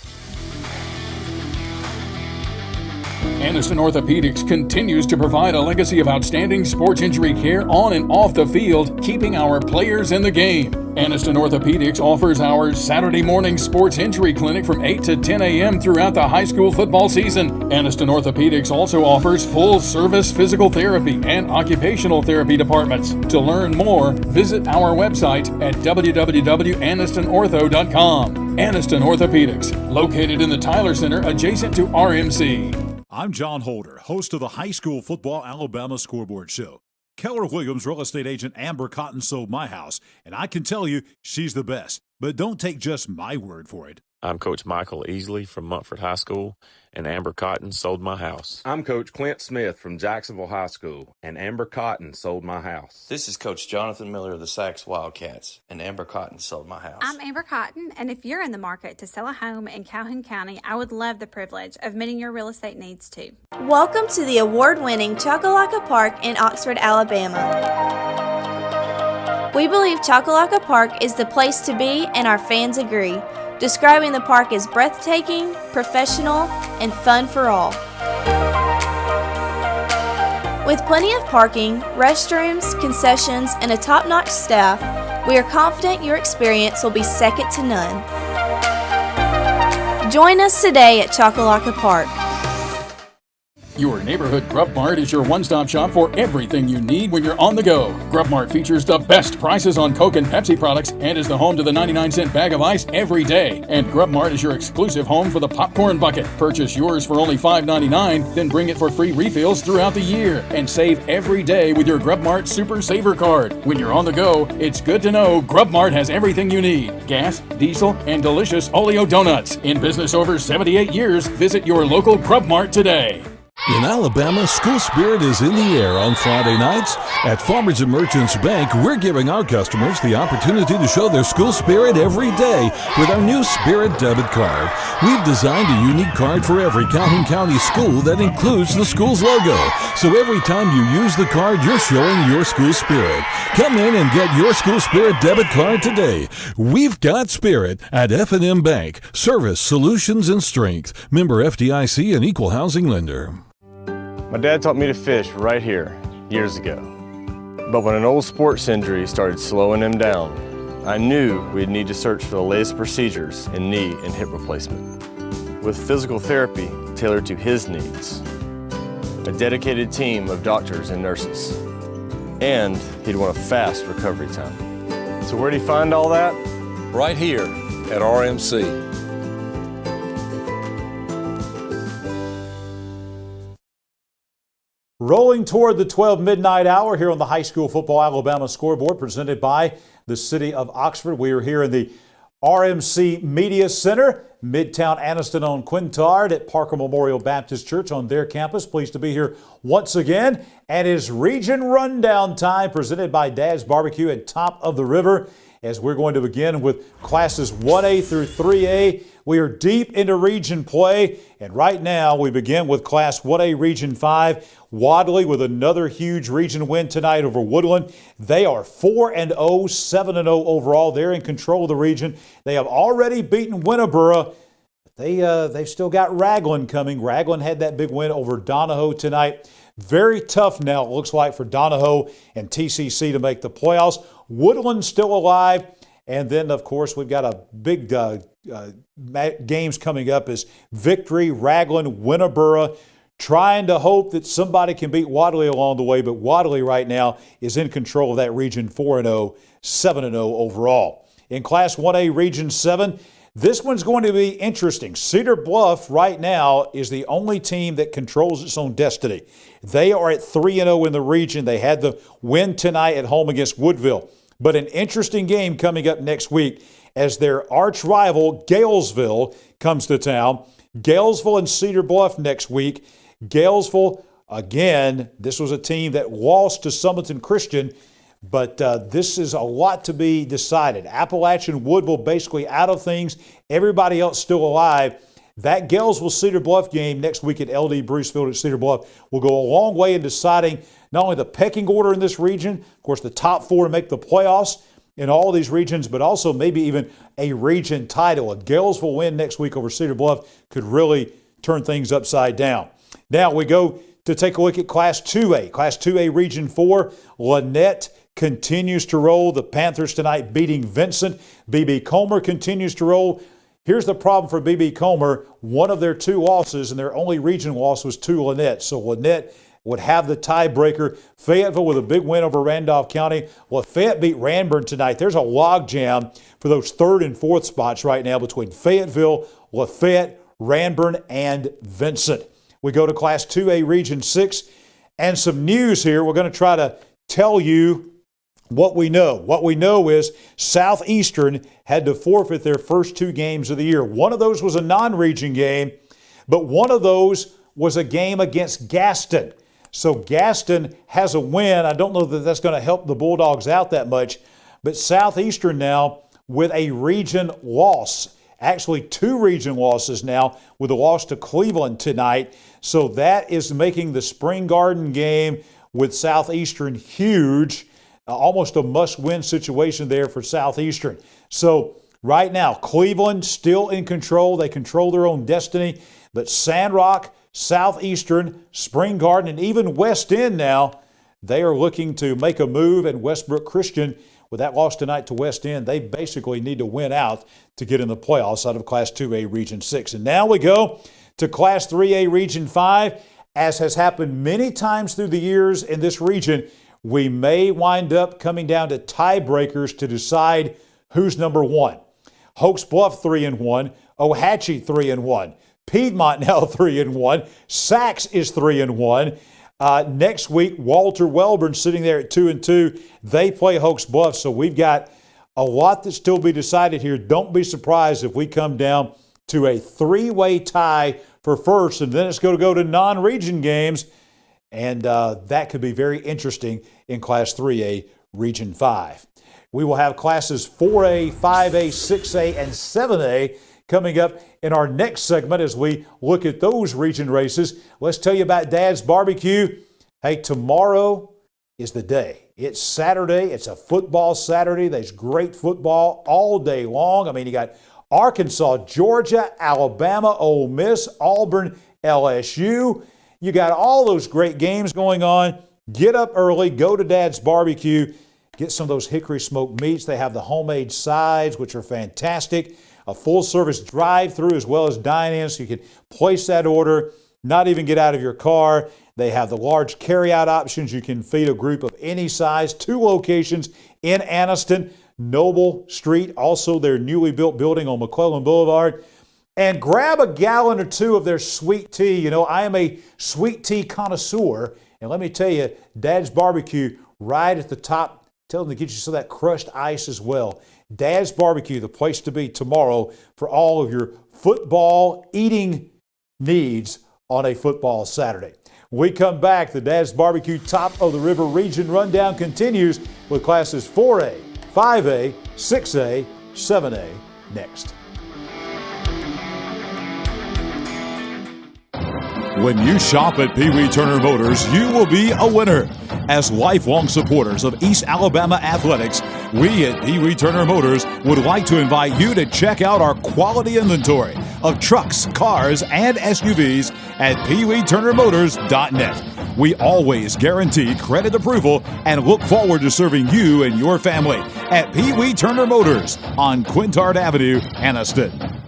Aniston Orthopedics continues to provide a legacy of outstanding sports injury care on and off the field, keeping our players in the game. Aniston Orthopedics offers our Saturday morning sports injury clinic from 8 to 10 a.m. throughout the high school football season. Aniston Orthopedics also offers full-service physical therapy and occupational therapy departments. To learn more, visit our website at www.anistonortho.com. Aniston Orthopedics, located in the Tyler Center adjacent to RMC. I'm John Holder, host of the High School Football Alabama Scoreboard Show. Keller Williams real estate agent Amber Cotton sold my house, and I can tell you she's the best. But don't take just my word for it. I'm Coach Michael Easley from Montford High School, and Amber Cotton sold my house. I'm Coach Clint Smith from Jacksonville High School, and Amber Cotton sold my house. This is Coach Jonathan Miller of the Sacs Wildcats, and Amber Cotton sold my house. I'm Amber Cotton, and if you're in the market to sell a home in Calhoun County, I would love the privilege of meeting your real estate needs too. Welcome to the award-winning Chocolaca Park in Oxford, Alabama. We believe Chocolaca Park is the place to be, and our fans agree, describing the park as breathtaking, professional, and fun for all. With plenty of parking, restrooms, concessions, and a top-notch staff, we are confident your experience will be second to none. Join us today at Chocolaca Park. Your neighborhood Grub Mart is your one-stop shop for everything you need when you're on the go. Grub Mart features the best prices on Coke and Pepsi products and is the home to the 99-cent bag of ice every day. And Grub Mart is your exclusive home for the popcorn bucket. Purchase yours for only $5.99, then bring it for free refills throughout the year. And save every day with your Grub Mart Super Saver card. When you're on the go, it's good to know Grub Mart has everything you need. Gas, diesel, and delicious Oleo donuts. In business over 78 years, visit your local Grub Mart today. In Alabama, school spirit is in the air on Friday nights. At Farmers and Merchants Bank, we're giving our customers the opportunity to show their school spirit every day with our new Spirit debit card. We've designed a unique card for every Calhoun County school that includes the school's logo. So every time you use the card, you're showing your school spirit. Come in and get your school spirit debit card today. We've got spirit at F&M Bank. Service, solutions, and strength. Member FDIC and equal housing lender. My dad taught me to fish right here years ago. But when an old sports injury started slowing him down, I knew we'd need to search for the latest procedures in knee and hip replacement. With physical therapy tailored to his needs, a dedicated team of doctors and nurses, and he'd want a fast recovery time. So where'd he find all that? Right here at RMC. Rolling toward the 12 midnight hour here on the High School Football Alabama Scoreboard, presented by the City of Oxford. We are here in the RMC Media Center, Midtown Aniston on Quintard at Parker Memorial Baptist Church on their campus. Pleased to be here once again. And it's Region Rundown time, presented by Dad's Barbecue at Top of the River, as we're going to begin with classes 1A through 3A. We are deep into region play, and right now we begin with Class 1A Region 5. Wadley with another huge region win tonight over Woodland. They are 4-0, 7-0 overall. They're in control of the region. They have already beaten Winterboro. They've still got Raglan coming. Raglan had that big win over Donahoe tonight. Very tough now, it looks like, for Donahoe and TCC to make the playoffs. Woodland still alive. And then, of course, we've got a big games coming up as Victory, Raglan, Winterboro, trying to hope that somebody can beat Wadley along the way. But Wadley right now is in control of that region, 4-0, 7-0 overall. In Class 1A Region 7, this one's going to be interesting. Cedar Bluff right now is the only team that controls its own destiny. They are at 3-0 in the region. They had the win tonight at home against Woodville. But an interesting game coming up next week as their arch rival, Galesville, comes to town. Galesville and Cedar Bluff next week. Galesville, again, this was a team that lost to Summerton Christian, but this is a lot to be decided. Appalachian Woodville basically out of things. Everybody else still alive. That Galesville-Cedar Bluff game next week at LD Bruce Field at Cedar Bluff will go a long way in deciding not only the pecking order in this region, of course the top 4 to make the playoffs in all of these regions, but also maybe even a region title. A Galesville win next week over Cedar Bluff could really turn things upside down. Now we go to take a look at Class 2A. Class 2A Region 4, Lynette continues to roll. The Panthers tonight beating Vincent. B.B. Comer continues to roll. Here's the problem for B.B. Comer. One of their 2 losses, and their only region loss, was to Lynette. So Lynette would have the tiebreaker. Fayetteville with a big win over Randolph County. Lafayette beat Ranburne tonight. There's a logjam for those 3rd and 4th spots right now between Fayetteville, Lafayette, Ranburne, and Vincent. We go to Class 2A Region 6, and some news here. We're going to try to tell you what we know. What we know is Southeastern had to forfeit their first 2 games of the year. One of those was a non-region game, but one of those was a game against Gaston. So Gaston has a win. I don't know that that's going to help the Bulldogs out that much, but Southeastern now with a region loss. Actually 2 region losses now with a loss to Cleveland tonight. So that is making the Spring Garden game with Southeastern huge. Almost a must-win situation there for Southeastern. So right now, Cleveland still in control. They control their own destiny. But Sandrock, Southeastern, Spring Garden, and even West End now, they are looking to make a move. And Westbrook Christian, with that loss tonight to West End, they basically need to win out to get in the playoffs out of Class 2A Region 6. And now we go to Class 3A Region 5. As has happened many times through the years in this region, we may wind up coming down to tiebreakers to decide who's number 1. Hoax Bluff 3-1, Ohatchee 3-1, Piedmont now 3-1, Sachs is 3-1. Next week, Walter Welborn sitting there at 2-2. They play Hoax Bluff, so we've got a lot that still be decided here. Don't be surprised if we come down to a 3-way tie for first, and then it's going to go to non-region games. And that could be very interesting in Class 3A Region 5. We will have Classes 4A, 5A, 6A, and 7A coming up in our next segment as we look at those region races. Let's tell you about Dad's Barbecue. Hey, tomorrow is the day. It's Saturday. It's a football Saturday. There's great football all day long. I mean, you got Arkansas, Georgia, Alabama, Ole Miss, Auburn, LSU. You got all those great games going on. Get up early, go to Dad's Barbecue, get some of those hickory smoked meats. They have the homemade sides, which are fantastic. A full-service drive-through as well as dine-in, so you can place that order, not even get out of your car. They have the large carry-out options. You can feed a group of any size. 2 locations in Anniston, Noble Street, also their newly built building on McClellan Boulevard. And grab a gallon or 2 of their sweet tea. You know, I am a sweet tea connoisseur. And let me tell you, Dad's Barbecue right at the top. Tell them to get you some of that crushed ice as well. Dad's Barbecue, the place to be tomorrow for all of your football eating needs on a football Saturday. When we come back, the Dad's Barbecue Top of the River Region Rundown continues with Classes 4A, 5A, 6A, 7A next. When you shop at Pee Wee Turner Motors, you will be a winner. As lifelong supporters of East Alabama athletics, we at Pee Wee Turner Motors would like to invite you to check out our quality inventory of trucks, cars, and SUVs at peeweeturnermotors.net. We always guarantee credit approval and look forward to serving you and your family at Pee Wee Turner Motors on Quintard Avenue, Anniston.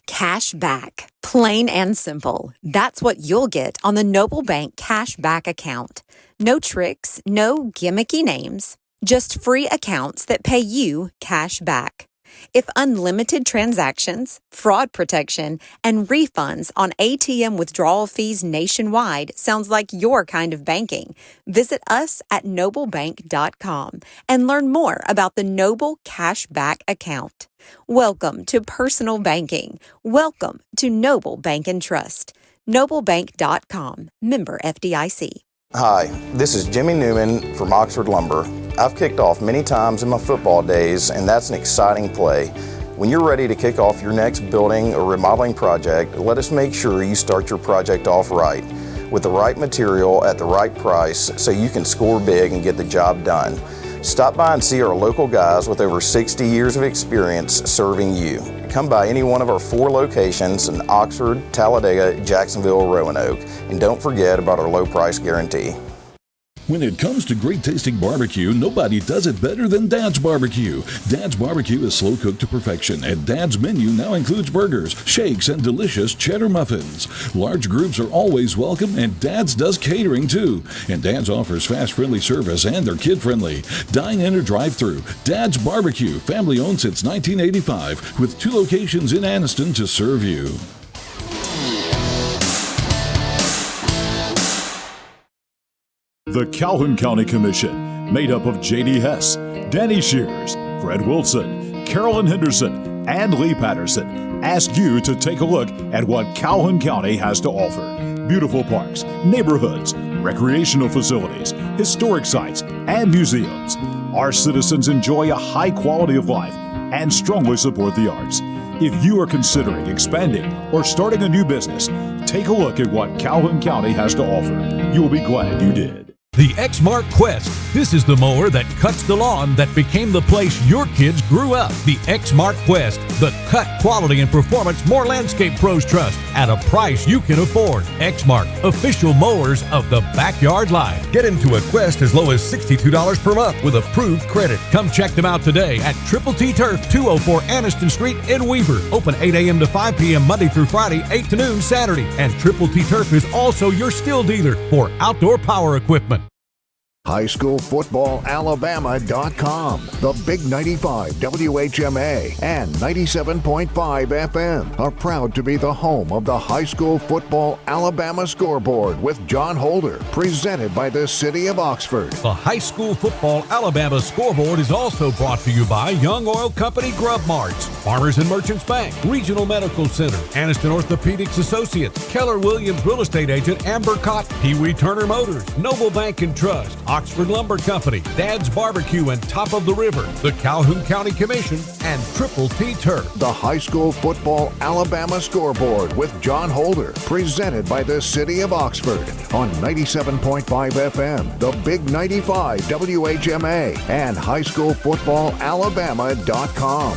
Cash back. Plain and simple. That's what you'll get on the Noble Bank Cash Back account. No tricks, no gimmicky names, just free accounts that pay you cash back. If unlimited transactions, fraud protection, and refunds on ATM withdrawal fees nationwide sounds like your kind of banking, visit us at noblebank.com and learn more about the Noble Cashback account. Welcome to personal banking. Welcome to Noble Bank and Trust. noblebank.com, member FDIC. Hi, this is Jimmy Newman from Oxford Lumber. I've kicked off many times in my football days, and that's an exciting play. When you're ready to kick off your next building or remodeling project, let us make sure you start your project off right, with the right material at the right price so you can score big and get the job done. Stop by and see our local guys with over 60 years of experience serving you. Come by any one of our 4 locations in Oxford, Talladega, Jacksonville, or Roanoke, and don't forget about our low price guarantee. When it comes to great tasting barbecue, nobody does it better than Dad's Barbecue. Dad's Barbecue is slow cooked to perfection, and Dad's menu now includes burgers, shakes, and delicious cheddar muffins. Large groups are always welcome, and Dad's does catering too. And Dad's offers fast, friendly service, and they're kid friendly. Dine in or drive through. Dad's Barbecue, family owned since 1985, with 2 locations in Anniston to serve you. The Calhoun County Commission, made up of J.D. Hess, Danny Shears, Fred Wilson, Carolyn Henderson, and Lee Patterson, ask you to take a look at what Calhoun County has to offer. Beautiful parks, neighborhoods, recreational facilities, historic sites, and museums. Our citizens enjoy a high quality of life and strongly support the arts. If you are considering expanding or starting a new business, take a look at what Calhoun County has to offer. You will be glad you did. The Exmark Quest. This is the mower that cuts the lawn that became the place your kids grew up. The Exmark Quest. The cut, quality, and performance more landscape pros trust at a price you can afford. Exmark. Official mowers of the backyard life. Get into a Quest as low as $62 per month with approved credit. Come check them out today at Triple T Turf, 204 Anniston Street in Weaver. Open 8 a.m. to 5 p.m. Monday through Friday, 8 to noon Saturday. And Triple T Turf is also your still dealer for outdoor power equipment. HighSchoolFootballAlabama.com, the Big 95 WHMA and 97.5 FM are proud to be the home of the High School Football Alabama Scoreboard with John Holder, presented by the City of Oxford. The High School Football Alabama Scoreboard is also brought to you by Young Oil Company Grub Marts, Farmers and Merchants Bank, Regional Medical Center, Anniston Orthopedics Associates, Keller Williams Real Estate Agent Amber Cotton, Pee Wee Turner Motors, Noble Bank and Trust, Oxford Lumber Company, Dad's Barbecue and Top of the River, the Calhoun County Commission, and Triple T Turf. The High School Football Alabama Scoreboard with John Holder, presented by the City of Oxford on 97.5 FM, the Big 95 WHMA, and highschoolfootballalabama.com.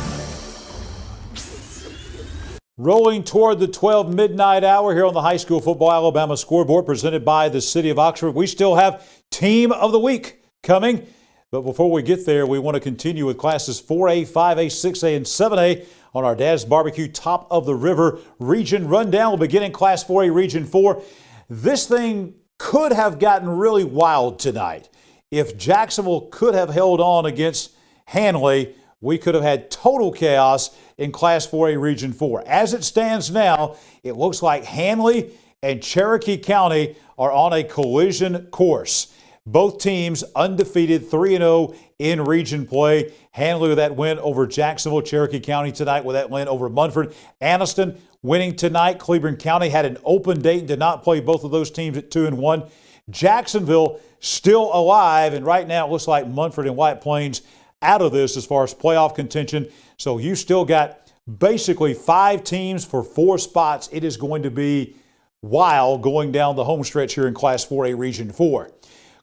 Rolling toward the 12 midnight hour here on the High School Football Alabama Scoreboard, presented by the City of Oxford. We still have Team of the Week coming. But before we get there, we want to continue with classes 4A, 5A, 6A, and 7A on our Dad's Barbecue Top of the River Region Rundown. We'll begin in Class 4A, Region 4. This thing could have gotten really wild tonight. If Jacksonville could have held on against Hanley, we could have had total chaos in Class 4A Region 4. As it stands now, it looks like Hanley and Cherokee County are on a collision course. Both teams undefeated, 3-0 in region play. Hanley with that win over Jacksonville, Cherokee County tonight with that win over Munford. Anniston winning tonight. Cleveland County had an open date and did not play both of those teams at 2-1. Jacksonville still alive, and right now it looks like Munford and White Plains out of this as far as playoff contention. So you still got basically 5 teams for 4 spots. It is going to be wild going down the home stretch here in Class 4A Region 4.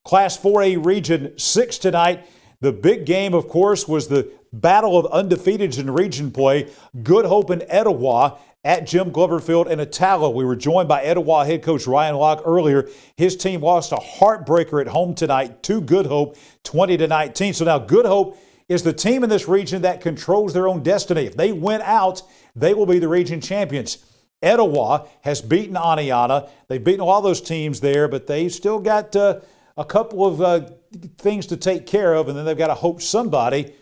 Class 4A Region 6 tonight. The big game, of course, was the battle of undefeateds in region play. Good Hope and Etowah at Jim Glover Field in Attala. We were joined by Etowah head coach Ryan Locke earlier. His team lost a heartbreaker at home tonight to Good Hope, 20-19. So now Good Hope is the team in this region that controls their own destiny. If they win out, they will be the region champions. Etowah has beaten Aniana. They've beaten all those teams there, but they've still got a couple of things to take care of, and then they've got to hope somebody,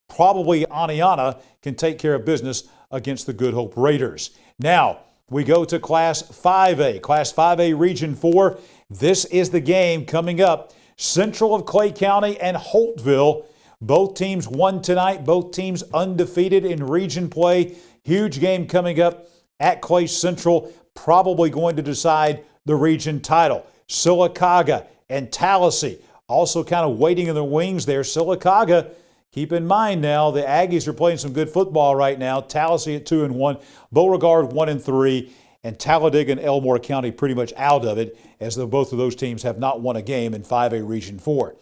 probably Aniana, can take care of business against the Good Hope Raiders. Now, we go to Class 5A. Class 5A Region 4. This is the game coming up. Central of Clay County and Holtville. Both teams won tonight. Both teams undefeated in region play. Huge game coming up at Clay Central. Probably going to decide the region title. Sylacauga and Tallahassee also kind of waiting in the wings there. Sylacauga Keep in mind now, the Aggies are playing some good football right now. Tallahassee at 2-1, Beauregard 1-3, and Talladega and Elmore County pretty much out of it, as though both of those teams have not won a game in 5A Region 4.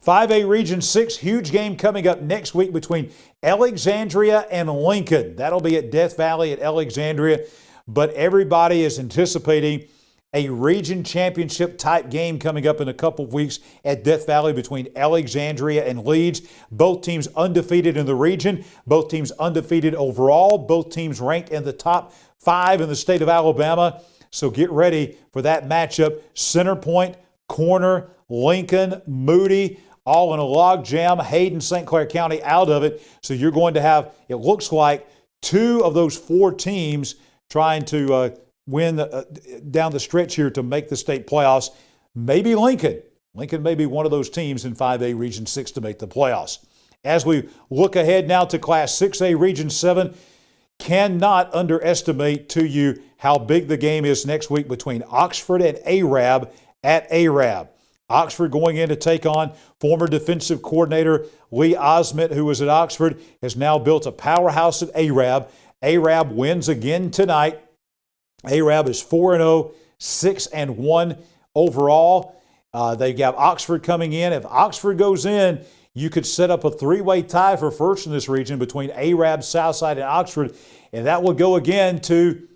5A Region 6, huge game coming up next week between Alexandria and Lincoln. That'll be at Death Valley at Alexandria, but everybody is anticipating a region championship type game coming up in a couple of weeks at Death Valley between Alexandria and Leeds. Both teams undefeated in the region, both teams undefeated overall, both teams ranked in the top 5 in the state of Alabama. So get ready for that matchup. Center Point, Corner, Lincoln, Moody, all in a log jam. Hayden, St. Clair County out of it. So you're going to have, it looks like, 2 of those 4 teams trying to win down the stretch here to make the state playoffs. Maybe Lincoln. Lincoln may be one of those teams in 5A Region 6 to make the playoffs. As we look ahead now to Class 6A Region 7, cannot underestimate to you how big the game is next week between Oxford and Arab at Arab. Oxford going in to take on former defensive coordinator Lee Osment, who was at Oxford, has now built a powerhouse at Arab. Arab wins again tonight. Arab is 4-0, 6-1 overall. They got Oxford coming in. If Oxford goes in, you could set up a 3-way tie for first in this region between Arab, Southside, and Oxford, and that will go again to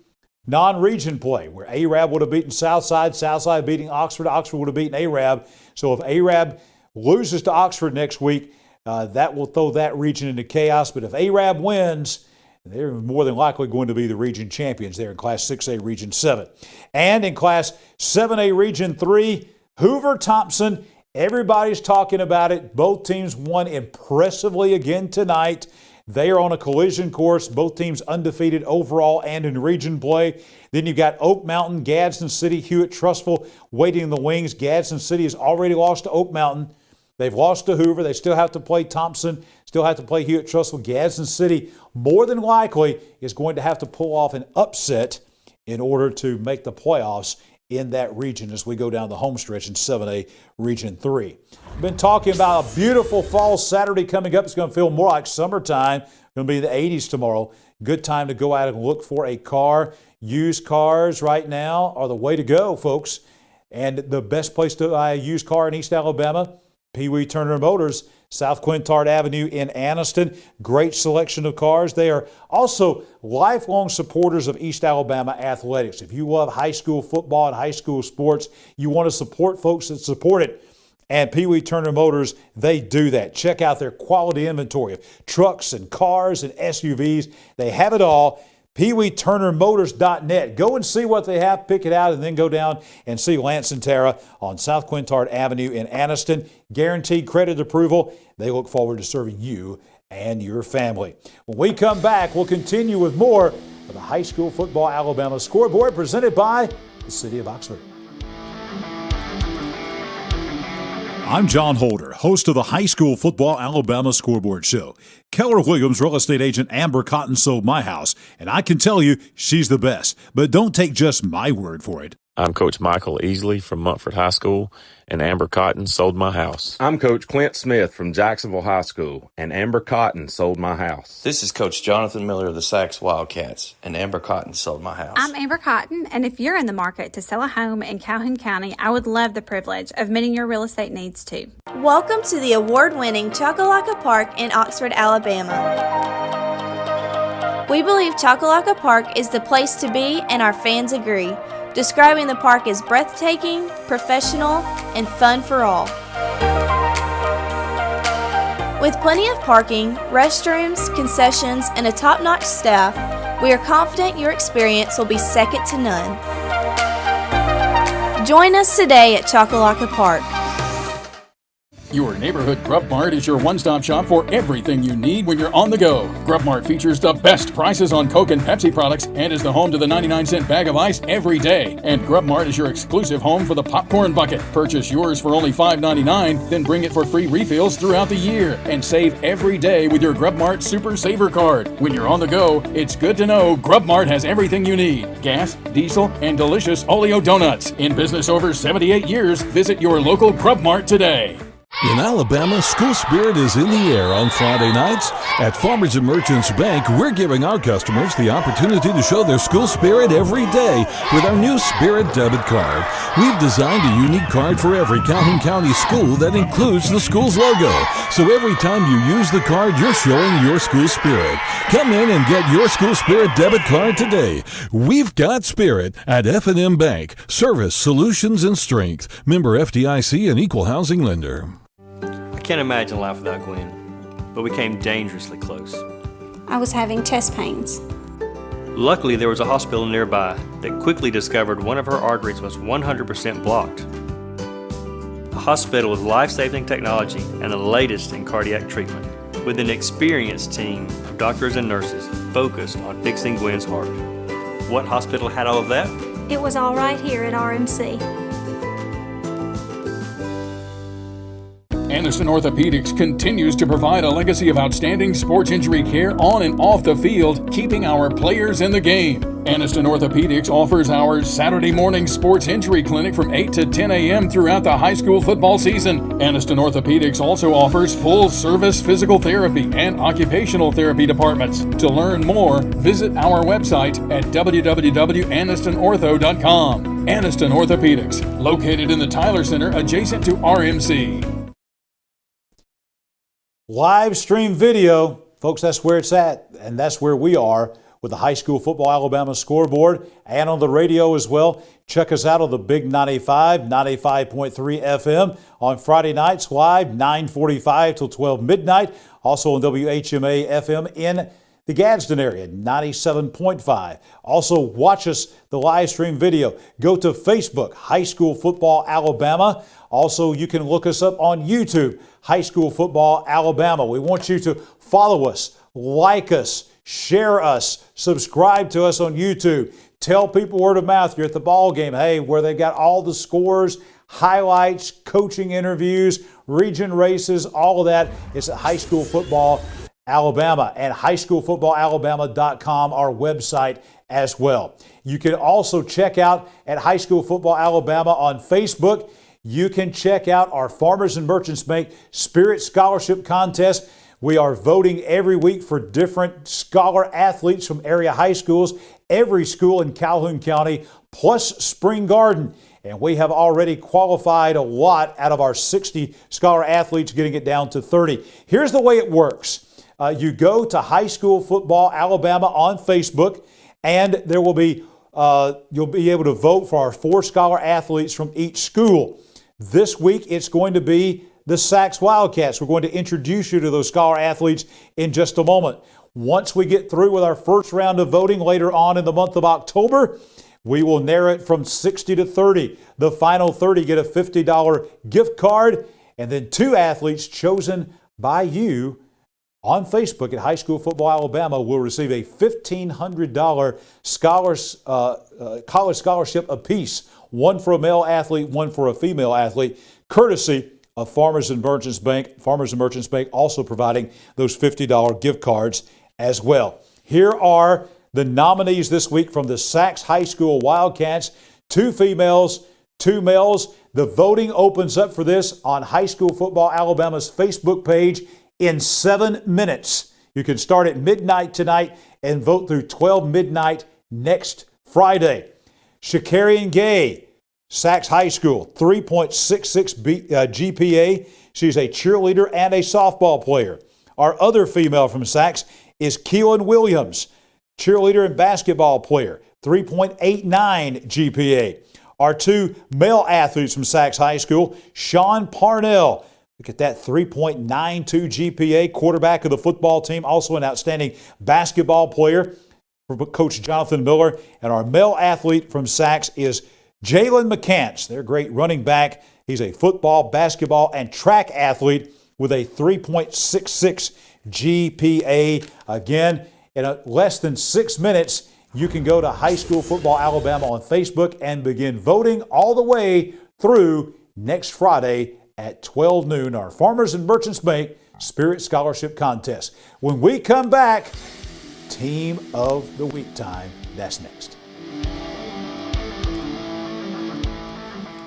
non-region play, where Arab would have beaten Southside, Southside beating Oxford, Oxford would have beaten Arab. So if Arab loses to Oxford next week, that will throw that region into chaos. But if Arab wins, they're more than likely going to be the region champions there in Class 6A Region 7. And in Class 7A Region 3, Hoover-Thompson, everybody's talking about it. Both teams won impressively again tonight. They are on a collision course, both teams undefeated overall and in region play. Then you've got Oak Mountain, Gadsden City, Hewitt-Trussville waiting in the wings. Gadsden City has already lost to Oak Mountain. They've lost to Hoover. They still have to play Thompson, still have to play Hewitt-Trussville. Gadsden City, more than likely, is going to have to pull off an upset in order to make the playoffs in that region as we go down the home stretch in 7A Region 3. We've been talking about a beautiful fall Saturday coming up. It's going to feel more like summertime. It's going to be the 80s tomorrow. Good time to go out and look for a car. Used cars right now are the way to go, folks. And the best place to buy a used car in East Alabama, Pee Wee Turner Motors, South Quintard Avenue in Anniston. Great selection of cars. They are also lifelong supporters of East Alabama athletics. If you love high school football and high school sports, you want to support folks that support it. And Pee Wee Turner Motors, they do that. Check out their quality inventory of trucks and cars and SUVs. They have it all. PeeWeeTurnerMotors.net. Go and see what they have, pick it out, and then go down and see Lance and Tara on South Quintard Avenue in Anniston. Guaranteed credit approval. They look forward to serving you and your family. When we come back, we'll continue with more of the High School Football Alabama Scoreboard presented by the City of Oxford. I'm John Holder, host of the High School Football Alabama Scoreboard Show. Keller Williams real estate agent Amber Cotton sold my house, and I can tell you she's the best. But don't take just my word for it. I'm Coach Michael Easley from Montford High School, and Amber Cotton sold my house. I'm Coach Clint Smith from Jacksonville High School, and Amber Cotton sold my house. This is Coach Jonathan Miller of the Sachs Wildcats, and Amber Cotton sold my house. I'm Amber Cotton, and if you're in the market to sell a home in Calhoun County, I would love the privilege of meeting your real estate needs too. Welcome to the award-winning Chocolaca Park in Oxford, Alabama. We believe Chocolaca Park is the place to be, and our fans agree, describing the park as breathtaking, professional, and fun for all. With plenty of parking, restrooms, concessions, and a top-notch staff, we are confident your experience will be second to none. Join us today at Chocolaca Park. Your neighborhood Grub Mart is your one-stop shop for everything you need when you're on the go. Grub Mart features the best prices on Coke and Pepsi products and is the home to the 99-cent bag of ice every day. And Grub Mart is your exclusive home for the popcorn bucket. Purchase yours for only $5.99, then bring it for free refills throughout the year. And save every day with your Grub Mart Super Saver card. When you're on the go, it's good to know Grub Mart has everything you need. Gas, diesel, and delicious Oleo donuts. In business over 78 years, visit your local Grub Mart today. In Alabama, school spirit is in the air on Friday nights. At Farmers and Merchants Bank, we're giving our customers the opportunity to show their school spirit every day with our new Spirit debit card. We've designed a unique card for every Calhoun County school that includes the school's logo. So every time you use the card, you're showing your school spirit. Come in and get your school spirit debit card today. We've got spirit at F&M Bank. Service, solutions, and strength. Member FDIC and equal housing lender. I can't imagine life without Gwen, but we came dangerously close. I was having chest pains. Luckily, there was a hospital nearby that quickly discovered one of her arteries was 100% blocked. A hospital with life-saving technology and the latest in cardiac treatment, with an experienced team of doctors and nurses focused on fixing Gwen's heart. What hospital had all of that? It was all right here at RMC. Aniston Orthopedics continues to provide a legacy of outstanding sports injury care on and off the field, keeping our players in the game. Aniston Orthopedics offers our Saturday morning sports injury clinic from 8 to 10 a.m. throughout the high school football season. Aniston Orthopedics also offers full-service physical therapy and occupational therapy departments. To learn more, visit our website at www.anistonortho.com. Aniston Orthopedics, located in the Tyler Center adjacent to RMC. Live stream video, folks, that's where it's at, and that's where we are with the High School Football Alabama Scoreboard and on the radio as well. Check us out on the Big 95.3 FM on Friday nights live, 9:45 till 12 midnight. Also on WHMA FM in the Gadsden area, 97.5. Also watch us, the live stream video. Go to Facebook, High School Football Alabama. Also, you can look us up on YouTube, High School Football Alabama. We want you to follow us, like us, share us, subscribe to us on YouTube. Tell people word of mouth. You're at the ball game, hey, where they got all the scores, highlights, coaching interviews, region races, all of that. It's at High School Football Alabama and highschoolfootballalabama.com, our website as well. You can also check out at High School Football Alabama on Facebook. You can check out our Farmers and Merchants Bank Spirit Scholarship Contest. We are voting every week for different scholar athletes from area high schools, every school in Calhoun County, plus Spring Garden. And we have already qualified a lot out of our 60 scholar athletes, getting it down to 30. Here's the way it works. You go to High School Football Alabama on Facebook, and there will be you'll be able to vote for our 4 scholar athletes from each school. This week, it's going to be the Sachs Wildcats. We're going to introduce you to those scholar athletes in just a moment. Once we get through with our first round of voting later on in the month of October, we will narrow it from 60 to 30. The final 30 get a $50 gift card, and then 2 athletes chosen by you on Facebook at High School Football Alabama will receive a $1,500 college scholarship apiece. One for a male athlete, one for a female athlete, courtesy of Farmers and Merchants Bank. Farmers and Merchants Bank also providing those $50 gift cards as well. Here are the nominees this week from the Sachs High School Wildcats. 2 females, 2 males. The voting opens up for this on High School Football Alabama's Facebook page in 7 minutes. You can start at midnight tonight and vote through 12 midnight next Friday. Shakarian Gay, Sachs High School, 3.66 GPA. She's a cheerleader and a softball player. Our other female from Sachs is Keelan Williams, cheerleader and basketball player, 3.89 GPA. Our 2 male athletes from Sachs High School, Sean Parnell, look at that, 3.92 GPA, quarterback of the football team, also an outstanding basketball player for Coach Jonathan Miller. And our male athlete from Sachs is Jalen McCants, their great running back. He's a football, basketball, and track athlete with a 3.66 GPA. Again, in less than 6 minutes, you can go to High School Football Alabama on Facebook and begin voting all the way through next Friday at 12 noon, our Farmers and Merchants Bank Spirit Scholarship Contest. When we come back, Team of the Week time. That's next.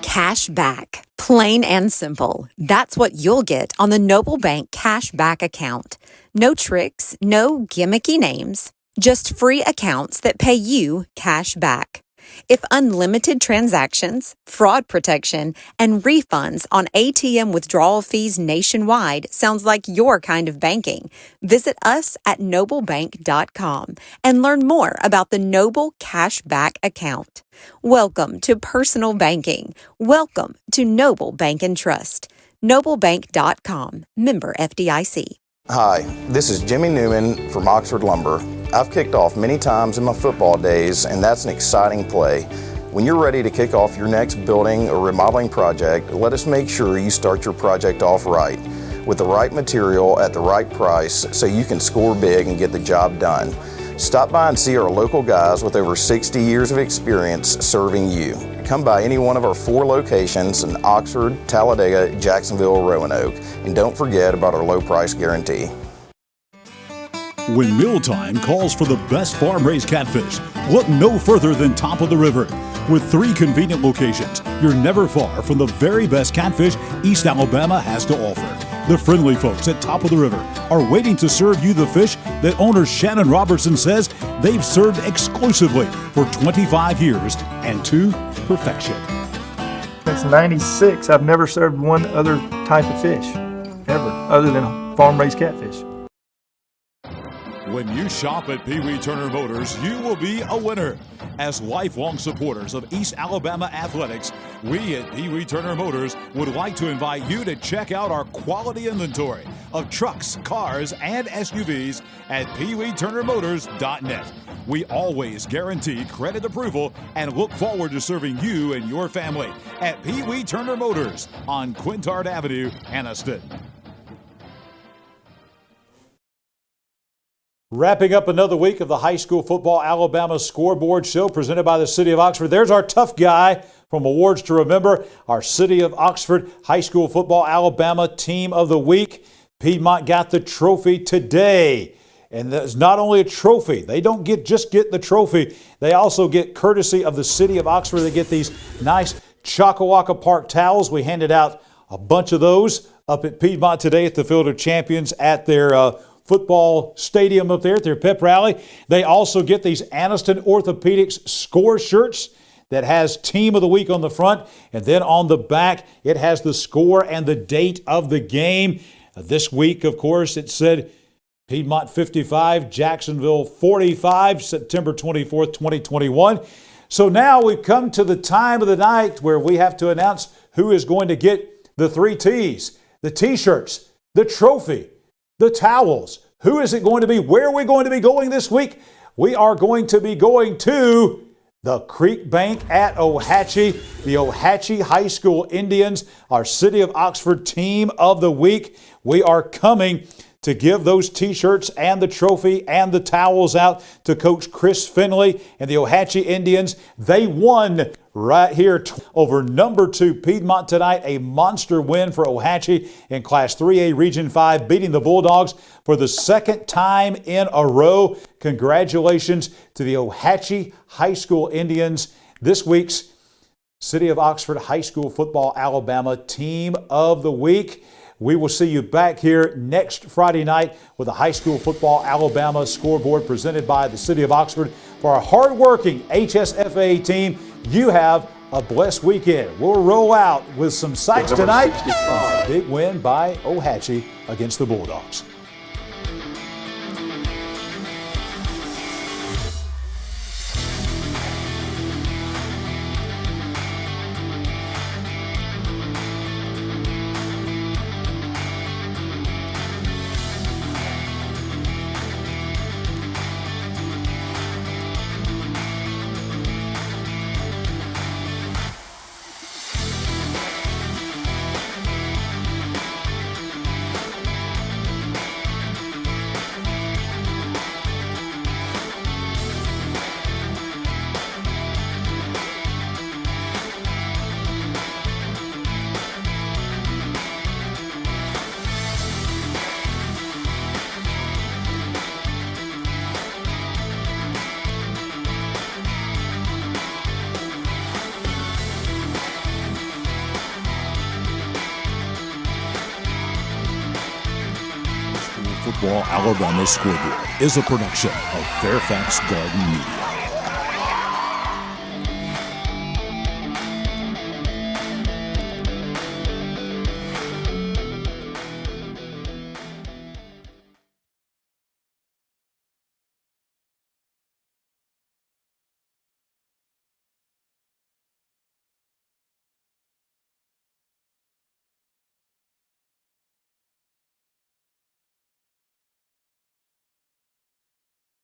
Cash back. Plain and simple. That's what you'll get on the Noble Bank Cash Back account. No tricks, no gimmicky names, just free accounts that pay you cash back. If unlimited transactions, fraud protection, and refunds on ATM withdrawal fees nationwide sounds like your kind of banking, visit us at noblebank.com and learn more about the Noble Cashback account. Welcome to personal banking. Welcome to Noble Bank and Trust. noblebank.com, member FDIC. Hi, this is Jimmy Newman from Oxford Lumber. I've kicked off many times in my football days, and that's an exciting play. When you're ready to kick off your next building or remodeling project, let us make sure you start your project off right, with the right material at the right price so you can score big and get the job done. Stop by and see our local guys with over 60 years of experience serving you. Come by any one of our 4 locations in Oxford, Talladega, Jacksonville, Roanoke, and don't forget about our low price guarantee. When mealtime calls for the best farm-raised catfish, look no further than Top of the River. With 3 convenient locations, you're never far from the very best catfish East Alabama has to offer. The friendly folks at Top of the River are waiting to serve you the fish that owner Shannon Robertson says they've served exclusively for 25 years and to perfection. Since '96, I've never served one other type of fish, ever, other than farm-raised catfish. When you shop at Pee Wee Turner Motors, you will be a winner. As lifelong supporters of East Alabama athletics, we at Pee Wee Turner Motors would like to invite you to check out our quality inventory of trucks, cars, and SUVs at peeweeturnermotors.net. We always guarantee credit approval and look forward to serving you and your family at Pee Wee Turner Motors on Quintard Avenue, Anniston. Wrapping up another week of the High School Football Alabama Scoreboard Show presented by the City of Oxford. There's our tough guy from Awards to Remember, our City of Oxford High School Football Alabama Team of the Week. Piedmont got the trophy today. And that's not only a trophy. They don't just get the trophy. They also get courtesy of the City of Oxford. They get these nice Chakawaka Park towels. We handed out a bunch of those up at Piedmont today at the Field of Champions at their football stadium up there at their pep rally. They also get these Anniston Orthopedics score shirts that has Team of the Week on the front, and then on the back it has the score and the date of the game. This week, of course, it said Piedmont 55, Jacksonville 45, September 24th, 2021. So now we've come to the time of the night where we have to announce who is going to get the 3 T's, the T-shirts, the trophy, the towels. Who is it going to be? Where are we going to be going this week? We are going to be going to the Creek Bank at Ohatchee, the Ohatchee High School Indians, our City of Oxford Team of the Week. We are coming to give those T-shirts and the trophy and the towels out to Coach Chris Finley and the Ohatchee Indians. They won right here over number 2 Piedmont tonight. A monster win for Ohatchee in Class 3A Region 5, beating the Bulldogs for the 2nd time in a row. Congratulations to the Ohatchee High School Indians, this week's City of Oxford High School Football Alabama Team of the Week. We will see you back here next Friday night with the High School Football Alabama Scoreboard presented by the City of Oxford. For our hardworking HSFA team, you have a blessed weekend. We'll roll out with some sights tonight. A big win by Ohatchee against the Bulldogs. Football Alabama Scoreboard is a production of Fairfax Garden Media.